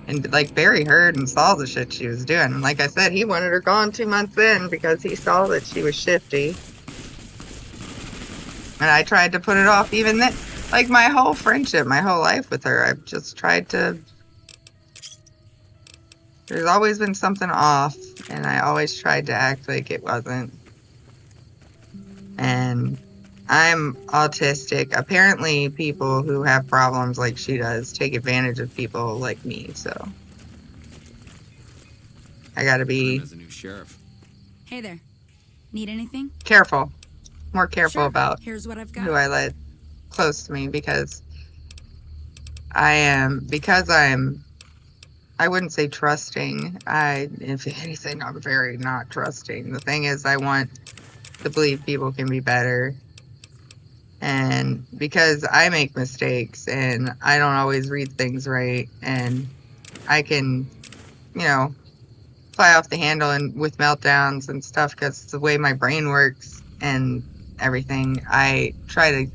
And, like, Barry heard and saw the shit she was doing. And like I said, he wanted her gone 2 months in because he saw that she was shifty. And I tried to put it off even then. Like, my whole friendship, my whole life with her, I've just tried to... There's always been something off, and I always tried to act like it wasn't. And I'm autistic. Apparently, people who have problems like she does take advantage of people like me, so... I gotta be... As a new sheriff. Hey there. Need anything? careful. More careful Sure. about Here's what I've got. who I let close to me, because I wouldn't say trusting. If anything, I'm very not trusting. The thing is, I want to believe people can be better. And because I make mistakes and I don't always read things right, and I can, fly off the handle and with meltdowns and stuff because it's the way my brain works and everything. I try to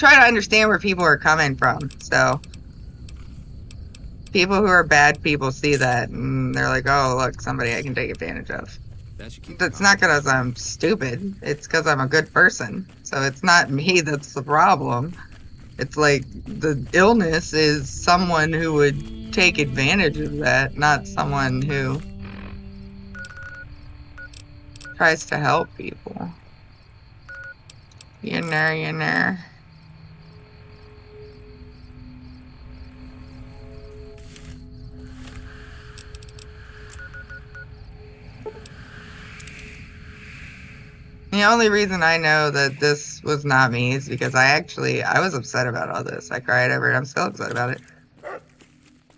understand where people are coming from. So people who are bad people see that and they're like, oh, look, somebody I can take advantage of. That's not because I'm stupid. It's because I'm a good person. So it's not me that's the problem. It's like the illness is someone who would take advantage of that, not someone who tries to help people. You know. The only reason I know that this was not me is because I was upset about all this. I cried over it. I'm still upset about it.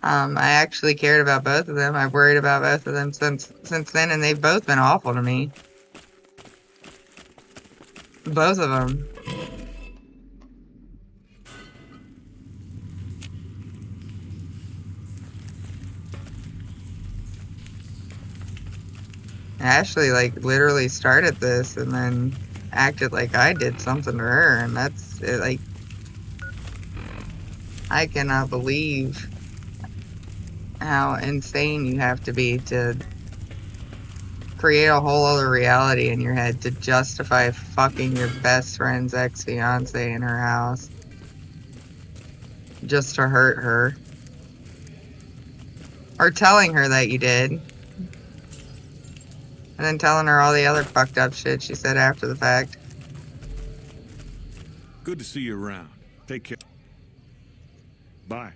I actually cared about both of them. I've worried about both of them since then, and they've both been awful to me. Both of them. Ashley, literally started this and then acted like I did something to her, and that's it, I cannot believe how insane you have to be to create a whole other reality in your head to justify fucking your best friend's ex-fiance in her house just to hurt her. Or telling her that you did. And then telling her all the other fucked up shit she said after the fact. Good to see you around. Take care. Bye.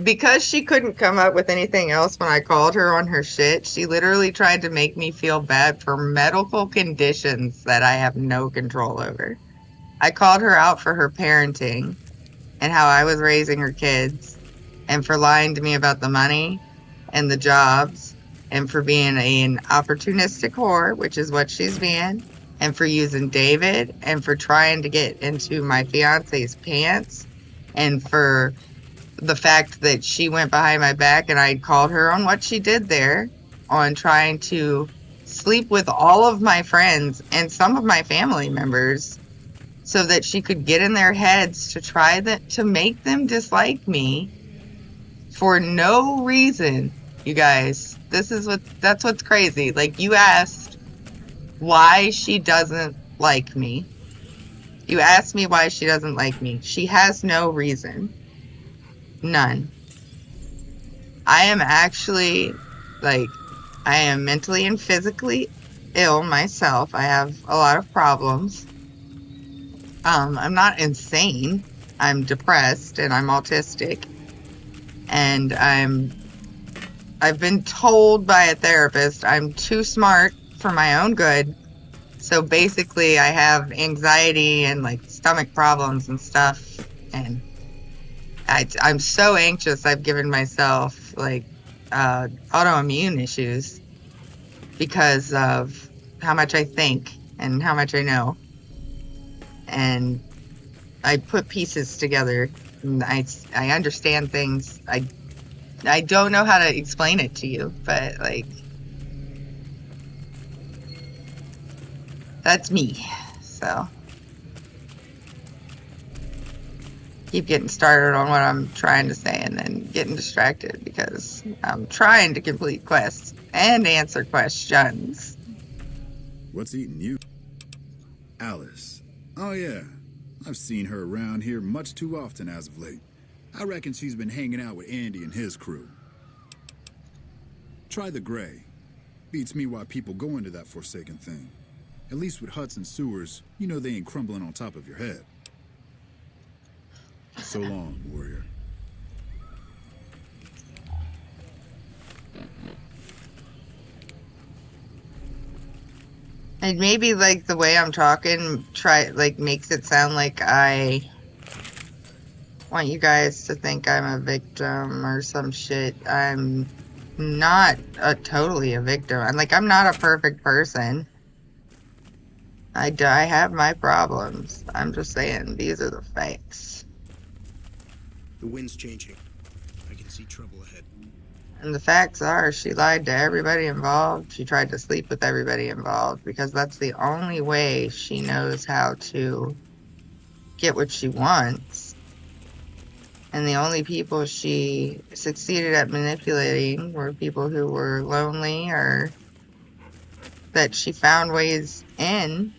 because she couldn't come up with anything else when I called her on her shit, she literally tried to make me feel bad for medical conditions that I have no control over. I called her out for her parenting and how I was raising her kids, and for lying to me about the money and the jobs, and for being an opportunistic whore, which is what she's being, and for using David, and for trying to get into my fiance's pants, and for the fact that she went behind my back and I called her on what she did there, on trying to sleep with all of my friends and some of my family members so that she could get in their heads to try that to make them dislike me for no reason. You guys, that's what's crazy. Like, you asked why she doesn't like me. You asked me why she doesn't like me. She has no reason. None. I am actually, like, I am mentally and physically ill myself. I have a lot of problems. I'm not insane. I'm depressed and I'm autistic. And I've been told by a therapist I'm too smart for my own good. So basically I have anxiety and like stomach problems and stuff. And I'm so anxious. I've given myself like autoimmune issues because of how much I think and how much I know. And I put pieces together. And I understand things. I don't know how to explain it to you, but like that's me. So keep getting started on what I'm trying to say and then getting distracted because I'm trying to complete quests and answer questions. What's eating you? Alice. Oh, yeah. I've seen her around here much too often as of late. I reckon she's been hanging out with Andy and his crew. Try the gray. Beats me why people go into that forsaken thing. At least with huts and sewers, you know they ain't crumbling on top of your head. So long, warrior. And maybe like the way I'm talking makes it sound like I want you guys to think I'm a victim or some shit. I'm not totally a victim. I'm not a perfect person. I have my problems. I'm just saying these are the facts. The wind's changing. I can see trouble ahead. And the facts are she lied to everybody involved. She tried to sleep with everybody involved because that's the only way she knows how to get what she wants. And the only people she succeeded at manipulating were people who were lonely or that she found ways in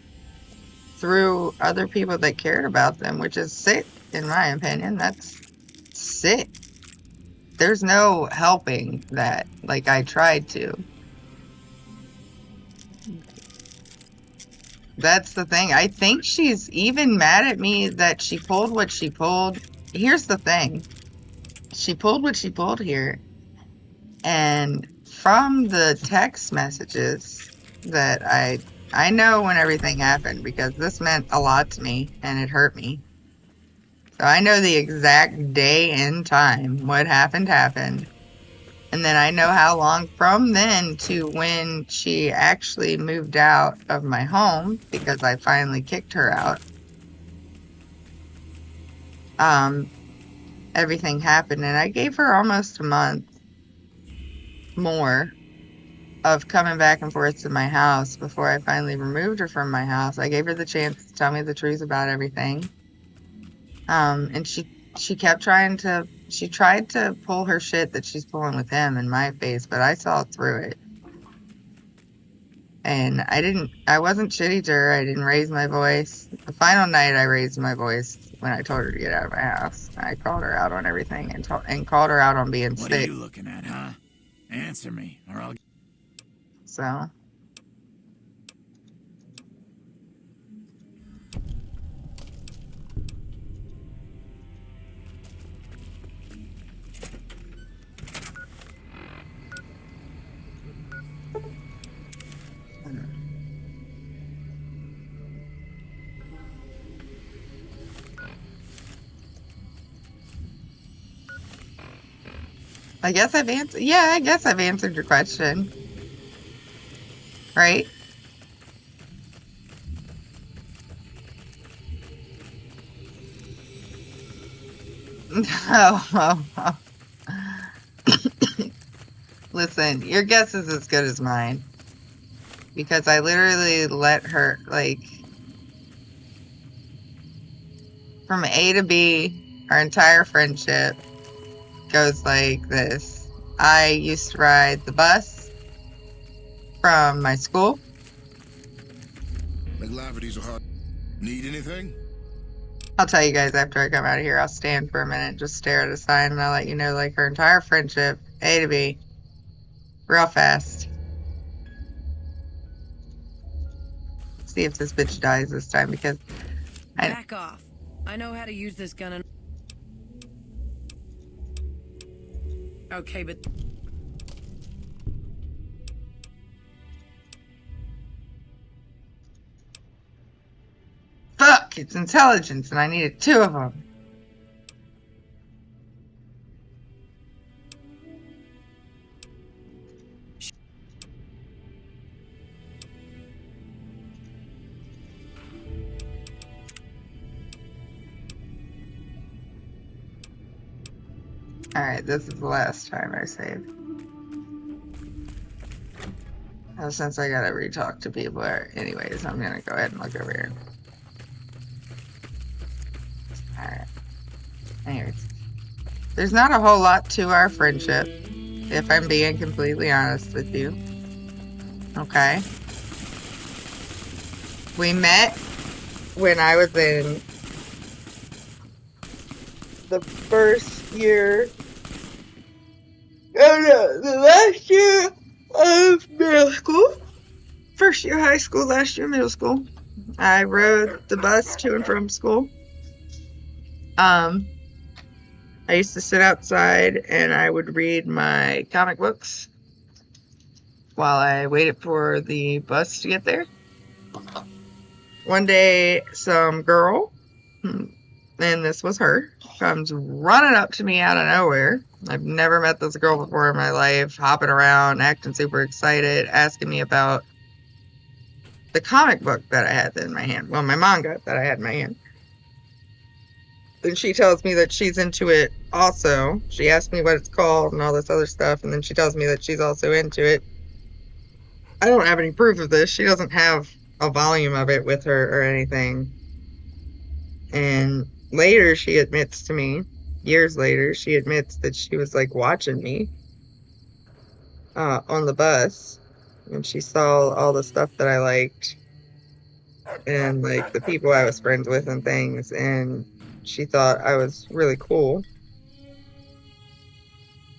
through other people that cared about them, which is sick, in my opinion. That's sick. There's no helping that. Like, I tried to. That's the thing. I think she's even mad at me that she pulled what she pulled. Here's the thing. She pulled what she pulled here. And from the text messages that I know when everything happened because this meant a lot to me and it hurt me. So I know the exact day and time what happened. And then I know how long from then to when she actually moved out of my home because I finally kicked her out. Everything happened and I gave her almost a month more of coming back and forth to my house before I finally removed her from my house. I gave her the chance to tell me the truth about everything. And she kept she tried to pull her shit that she's pulling with him in my face, but I saw through it. And I wasn't shitty to her. I didn't raise my voice. The final night I raised my voice when I told her to get out of my house. I called her out on everything and called her out on being What sick. are you looking at, huh? Answer me, or I'll... So... I guess I've answered. Yeah, I guess I've answered your question. Right? Oh. Listen, your guess is as good as mine. Because I literally let her, like, from A to B, our entire friendship goes like this. I used to ride the bus from my school. McLavity's a hard. Need anything? I'll tell you guys after I come out of here. I'll stand for a minute, just stare at a sign, and I'll let you know, like, her entire friendship, A to B, real fast. See if this bitch dies this time, because Back off. I know how to use this gun and... Okay, but... Fuck! It's intelligence, and I needed 2 of them. Alright, this is the last time I save. Since I gotta re-talk to people, anyways, I'm gonna go ahead and look over here. Alright. Anyways. There's not a whole lot to our friendship, if I'm being completely honest with you. Okay? We met when I was in the first year... Oh no, the last year of middle school. First year high school, last year middle school. I rode the bus to and from school. I used to sit outside and I would read my comic books while I waited for the bus to get there. One day, some girl, and this was her, comes running up to me out of nowhere. I've never met this girl before in my life, hopping around, acting super excited, asking me about the comic book that I had in my hand. Well, my manga that I had in my hand. And she tells me that she's into it also. She asked me what it's called and all this other stuff, and then she tells me that she's also into it. I don't have any proof of this. She doesn't have a volume of it with her or anything. And later she admits to me, years later, she admits that she was like watching me on the bus. And she saw all the stuff that I liked and like the people I was friends with and things. And she thought I was really cool.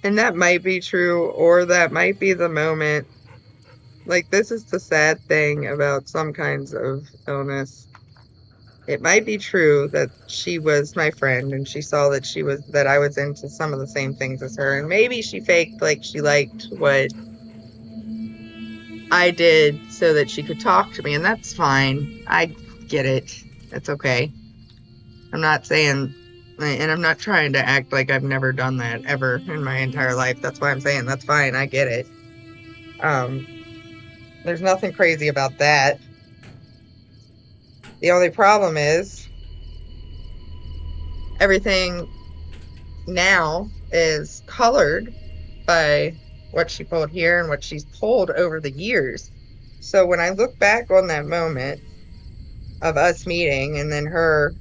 And that might be true, or that might be the moment. Like, this is the sad thing about some kinds of illness. It might be true that she was my friend and she saw that I was into some of the same things as her, and maybe she faked like she liked what I did so that she could talk to me, and that's fine. I get it. That's okay. I'm not saying, and I'm not trying to act like I've never done that ever in my entire life. That's why I'm saying that's fine. I get it. There's nothing crazy about that. The only problem is everything now is colored by what she pulled here and what she's pulled over the years. So when I look back on that moment of us meeting and then her,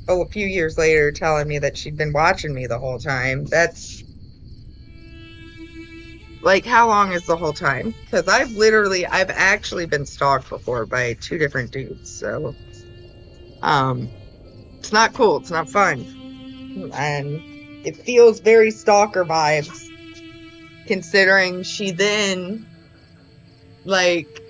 a few years later telling me that she'd been watching me the whole time, that's like, how long is the whole time? Because I've actually been stalked before by 2 different dudes. So, it's not cool. It's not fun. And it feels very stalker vibes, considering she then, like,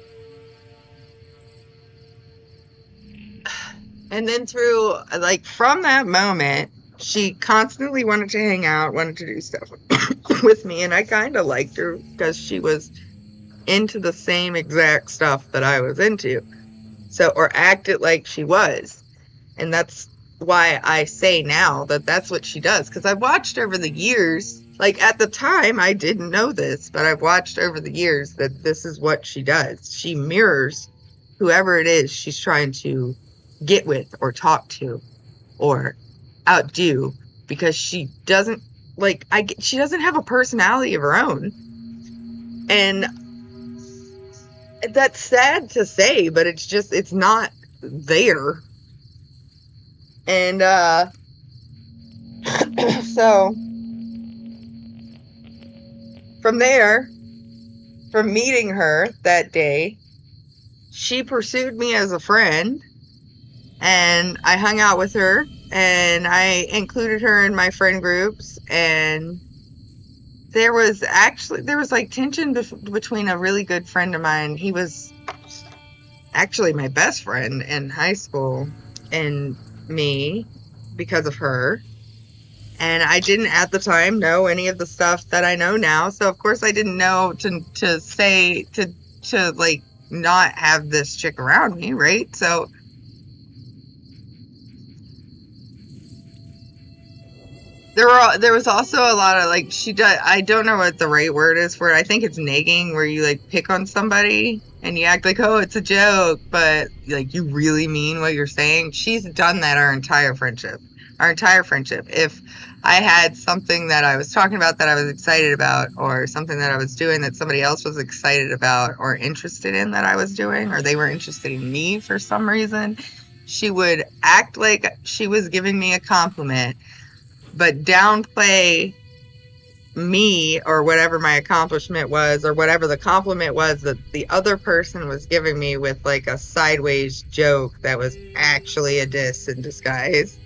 and then through, like, from that moment, she constantly wanted to hang out, wanted to do stuff with me, and I kind of liked her because she was into the same exact stuff that I was into. So, or acted like she was. And that's why I say now that that's what she does. Because I've watched over the years, like at the time I didn't know this, but I've watched over the years that this is what she does. She mirrors whoever it is she's trying to get with or talk to or outdo, because she doesn't she doesn't have a personality of her own. And that's sad to say, but it's not there. And so from there, from meeting her that day, she pursued me as a friend, and I hung out with her, and I included her in my friend groups, and there was like tension between a really good friend of mine. He was actually my best friend in high school, and me, because of her. And I didn't at the time know any of the stuff that I know now. So of course I didn't know to say to like not have this chick around me, right? So there was also a lot of like I don't know what the right word is for it. I think it's nagging, where you like pick on somebody and you act like, oh, it's a joke, but like you really mean what you're saying. She's done that our entire friendship. If I had something that I was talking about that I was excited about, or something that I was doing that somebody else was excited about or interested in that I was doing, or they were interested in me for some reason, she would act like she was giving me a compliment, but downplay me or whatever my accomplishment was, or whatever the compliment was that the other person was giving me, with like a sideways joke that was actually a diss in disguise.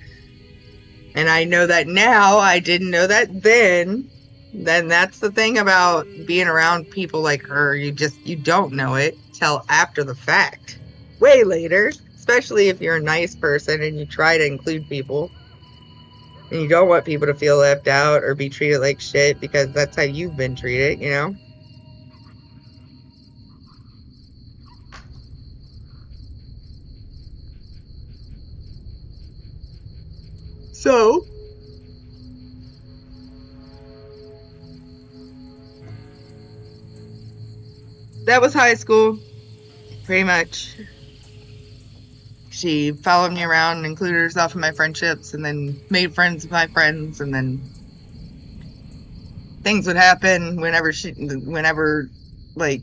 And I know that now. I didn't know that then. Then that's the thing about being around people like her. You don't know it till after the fact. Way later, especially if you're a nice person and you try to include people. And you don't want people to feel left out or be treated like shit, because that's how you've been treated, you know? So, that was high school, pretty much. She followed me around and included herself in my friendships, and then made friends with my friends, and then things would happen whenever, like,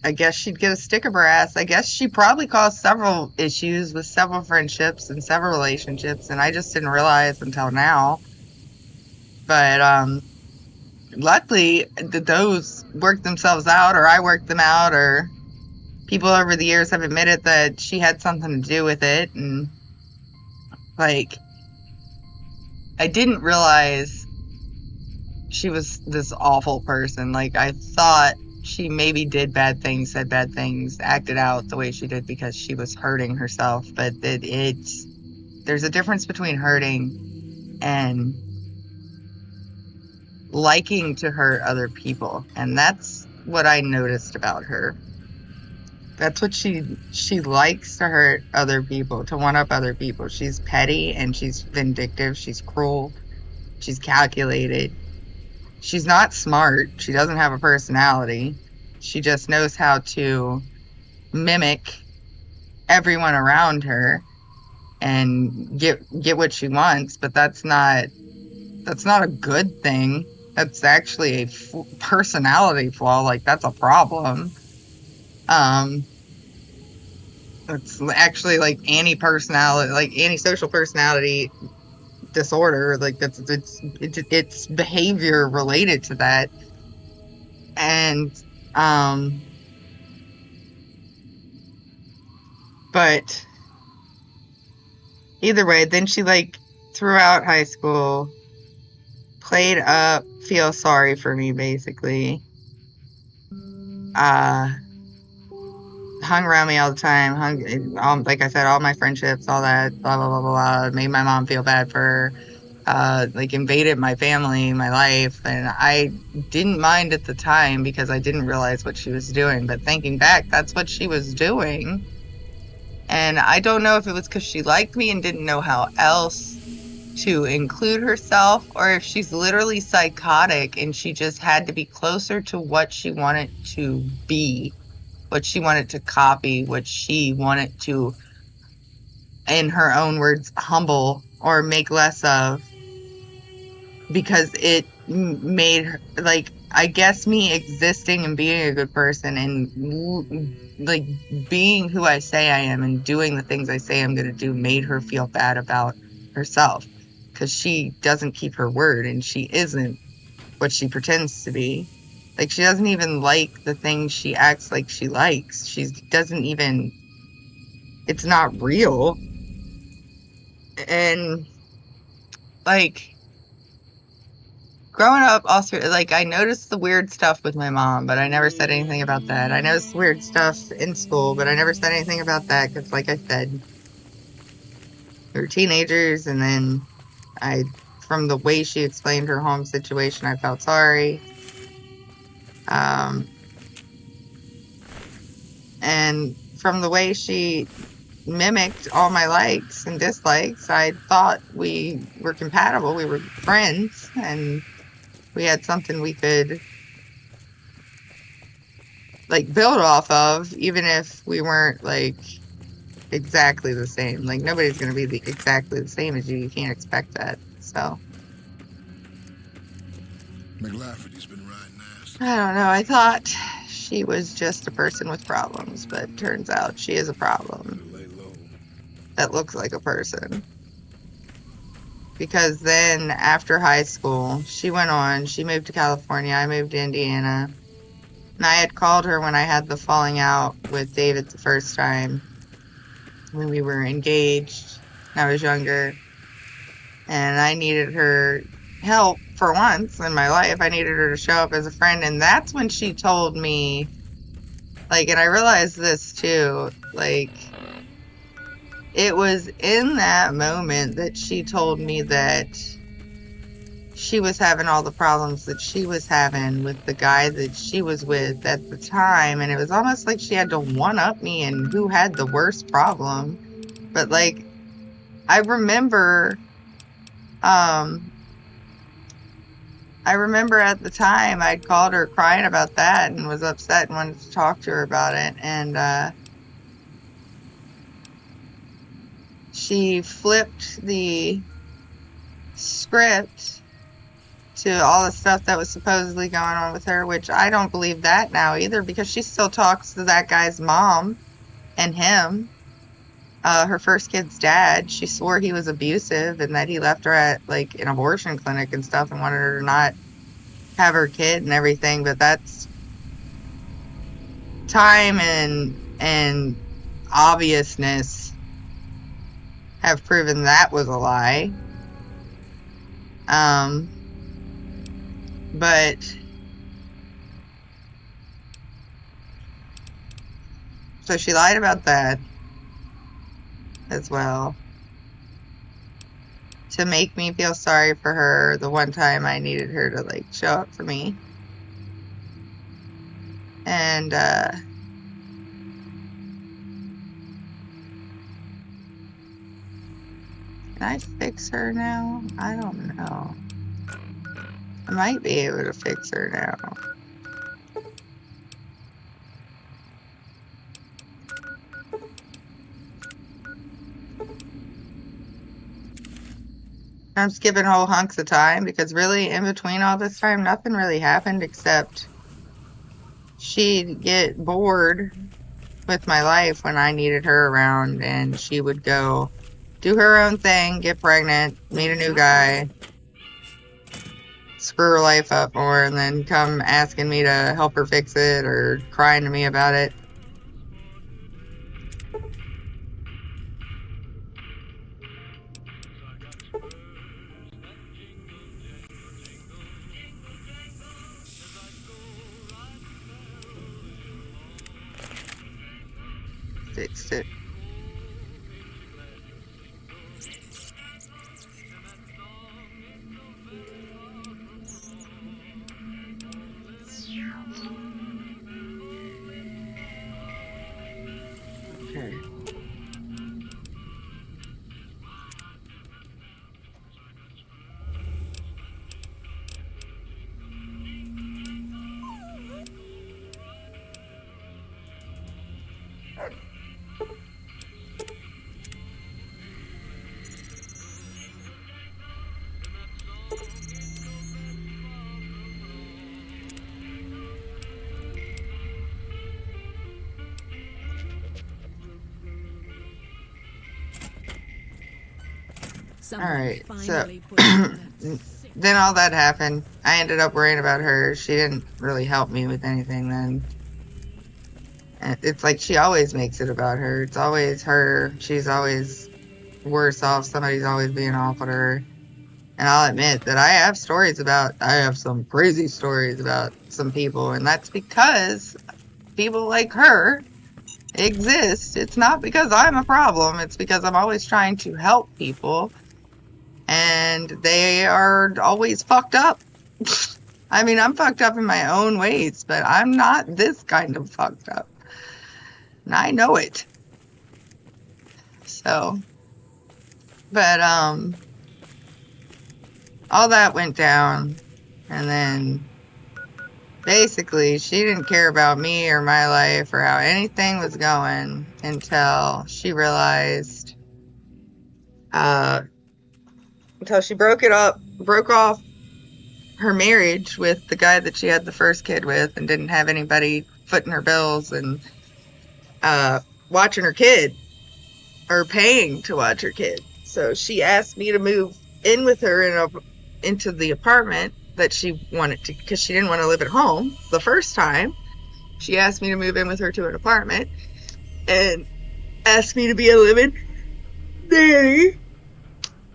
I guess she'd get a stick up her ass. I guess she probably caused several issues with several friendships and several relationships, and I just didn't realize until now. But luckily, those worked themselves out, or I worked them out, or people over the years have admitted that she had something to do with it. And like, I didn't realize she was this awful person. Like, I thought she maybe did bad things, said bad things, acted out the way she did because she was hurting herself. But there's a difference between hurting and liking to hurt other people. And that's what I noticed about her. That's what she likes, to hurt other people, to one up other people. She's petty and she's vindictive. She's cruel. She's calculated. She's not smart. She doesn't have a personality. She just knows how to mimic everyone around her and get what she wants. But that's not a good thing. That's actually a personality flaw. Like, that's a problem. It's actually like anti-personality, like antisocial personality disorder. Like, it's behavior related to that. And but either way, then she, like, throughout high school, played up feel sorry for me, basically. Hung around me all the time, like I said, all my friendships, all that, blah, blah, blah, blah, blah. Made my mom feel bad for her. Like, invaded my family, my life, and I didn't mind at the time because I didn't realize what she was doing. But thinking back, that's what she was doing. And I don't know if it was because she liked me and didn't know how else to include herself, or if she's literally psychotic and she just had to be closer to what she wanted to be, what she wanted to copy, what she wanted to, in her own words, humble or make less of, because it made her, like, I guess me existing and being a good person and like being who I say I am and doing the things I say I'm going to do made her feel bad about herself, because she doesn't keep her word and she isn't what she pretends to be. Like, she doesn't even like the things she acts like she likes. She doesn't even, it's not real. And like, growing up, also, like, I noticed the weird stuff with my mom, but I never said anything about that. I noticed the weird stuff in school, but I never said anything about that because, like I said, we were teenagers, and then from the way she explained her home situation, I felt sorry. Um, and from the way she mimicked all my likes and dislikes, I thought we were compatible. We were friends, and we had something we could like build off of, even if we weren't like exactly the same. Like, nobody's gonna be exactly the same as you. You can't expect that. So McLafferty's been riding ass. I don't know. I thought she was just a person with problems, but turns out she is a problem that looks like a person. Because then after high school, she went on, she moved to California, I moved to Indiana. And I had called her when I had the falling out with David the first time, when we were engaged. I was younger. And I needed her help for once in my life. I needed her to show up as a friend. And that's when she told me, like, and I realized this too, like, it was in that moment that she told me that she was having all the problems that she was having with the guy that she was with at the time. And it was almost like she had to one up me and who had the worst problem. But like, I remember, um, I remember at the time I'd called her crying about that and was upset and wanted to talk to her about it. And, she flipped the script to all the stuff that was supposedly going on with her, which I don't believe that now either, because she still talks to that guy's mom and him, her first kid's dad. She swore he was abusive and that he left her at like an abortion clinic and stuff and wanted her to not have her kid and everything. But that's time and obviousness have proven that was a lie. But so she lied about that as well, to make me feel sorry for her the one time I needed her to like show up for me. And can I fix her now? I don't know. I might be able to fix her now. I'm skipping whole hunks of time because really in between all this time nothing really happened except she'd get bored with my life when I needed her around, and she would go do her own thing, get pregnant, meet a new guy, screw her life up more, and then come asking me to help her fix it or crying to me about it. Fixed it. Okay. Alright, so then all that happened. I ended up worrying about her. She didn't really help me with anything then. And it's like she always makes it about her. It's always her. She's always worse off. Somebody's always being awful to her. And I'll admit that I have some crazy stories about some people, and that's because people like her exist. It's not because I'm a problem. It's because I'm always trying to help people, and they are always fucked up. I mean, I'm fucked up in my own ways, but I'm not this kind of fucked up. And I know it. So, but, all that went down, and then basically she didn't care about me or my life or how anything was going until she realized, until she broke off her marriage with the guy that she had the first kid with and didn't have anybody footing her bills and watching her kid or paying to watch her kid. So she asked me to move in with her into the apartment that she wanted to, because she didn't want to live at home the first time. She asked me to move in with her to an apartment and asked me to be a living nanny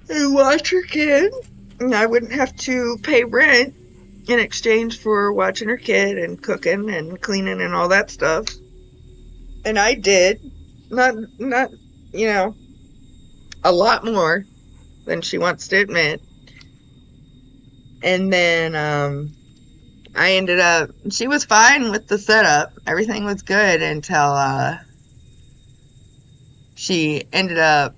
and watch her kid. And I wouldn't have to pay rent in exchange for watching her kid and cooking and cleaning and all that stuff. And I did. Not, you know, a lot more than she wants to admit. And then I ended up, she was fine with the setup. Everything was good until she ended up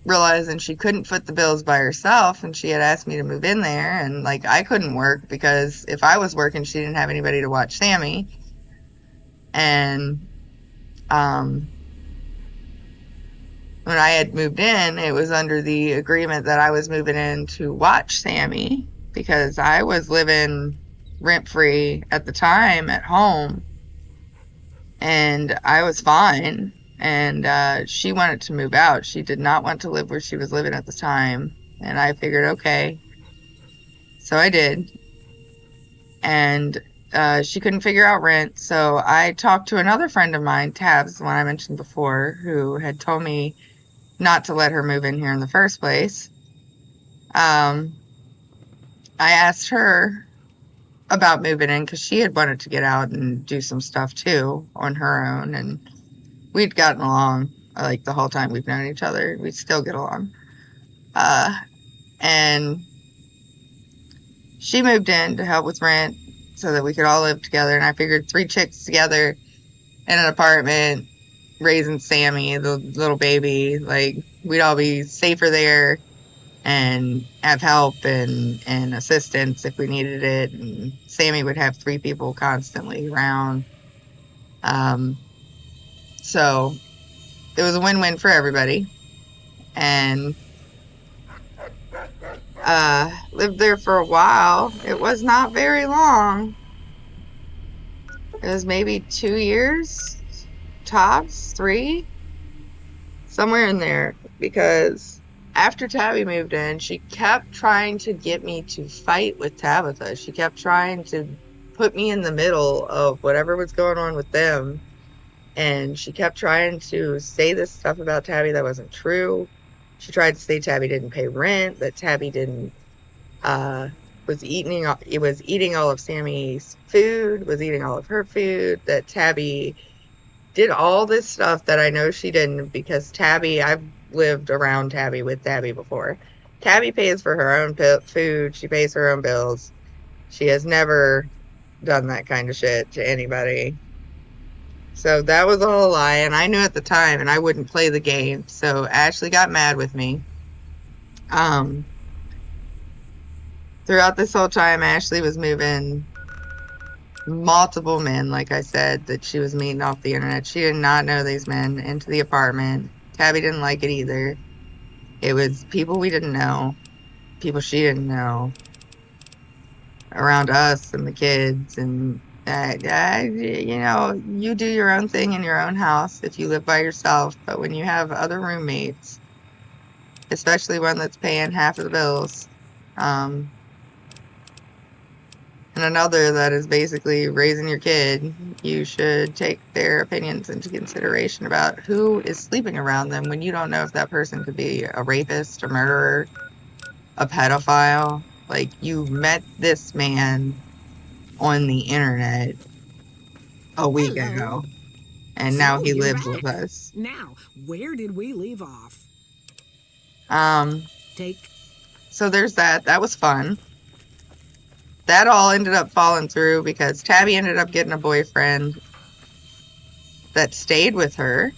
realizing she couldn't foot the bills by herself, and she had asked me to move in there, and like I couldn't work because if I was working, she didn't have anybody to watch Sammy. And when I had moved in, it was under the agreement that I was moving in to watch Sammy because I was living rent-free at the time at home, and I was fine. And she wanted to move out. She did not want to live where she was living at the time. And I figured, okay. So I did. And she couldn't figure out rent. So I talked to another friend of mine, Tabs, the one I mentioned before, who had told me not to let her move in here in the first place. I asked her about moving in because she had wanted to get out and do some stuff too on her own. And we'd gotten along like the whole time we've known each other. We still get along. And she moved in to help with rent so that we could all live together. And I figured 3 chicks together in an apartment raising Sammy, the little baby, like we'd all be safer there and have help and assistance if we needed it. And Sammy would have 3 people constantly around. So it was a win-win for everybody. And lived there for a while. It was not very long. It was maybe 2 years, tops, 3, somewhere in there. Because after Tabby moved in, she kept trying to get me to fight with Tabitha. She kept trying to put me in the middle of whatever was going on with them. And she kept trying to say this stuff about Tabby that wasn't true. She tried to say Tabby didn't pay rent, that Tabby didn't, was eating all of Sammy's food, was eating all of her food, that Tabby did all this stuff that I know she didn't, because Tabby, I've lived around Tabby with Tabby before. Tabby pays for her own food, she pays her own bills. She has never done that kind of shit to anybody. So that was all a lie, and I knew at the time, and I wouldn't play the game. So Ashley got mad with me. Throughout this whole time, Ashley was moving multiple men, like I said, that she was meeting off the internet. She did not know these men into the apartment. Tabby didn't like it either. It was people we didn't know, people she didn't know, around us and the kids. And you know, you do your own thing in your own house if you live by yourself, but when you have other roommates, especially one that's paying half of the bills. And another that is basically raising your kid, you should take their opinions into consideration about who is sleeping around them when you don't know if that person could be a rapist, a murderer, a pedophile. Like, you met this man on the internet a week ago, and now So he you're lives with back. us. Now, where did we leave off? Take. So there's that. That was fun. That all ended up falling through because Tabby ended up getting a boyfriend that stayed with her.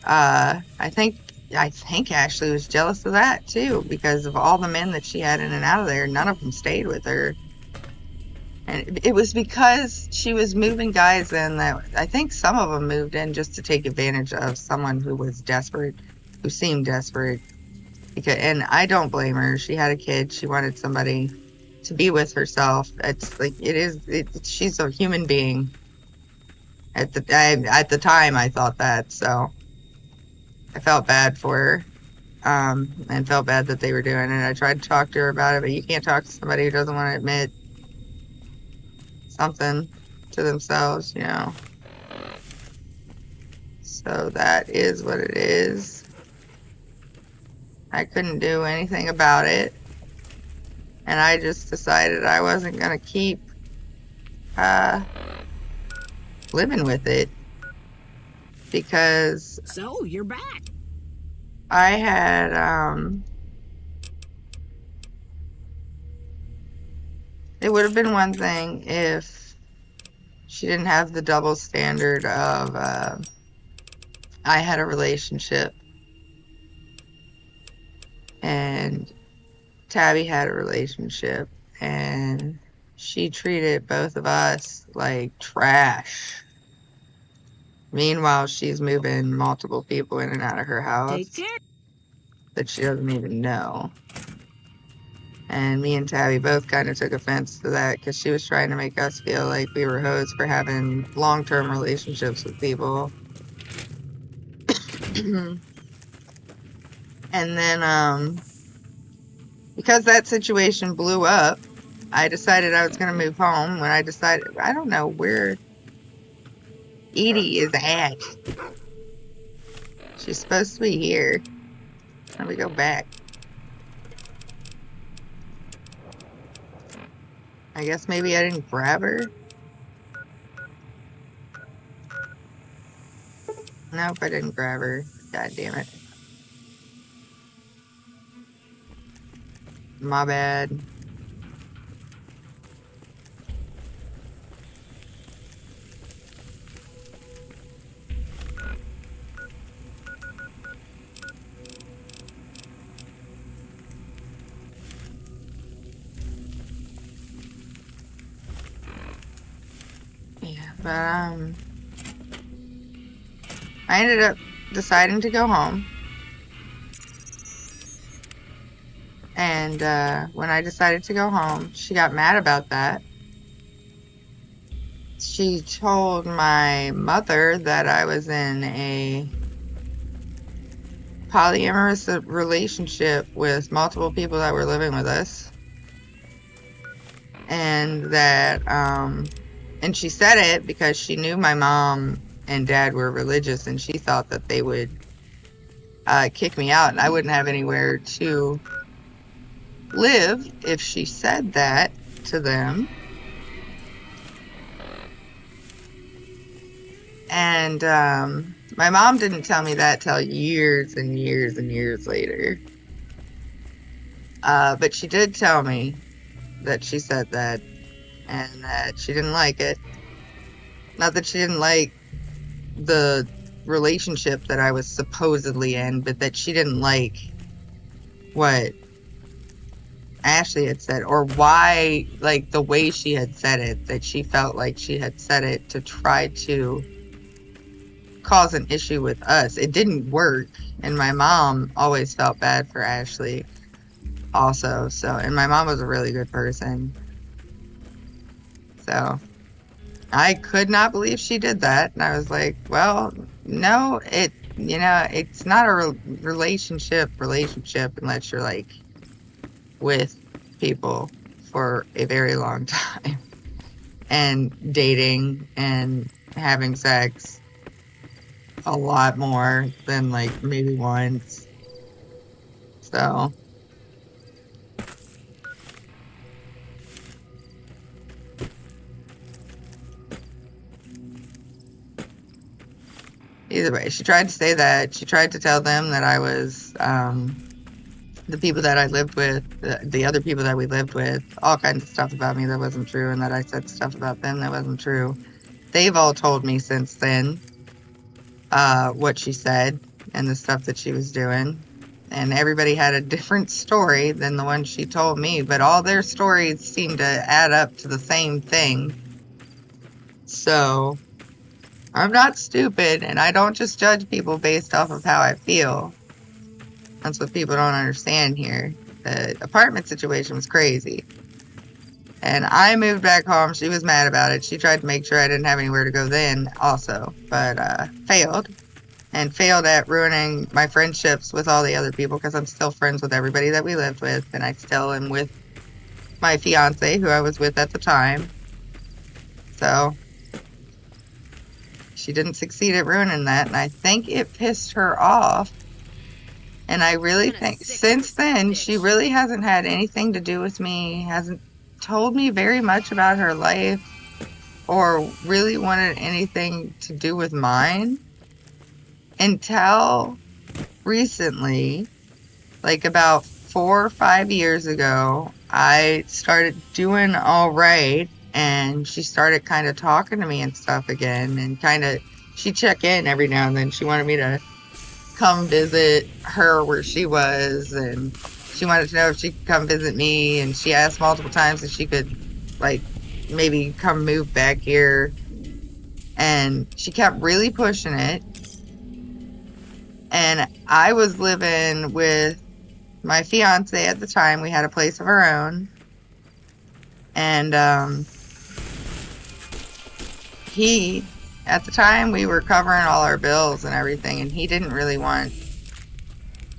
I think Ashley was jealous of that too, because of all the men that she had in and out of there. None of them stayed with her. And it was because she was moving guys in that I think some of them moved in just to take advantage of someone who was desperate, who seemed desperate. And I don't blame her. She had a kid. She wanted somebody to be with herself. It's like she's a human being. At the time, I thought that, so I felt bad for her, and felt bad that they were doing it. I tried to talk to her about it, but you can't talk to somebody who doesn't want to admit something to themselves, you know. So that is what it is. I couldn't do anything about it, and I just decided I wasn't gonna keep living with it, because So you're back. I had it would have been one thing if she didn't have the double standard of I had a relationship and Tabby had a relationship, and she treated both of us like trash. Meanwhile, she's moving multiple people in and out of her house that she doesn't even know. And me and Tabby both kind of took offense to that because she was trying to make us feel like we were hoes for having long-term relationships with people. And then, because that situation blew up, I decided I was going to move home. When I decided, I don't know where Edie is at. She's supposed to be here. Let me go back. I guess maybe I didn't grab her. Nope, I didn't grab her. God damn it. My bad. Yeah, but I ended up deciding to go home. And when I decided to go home, she got mad about that. She told my mother that I was in a polyamorous relationship with multiple people that were living with us. And that, and she said it because she knew my mom and dad were religious, and she thought that they would kick me out and I wouldn't have anywhere to live if she said that to them. And my mom didn't tell me that till years and years and years later. But she did tell me that she said that, and that she didn't like it. Not that she didn't like the relationship that I was supposedly in, but that she didn't like what Ashley had said, or why, like, the way she had said it, that she felt like she had said it to try to cause an issue with us. It didn't work, and my mom always felt bad for Ashley also. So, and my mom was a really good person. So I could not believe she did that, and I was like, well, no, you know, it's not a relationship unless you're like with people for a very long time and dating and having sex a lot more than like maybe once. So either way, she tried to say that. She tried to tell them that I was the people that I lived with, the other people that we lived with, all kinds of stuff about me that wasn't true, and that I said stuff about them that wasn't true. They've all told me since then what she said and the stuff that she was doing. And everybody had a different story than the one she told me, but all their stories seem to add up to the same thing. So I'm not stupid, and I don't just judge people based off of how I feel. That's what people don't understand here. The apartment situation was crazy. And I moved back home. She was mad about it. She tried to make sure I didn't have anywhere to go then also, but failed. And failed at ruining my friendships with all the other people because I'm still friends with everybody that we lived with. And I still am with my fiance, who I was with at the time. So she didn't succeed at ruining that. And I think it pissed her off. And I really think since then, she really hasn't had anything to do with me, hasn't told me very much about her life, or really wanted anything to do with mine until recently, like about 4 or 5 years ago. I started doing all right, and she started kind of talking to me and stuff again, and kind of she'd check in every now and then. She wanted me to come visit her where she was, and she wanted to know if she could come visit me, and she asked multiple times if she could like maybe come move back here, and she kept really pushing it. And I was living with my fiance at the time. We had a place of our own, and he, at the time, we were covering all our bills and everything, and he didn't really want.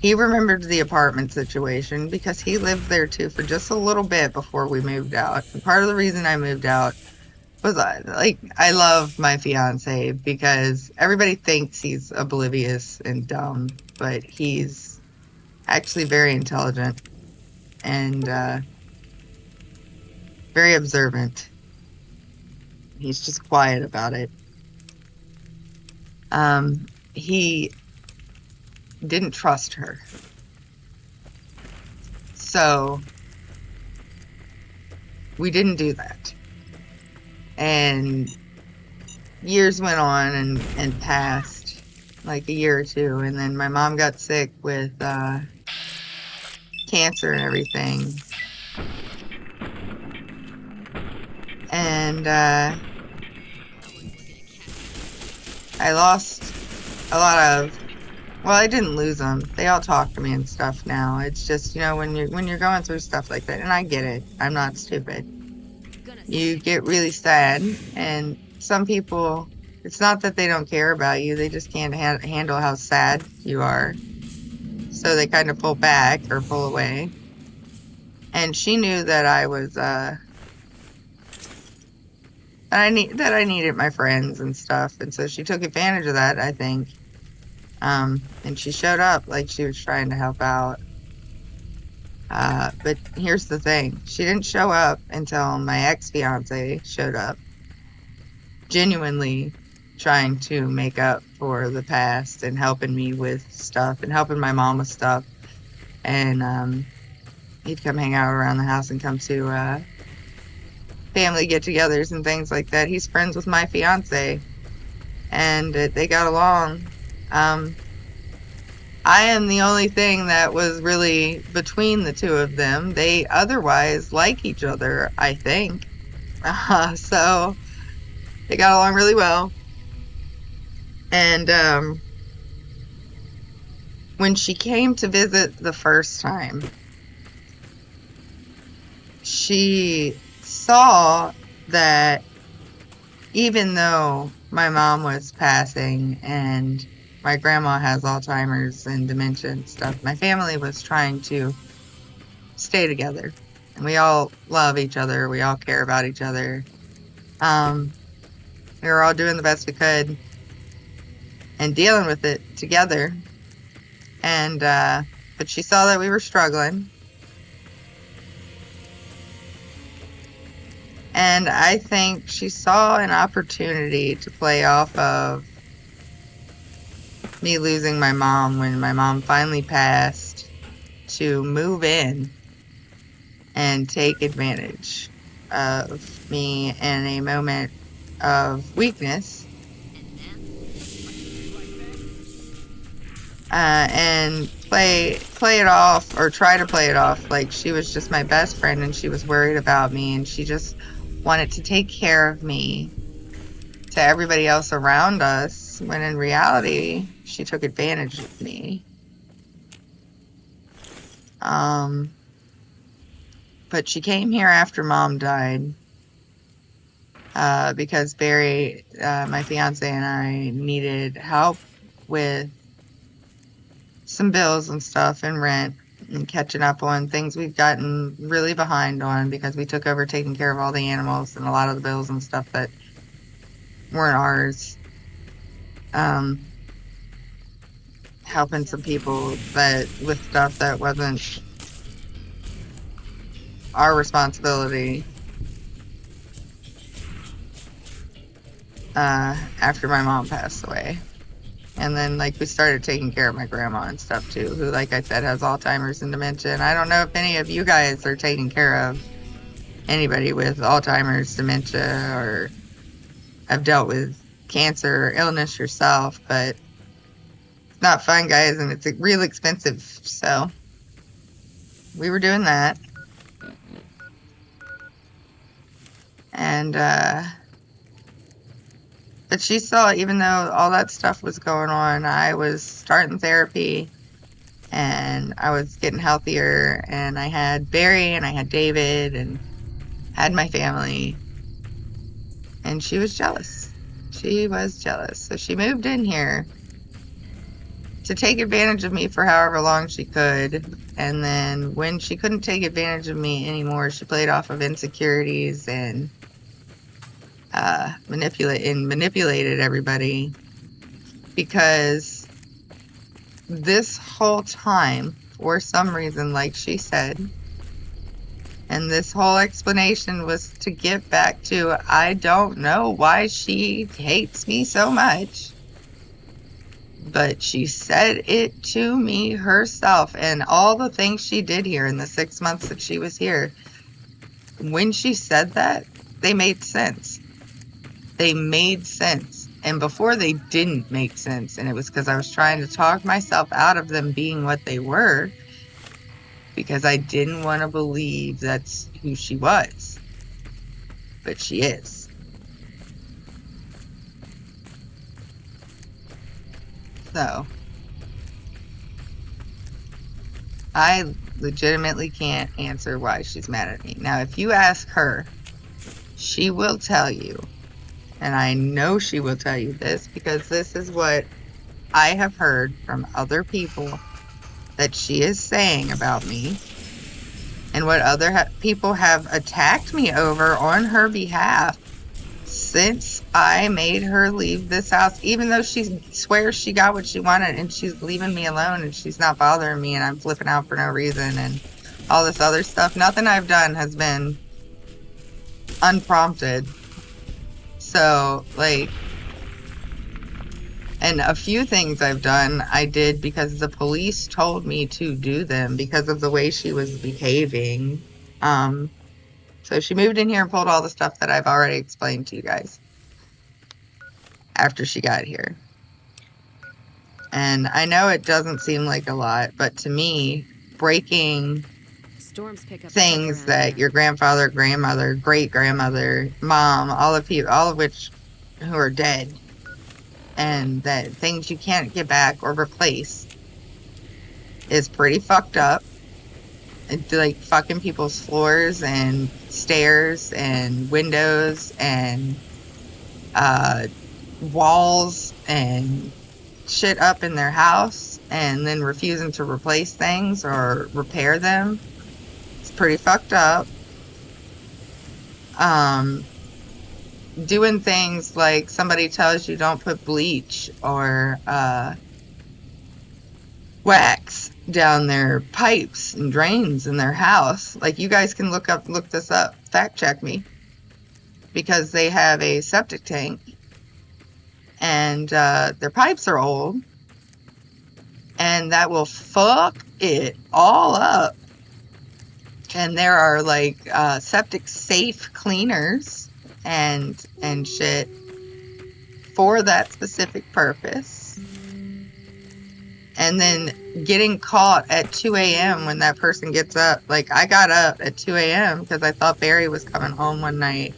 He remembered the apartment situation because he lived there too for just a little bit before we moved out. And part of the reason I moved out was I love my fiance because everybody thinks he's oblivious and dumb, but he's actually very intelligent and very observant. He's just quiet about it. He didn't trust her. So we didn't do that. And years went on and passed, like a year or two, and then my mom got sick with cancer and everything. And I lost a lot of, well, I didn't lose them. They all talk to me and stuff now. It's just, you know, when you're going through stuff like that, and I get it. I'm not stupid. You get really sad, and some people, it's not that they don't care about you, they just can't handle how sad you are. So they kind of pull back or pull away. And she knew that I was that I needed my friends and stuff, and so she took advantage of that, I think. And she showed up like she was trying to help out. But here's the thing. She didn't show up until my ex-fiance showed up, genuinely trying to make up for the past and helping me with stuff and helping my mom with stuff. And he'd come hang out around the house and come to family get-togethers and things like that. He's friends with my fiance, and they got along. I am the only thing that was really between the two of them. They otherwise like each other, I think. So they got along really well. And when she came to visit the first time, she saw that even though my mom was passing and my grandma has Alzheimer's and dementia and stuff, my family was trying to stay together. And we all love each other. We all care about each other. We were all doing the best we could and dealing with it together. And, but she saw that we were struggling. And I think she saw an opportunity to play off of me losing my mom when my mom finally passed, to move in and take advantage of me in a moment of weakness. And play it off, or try to play it off like she was just my best friend and she was worried about me and she just wanted to take care of me to everybody else around us, when in reality she took advantage of me. But she came here after Mom died, because Barry, my fiance, and I needed help with some bills and stuff and rent and catching up on things we've gotten really behind on because we took over taking care of all the animals and a lot of the bills and stuff that weren't ours. Helping some people that with stuff that wasn't our responsibility. After my mom passed away. And then, like, we started taking care of my grandma and stuff, too, who, like I said, has Alzheimer's and dementia. And I don't know if any of you guys are taking care of anybody with Alzheimer's, dementia, or have dealt with cancer or illness yourself, but it's not fun, guys, and it's real expensive. So we were doing that. And, but she saw, even though all that stuff was going on, I was starting therapy and I was getting healthier, and I had Barry and I had David and had my family, and she was jealous. She was jealous. So she moved in here to take advantage of me for however long she could. And then when she couldn't take advantage of me anymore, she played off of insecurities and manipulated everybody, because this whole time, for some reason, like she said, and this whole explanation was to get back to, I don't know why she hates me so much, but she said it to me herself, and all the things she did here in the 6 months that she was here, when she said that, they made sense. They made sense. And before, they didn't make sense. And it was because I was trying to talk myself out of them being what they were, because I didn't want to believe that's who she was. But she is. So I legitimately can't answer why she's mad at me. Now, if you ask her, she will tell you. And I know she will tell you this, because this is what I have heard from other people that she is saying about me, and what other people have attacked me over on her behalf since I made her leave this house, even though she swears she got what she wanted and she's leaving me alone and she's not bothering me and I'm flipping out for no reason and all this other stuff. Nothing I've done has been unprompted. So, like, and a few things I've done, I did because the police told me to do them because of the way she was behaving. So she moved in here and pulled all the stuff that I've already explained to you guys after she got here. And I know it doesn't seem like a lot, but to me, breaking things that your grandfather, grandmother, great-grandmother, mom, all of which who are dead, and that things you can't get back or replace, is pretty fucked up. It's like fucking people's floors and stairs and windows and walls and shit up in their house and then refusing to replace things or repair them. It's pretty fucked up. Doing things like somebody tells you don't put bleach or wax down their pipes and drains in their house. Like, you guys can look this up, fact check me, because they have a septic tank and their pipes are old, and that will fuck it all up. And there are like septic safe cleaners and shit for that specific purpose. And then getting caught at 2 a.m. when that person gets up. Like, I got up at 2 a.m. because I thought Barry was coming home one night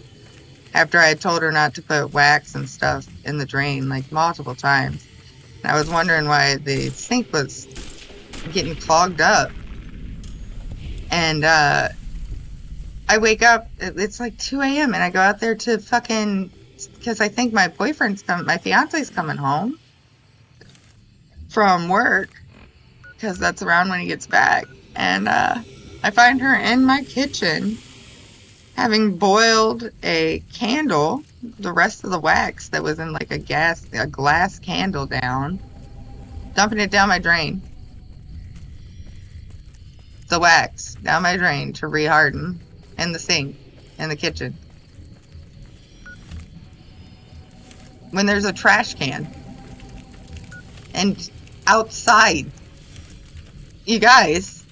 after I had told her not to put wax and stuff in the drain, like, multiple times. And I was wondering why the sink was getting clogged up. And I wake up, it's like 2 a.m. and I go out there to fucking, because I think my fiance's coming home from work, because that's around when he gets back. And I find her in my kitchen having boiled a candle, the rest of the wax that was in like a glass candle down, dumping it down my drain. The wax down my drain to reharden in the sink in the kitchen. When there's a trash can. And outside. You guys,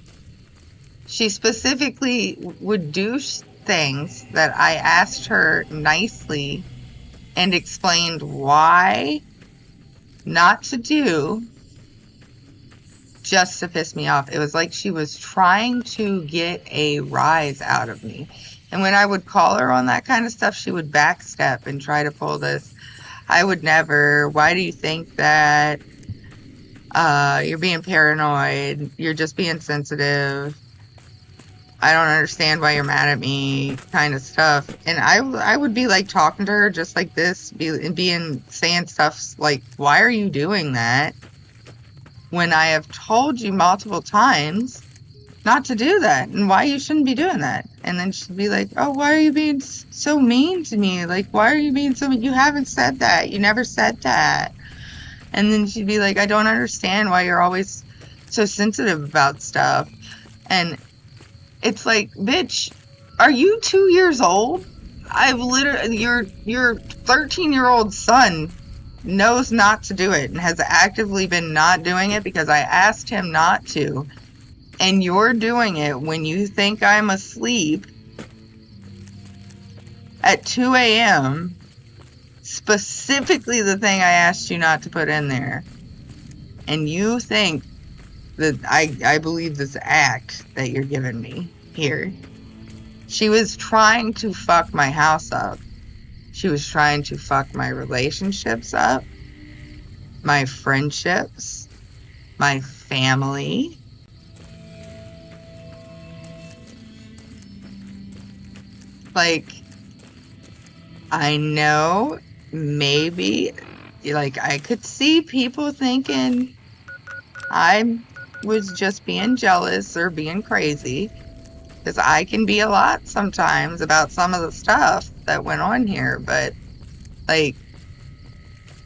she specifically would do things that I asked her nicely and explained why not to do, just to piss me off. It was like she was trying to get a rise out of me. And when I would call her on that kind of stuff, she would backstep and try to pull this. I would never. Why do you think that? You're being paranoid. You're just being sensitive. I don't understand why you're mad at me, kind of stuff. And I would be like talking to her just like this, saying stuff like, why are you doing that? When I have told you multiple times not to do that and why you shouldn't be doing that. And then she'd be like, oh, why are you being so mean to me? Like, why are you being so mean? You haven't said that. You never said that. And then she'd be like, I don't understand why you're always so sensitive about stuff. And it's like, bitch, are you 2 years old? I've literally, your 13-year-old son knows not to do it and has actively been not doing it because I asked him not to. And you're doing it when you think I'm asleep at 2 a.m. Specifically the thing I asked you not to put in there. And you think that I believe this act that you're giving me here. She was trying to fuck my house up. She was trying to fuck my relationships up, my friendships, my family. Like, I know maybe, like, I could see people thinking I was just being jealous or being crazy, because I can be a lot sometimes about some of the stuff that went on here. But, like,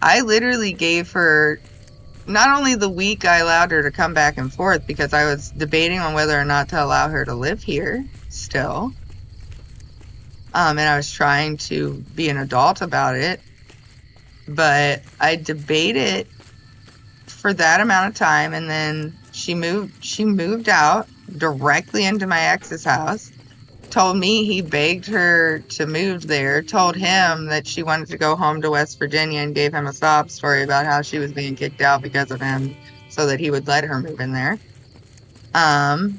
I literally gave her not only the week I allowed her to come back and forth, because I was debating on whether or not to allow her to live here still. And I was trying to be an adult about it. But I debated for that amount of time, and then she moved out directly into my ex's house, told me he begged her to move there, told him that she wanted to go home to West Virginia, and gave him a sob story about how she was being kicked out because of him so that he would let her move in there. And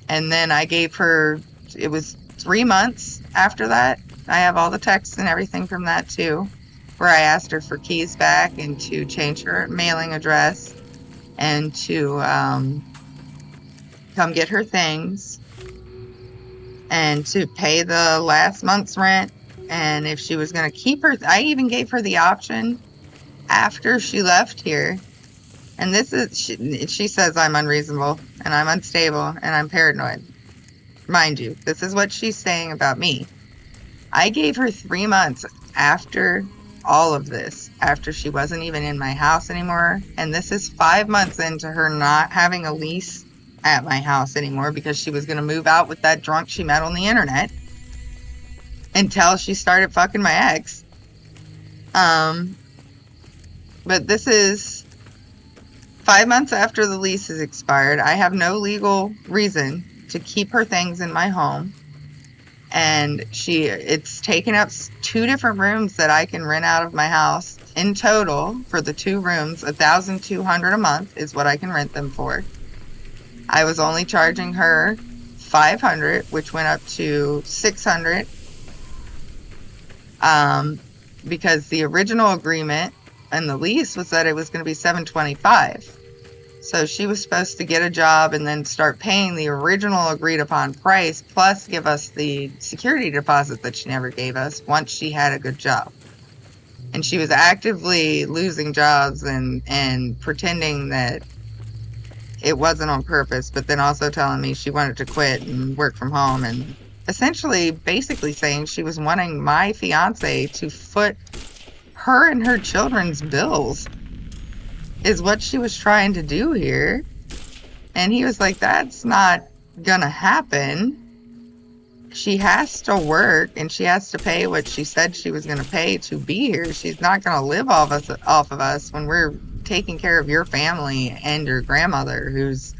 then I gave her, it was 3 months after that, I have all the texts and everything from that too, where I asked her for keys back and to change her mailing address and to come get her things and to pay the last month's rent. And if she was going to keep her, I even gave her the option after she left here And this is, she says I'm unreasonable and I'm unstable and I'm paranoid. Mind you, this is what she's saying about me. I gave her 3 months after all of this, after she wasn't even in my house anymore. And this is 5 months into her not having a lease at my house anymore because she was going to move out with that drunk she met on the internet until she started fucking my ex. But this is 5 months after the lease is expired. I have no legal reason to keep her things in my home. And it's taken up 2 different rooms that I can rent out of my house. In total, for the 2 rooms, $1,200 a month is what I can rent them for. I was only charging her $500, which went up to $600. Because the original agreement and the lease was that it was going to be $725. So she was supposed to get a job and then start paying the original agreed upon price, plus give us the security deposit that she never gave us once she had a good job. And she was actively losing jobs and pretending that it wasn't on purpose, but then also telling me she wanted to quit and work from home, and essentially basically saying she was wanting my fiance to foot her and her children's bills is what she was trying to do here. And he was like, that's not gonna happen. She has to work and she has to pay what she said she was gonna pay to be here. She's not gonna live off of us when we're taking care of your family and your grandmother who's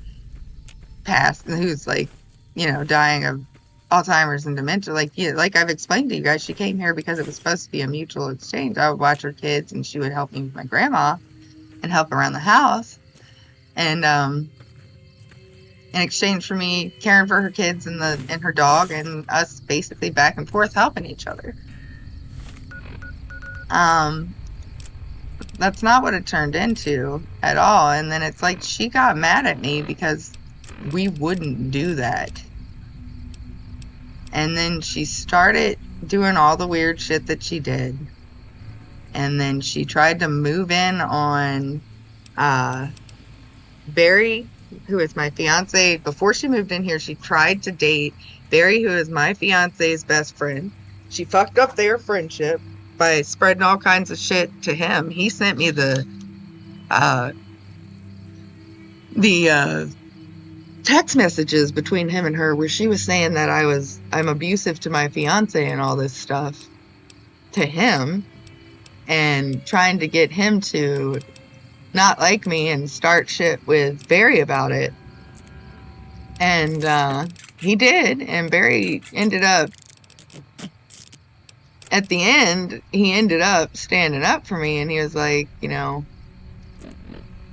passed, who's like, dying of Alzheimer's and dementia. Like I've explained to you guys, she came here because it was supposed to be a mutual exchange. I would watch her kids and she would help me with my grandma and help around the house. And in exchange for me caring for her kids and her dog, and us basically back and forth helping each other. That's not what it turned into at all. And then it's like she got mad at me because we wouldn't do that. And then she started doing all the weird shit that she did. And then she tried to move in on Barry, who is my fiance. Before she moved in here, she tried to date Barry, who is my fiance's best friend. She fucked up their friendship by spreading all kinds of shit to him. He sent me the text messages between him and her where she was saying that I'm abusive to my fiance and all this stuff to him, and trying to get him to not like me and start shit with Barry about it. And he did, and Barry ended up, at the end, he ended up standing up for me, and he was like,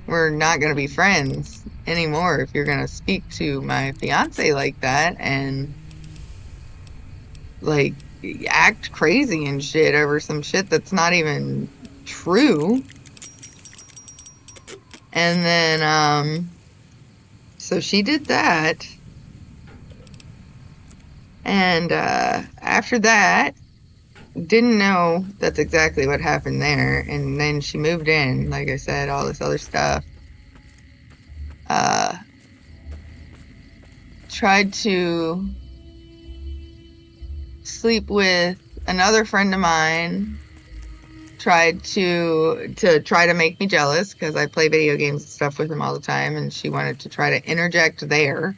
we're not going to be friends anymore if you're going to speak to my fiance like that and like act crazy and shit over some shit that's not even true. And then so she did that, and after that, didn't know that's exactly what happened there. And then she moved in, like I said, all this other stuff. Tried to sleep with another friend of mine. Tried to try to make me jealous because I play video games and stuff with him all the time, and she wanted to try to interject there,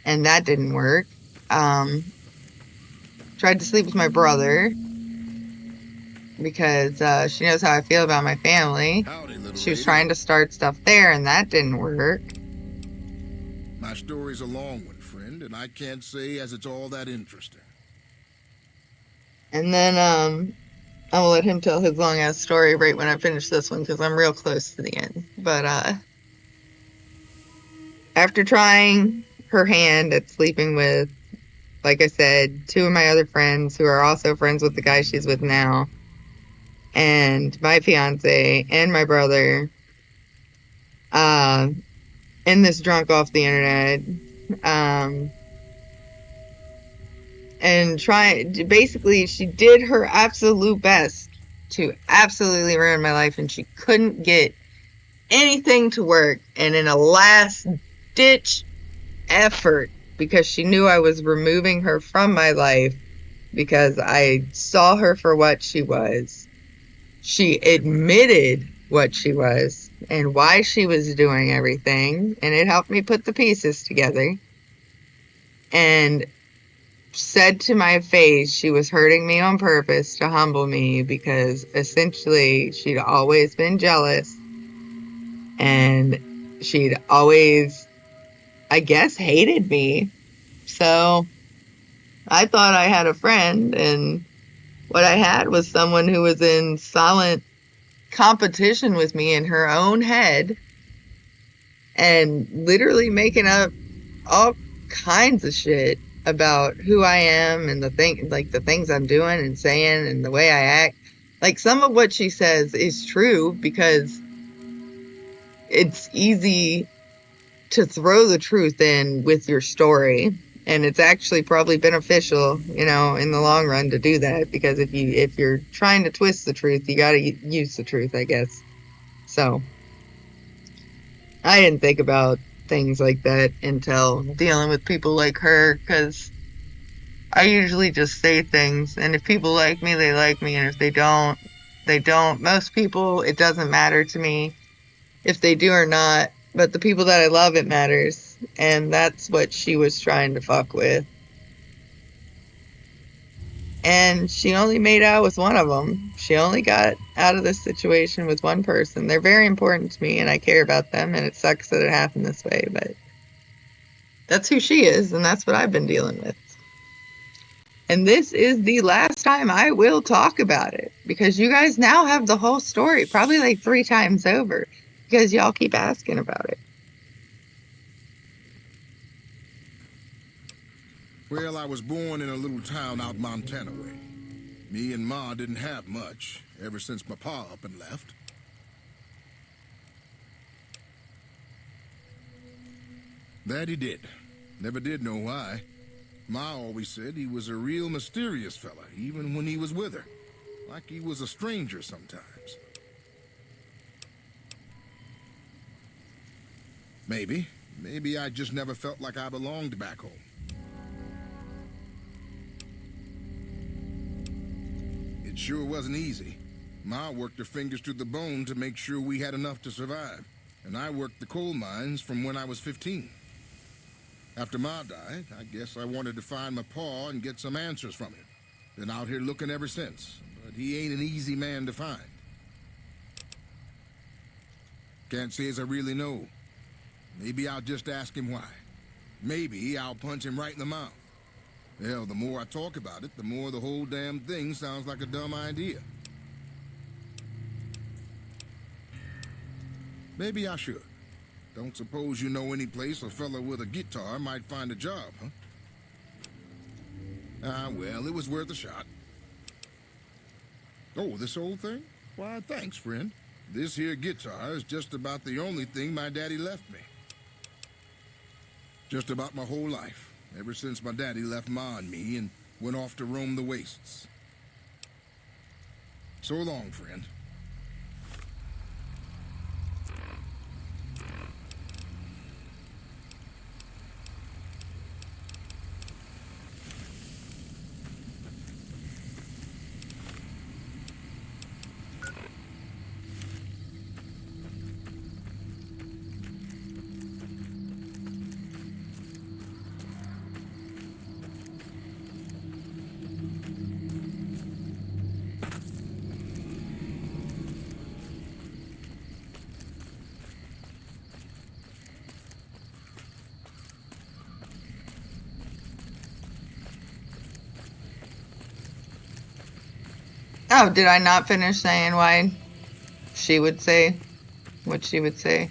and that didn't work. Tried to sleep with my brother because she knows how I feel about my family. She was trying to start stuff there, and that didn't work. My story's a long one, friend, and I can't say as it's all that interesting. And then I'm gonna let him tell his long ass story right when I finish this one because I'm real close to the end. But after trying her hand at sleeping with, like I said, 2 of my other friends who are also friends with the guy she's with now, and my fiance and my brother, and this drunk off the internet, and basically she did her absolute best to absolutely ruin my life, and she couldn't get anything to work. And in a last ditch effort, because she knew I was removing her from my life because I saw her for what she was, she admitted what she was and why she was doing everything, and it helped me put the pieces together, and said to my face she was hurting me on purpose to humble me because essentially she'd always been jealous and she'd always, I guess, hated me. So I thought I had a friend, and what I had was someone who was in silent competition with me in her own head and literally making up all kinds of shit about who I am and the things I'm doing and saying and the way I act. Like, some of what she says is true because it's easy to throw the truth in with your story, and it's actually probably beneficial, in the long run to do that, because if you're trying to twist the truth, you got to use the truth, I guess. So I didn't think about things like that until dealing with people like her, because I usually just say things, and if people like me, they like me, and if they don't, they don't. Most people, it doesn't matter to me if they do or not, but the people that I love, it matters, and that's what she was trying to fuck with. And she only made out with one of them. She only got out of this situation with one person. They're very important to me, and I care about them, and it sucks that it happened this way, but that's who she is, and that's what I've been dealing with. And this is the last time I will talk about it, because you guys now have the whole story, probably like 3 times over, because y'all keep asking about it. Well, I was born in a little town out Montana way. Me and Ma didn't have much ever since my pa up and left. That he did. Never did know why. Ma always said he was a real mysterious fella, even when he was with her. Like he was a stranger sometimes. Maybe. Maybe I just never felt like I belonged back home. It sure wasn't easy. Ma worked her fingers to the bone to make sure we had enough to survive. And I worked the coal mines from when I was 15. After Ma died, I guess I wanted to find my pa and get some answers from him. Been out here looking ever since, but he ain't an easy man to find. Can't say as I really know. Maybe I'll just ask him why. Maybe I'll punch him right in the mouth. Hell, the more I talk about it, the more the whole damn thing sounds like a dumb idea. Maybe I should. Don't suppose you know any place a fella with a guitar might find a job, huh? Ah, well, it was worth a shot. Oh, this old thing? Why, thanks, friend. This here guitar is just about the only thing my daddy left me. Just about my whole life, ever since my daddy left Ma and me and went off to roam the wastes. So long, friend. Oh, did I not finish saying why she would say what she would say?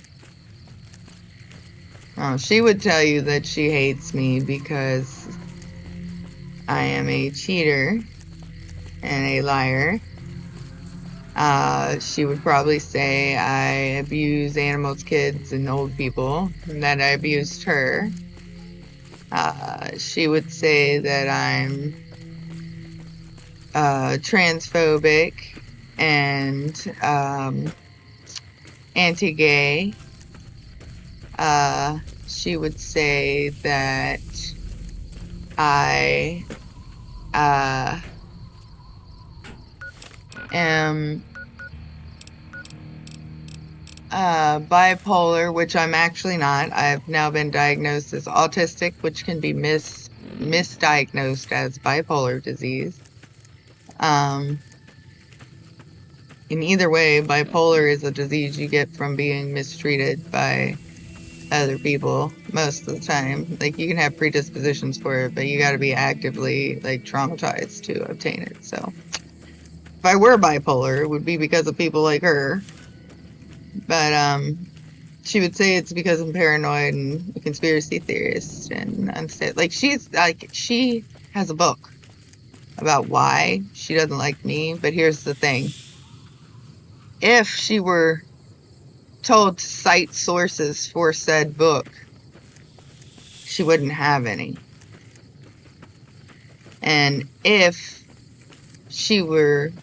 Oh, she would tell you that she hates me because I am a cheater and a liar. She would probably say I abuse animals, kids, and old people, and that I abused her. She would say that I'm transphobic and anti-gay. She would say that I am bipolar, which I'm actually not. I've now been diagnosed as autistic, which can be misdiagnosed as bipolar disease. In either way, bipolar is a disease you get from being mistreated by other people most of the time. Like, you can have predispositions for it, but you got to be actively like traumatized to obtain it. So if I were bipolar, it would be because of people like her. But she would say it's because I'm paranoid and a conspiracy theorist and unstable. Like, she has a book about why she doesn't like me. But here's the thing: if she were told to cite sources for said book, she wouldn't have any. And if you were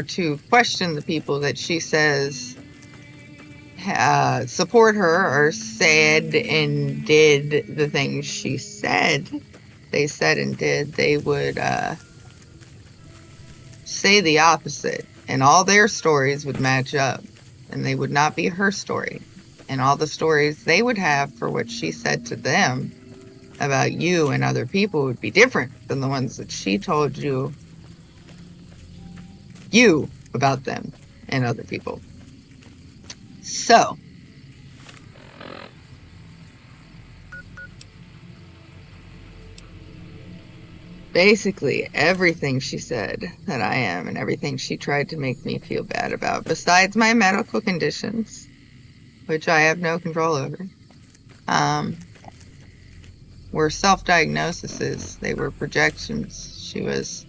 to question the people that she says support her or said and did the things she said, they said and did, they would say the opposite, and all their stories would match up, and they would not be her story. And all the stories they would have for what she said to them about you and other people would be different than the ones that she told you about them and other people. So, basically, everything she said that I am and everything she tried to make me feel bad about, besides my medical conditions, which I have no control over, were self-diagnoses. They were projections. She was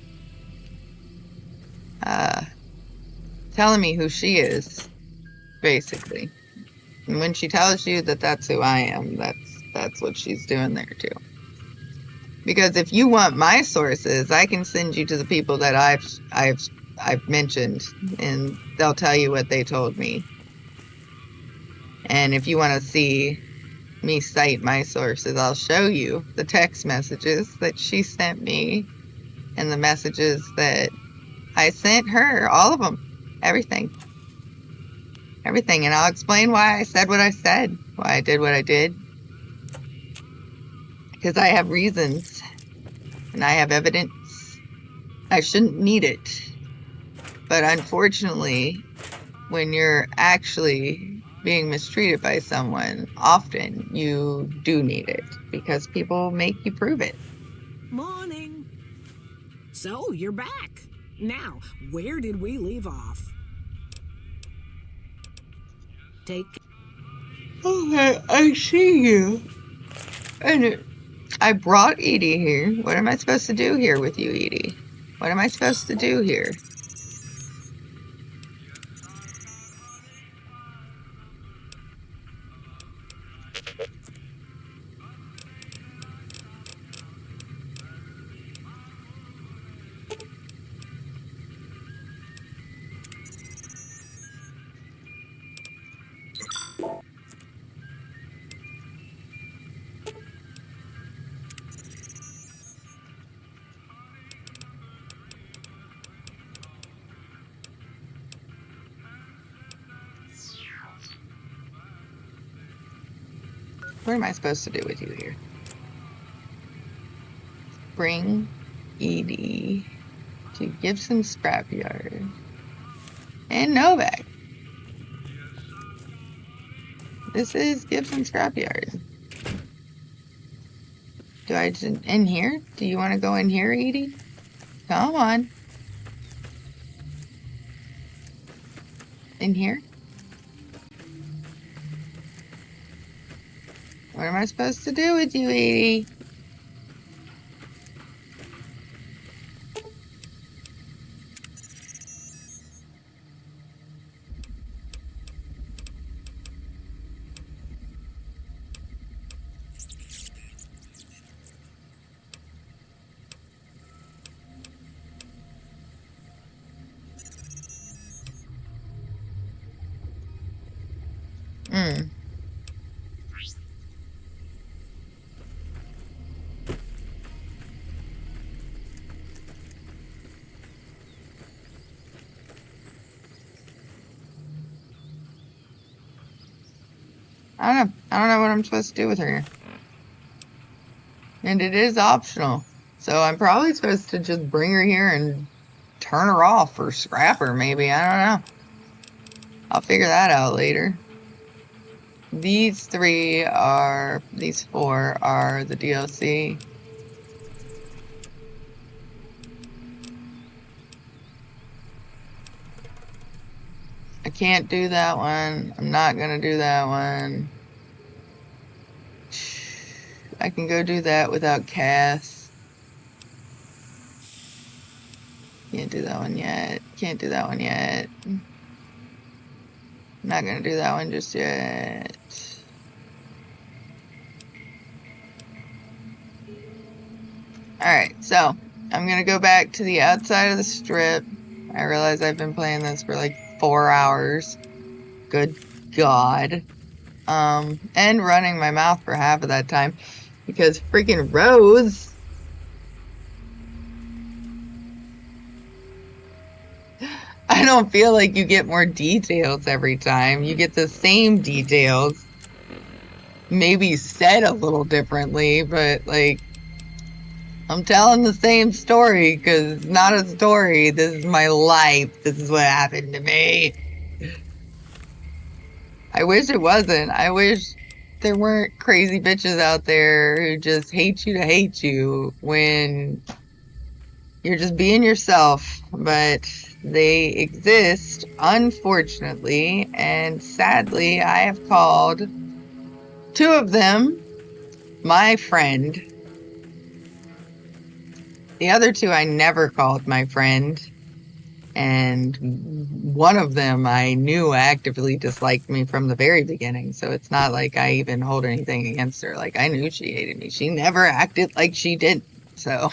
telling me who she is, basically. And when she tells you that that's who I am, that's what she's doing there too. Because if you want my sources, I can send you to the people that I've mentioned, and they'll tell you what they told me. And if you want to see me cite my sources, I'll show you the text messages that she sent me and the messages that I sent her, all of them, everything. And I'll explain why I said what I said, why I did what I did. Because I have reasons and I have evidence. I shouldn't need it. But unfortunately, when you're actually being mistreated by someone, often you do need it because people make you prove it. Morning. So, you're back. Now, where did we leave off? Okay, I see you. And I brought Edie here. What am I supposed to do here with you, Edie? What am I supposed to do here? What am I supposed to do with you here? Bring Edie to Gibson Scrapyard and Novak. This is Gibson Scrapyard. Do I in here? Do you want to go in here, Edie? Come on. In here? What am I supposed to do with you, Edie? I don't know. I don't know what I'm supposed to do with her. And it is optional. So I'm probably supposed to just bring her here and turn her off or scrap her, maybe. I don't know. I'll figure that out later. These four are the DLC. I can't do that one. I'm not gonna do that one. I can go do that without Cass. Can't do that one yet. Can't do that one yet. I'm not gonna do that one just yet. Alright, so I'm gonna go back to the outside of the strip. I realize I've been playing this for like 4 hours. Good God. And running my mouth for half of that time because freaking Rose. I don't feel like you get more details every time. You get the same details. Maybe said a little differently, but like, I'm telling the same story because it's not a story. This is my life. This is what happened to me. I wish it wasn't. I wish there weren't crazy bitches out there who just hate you to hate you when you're just being yourself. But they exist, unfortunately, and sadly, I have called 2 of them my friend. The other 2 I never called my friend. And one of them I knew actively disliked me from the very beginning. So it's not like I even hold anything against her. Like, I knew she hated me. She never acted like she did. So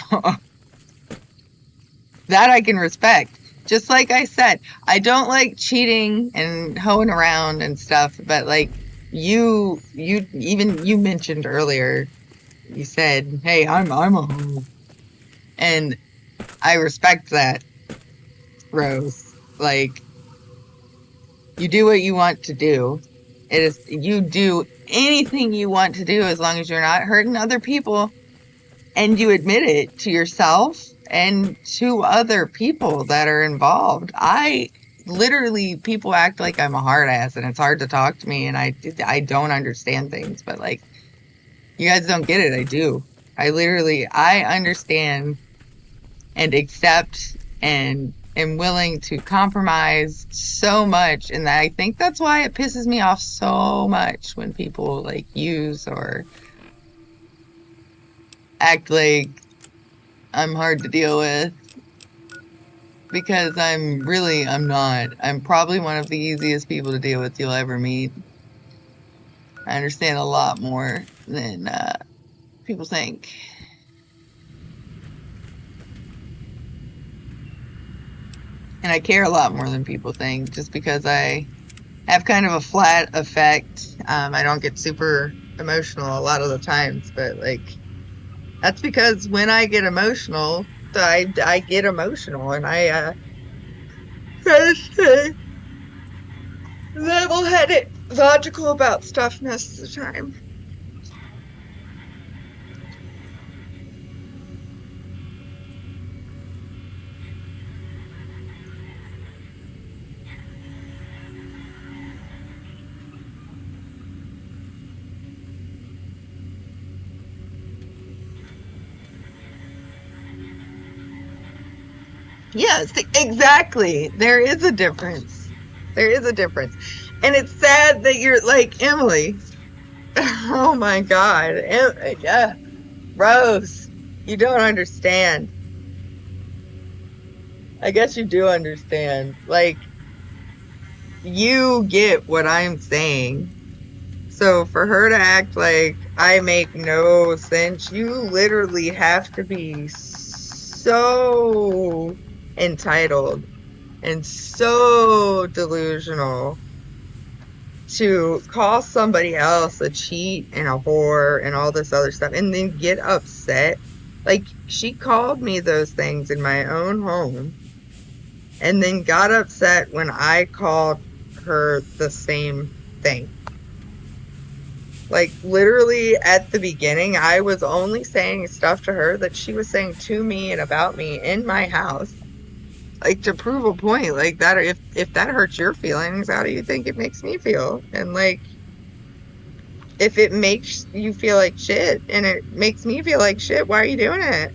that I can respect. Just like I said, I don't like cheating and hoeing around and stuff. But like you mentioned earlier, you said, hey, I'm a hoe. And I respect that, Rose. Like, you do what you want to do. You do anything you want to do as long as you're not hurting other people and you admit it to yourself and to other people that are involved. People act like I'm a hard ass and it's hard to talk to me and I don't understand things, but like, you guys don't get it. I do. I understand and accept and am willing to compromise so much, and I think that's why it pisses me off so much when people like use or act like I'm hard to deal with, because I'm not. I'm probably one of the easiest people to deal with you'll ever meet. I understand a lot more than people think. And I care a lot more than people think, just because I have kind of a flat effect. I don't get super emotional a lot of the times, but like, that's because when I get emotional, I get emotional, and I try to stay level-headed, logical about stuff most of the time. Yes, exactly. There is a difference. There is a difference. And it's sad that you're like, Emily. Oh my God. Yeah. Rose, you don't understand. I guess you do understand. Like, you get what I'm saying. So for her to act like I make no sense, you literally have to be so entitled and so delusional to call somebody else a cheat and a whore and all this other stuff and then get upset. Like, she called me those things in my own home and then got upset when I called her the same thing. Like, literally at the beginning, I was only saying stuff to her that she was saying to me and about me in my house. Like, to prove a point, like that, if that hurts your feelings, how do you think it makes me feel? And like, if it makes you feel like shit and it makes me feel like shit, why are you doing it?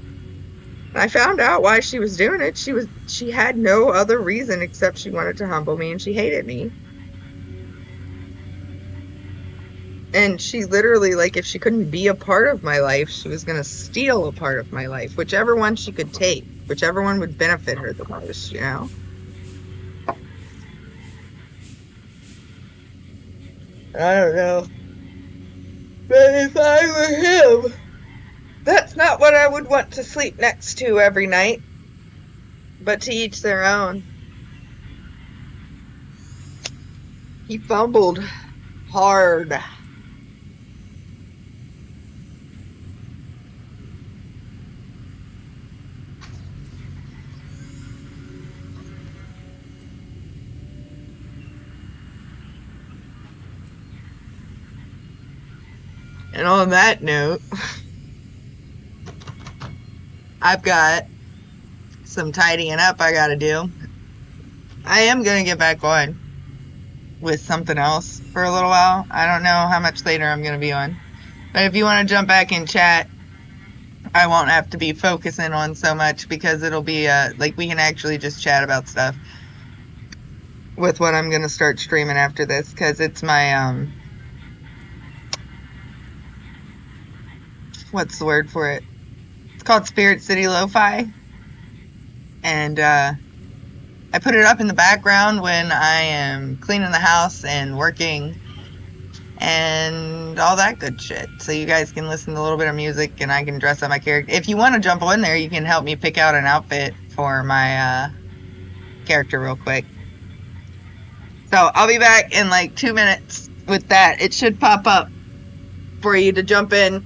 And I found out why she was doing it. She had no other reason except she wanted to humble me and she hated me. And she literally, like, if she couldn't be a part of my life, she was going to steal a part of my life, whichever one she could take, whichever one would benefit her the most, you know? I don't know. But if I were him, that's not what I would want to sleep next to every night. But to each their own. He fumbled hard. And on that note, I've got some tidying up I gotta do. I am gonna get back on with something else for a little while. I don't know how much later I'm gonna be on. But if you want to jump back in chat, I won't have to be focusing on so much because it'll be like we can actually just chat about stuff with what I'm gonna start streaming after this, because it's my what's the word for it? It's called Spirit City Lo-Fi, and I put it up in the background when I am cleaning the house and working and all that good shit. So you guys can listen to a little bit of music and I can dress up my character. If you want to jump on there, you can help me pick out an outfit for my character real quick. So I'll be back in like 2 minutes with that. It should pop up for you to jump in.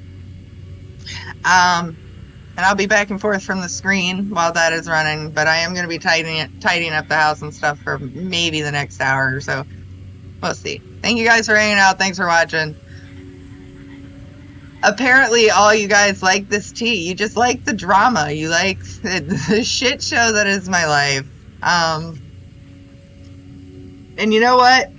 And I'll be back and forth from the screen while that is running, but I am going to be tidying up the house and stuff for maybe the next hour or so. We'll see. Thank you guys for hanging out. Thanks for watching. Apparently, all you guys like this tea. You just like the drama. You like the shit show that is my life. And you know what?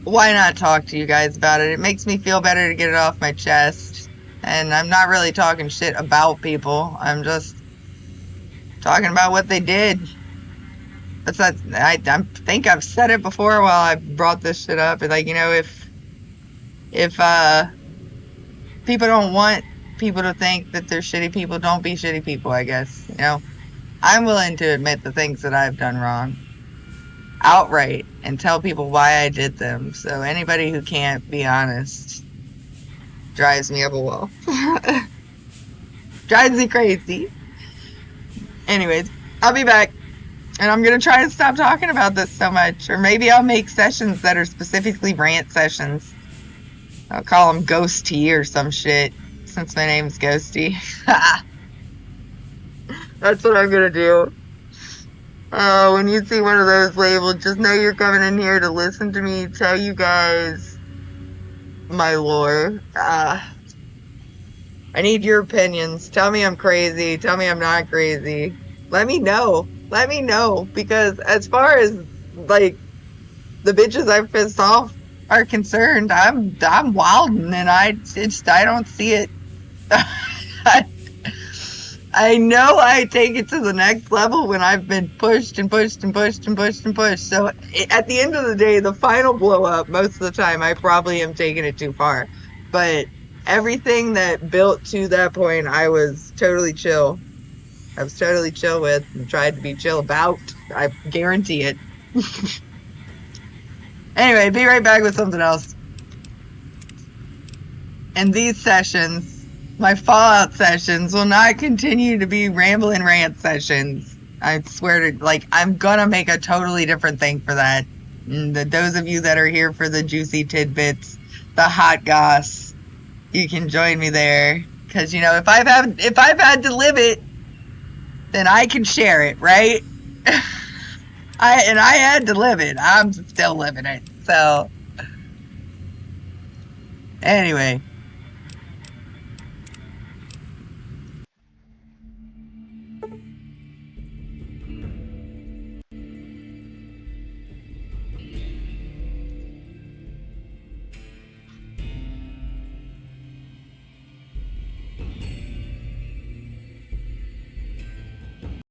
Why not talk to you guys about it? It makes me feel better to get it off my chest. And I'm not really talking shit about people. I'm just talking about what they did. I think I've said it before while I brought this shit up. Like, you know, if people don't want people to think that they're shitty people, don't be shitty people, I guess. You know, I'm willing to admit the things that I've done wrong outright and tell people why I did them. So anybody who can't be honest drives me up a wall. Drives me crazy. Anyways, I'll be back. And I'm going to try to stop talking about this so much. Or maybe I'll make sessions that are specifically rant sessions. I'll call them Ghostie or some shit, since my name's Ghostie. That's what I'm going to do. When you see one of those labeled, just know you're coming in here to listen to me tell you guys my lore. I need your opinions. Tell me I'm crazy. Tell me I'm not crazy. Let me know. Let me know. Because as far as, like, the bitches I've pissed off are concerned, I'm wildin', and I don't see it. I know I take it to the next level when I've been pushed and pushed and pushed and pushed and pushed. So at the end of the day, the final blow up, most of the time, I probably am taking it too far. But everything that built to that point, I was totally chill. I was totally chill with and tried to be chill about. I guarantee it. Anyway, be right back with something else. And these sessions, my Fallout sessions, will not continue to be rambling rant sessions. I swear to, like, I'm gonna make a totally different thing for that. And those of you that are here for the juicy tidbits, the hot goss, you can join me there. Cause you know, if I've had to live it, then I can share it, right? I had to live it. I'm still living it. So Anyway,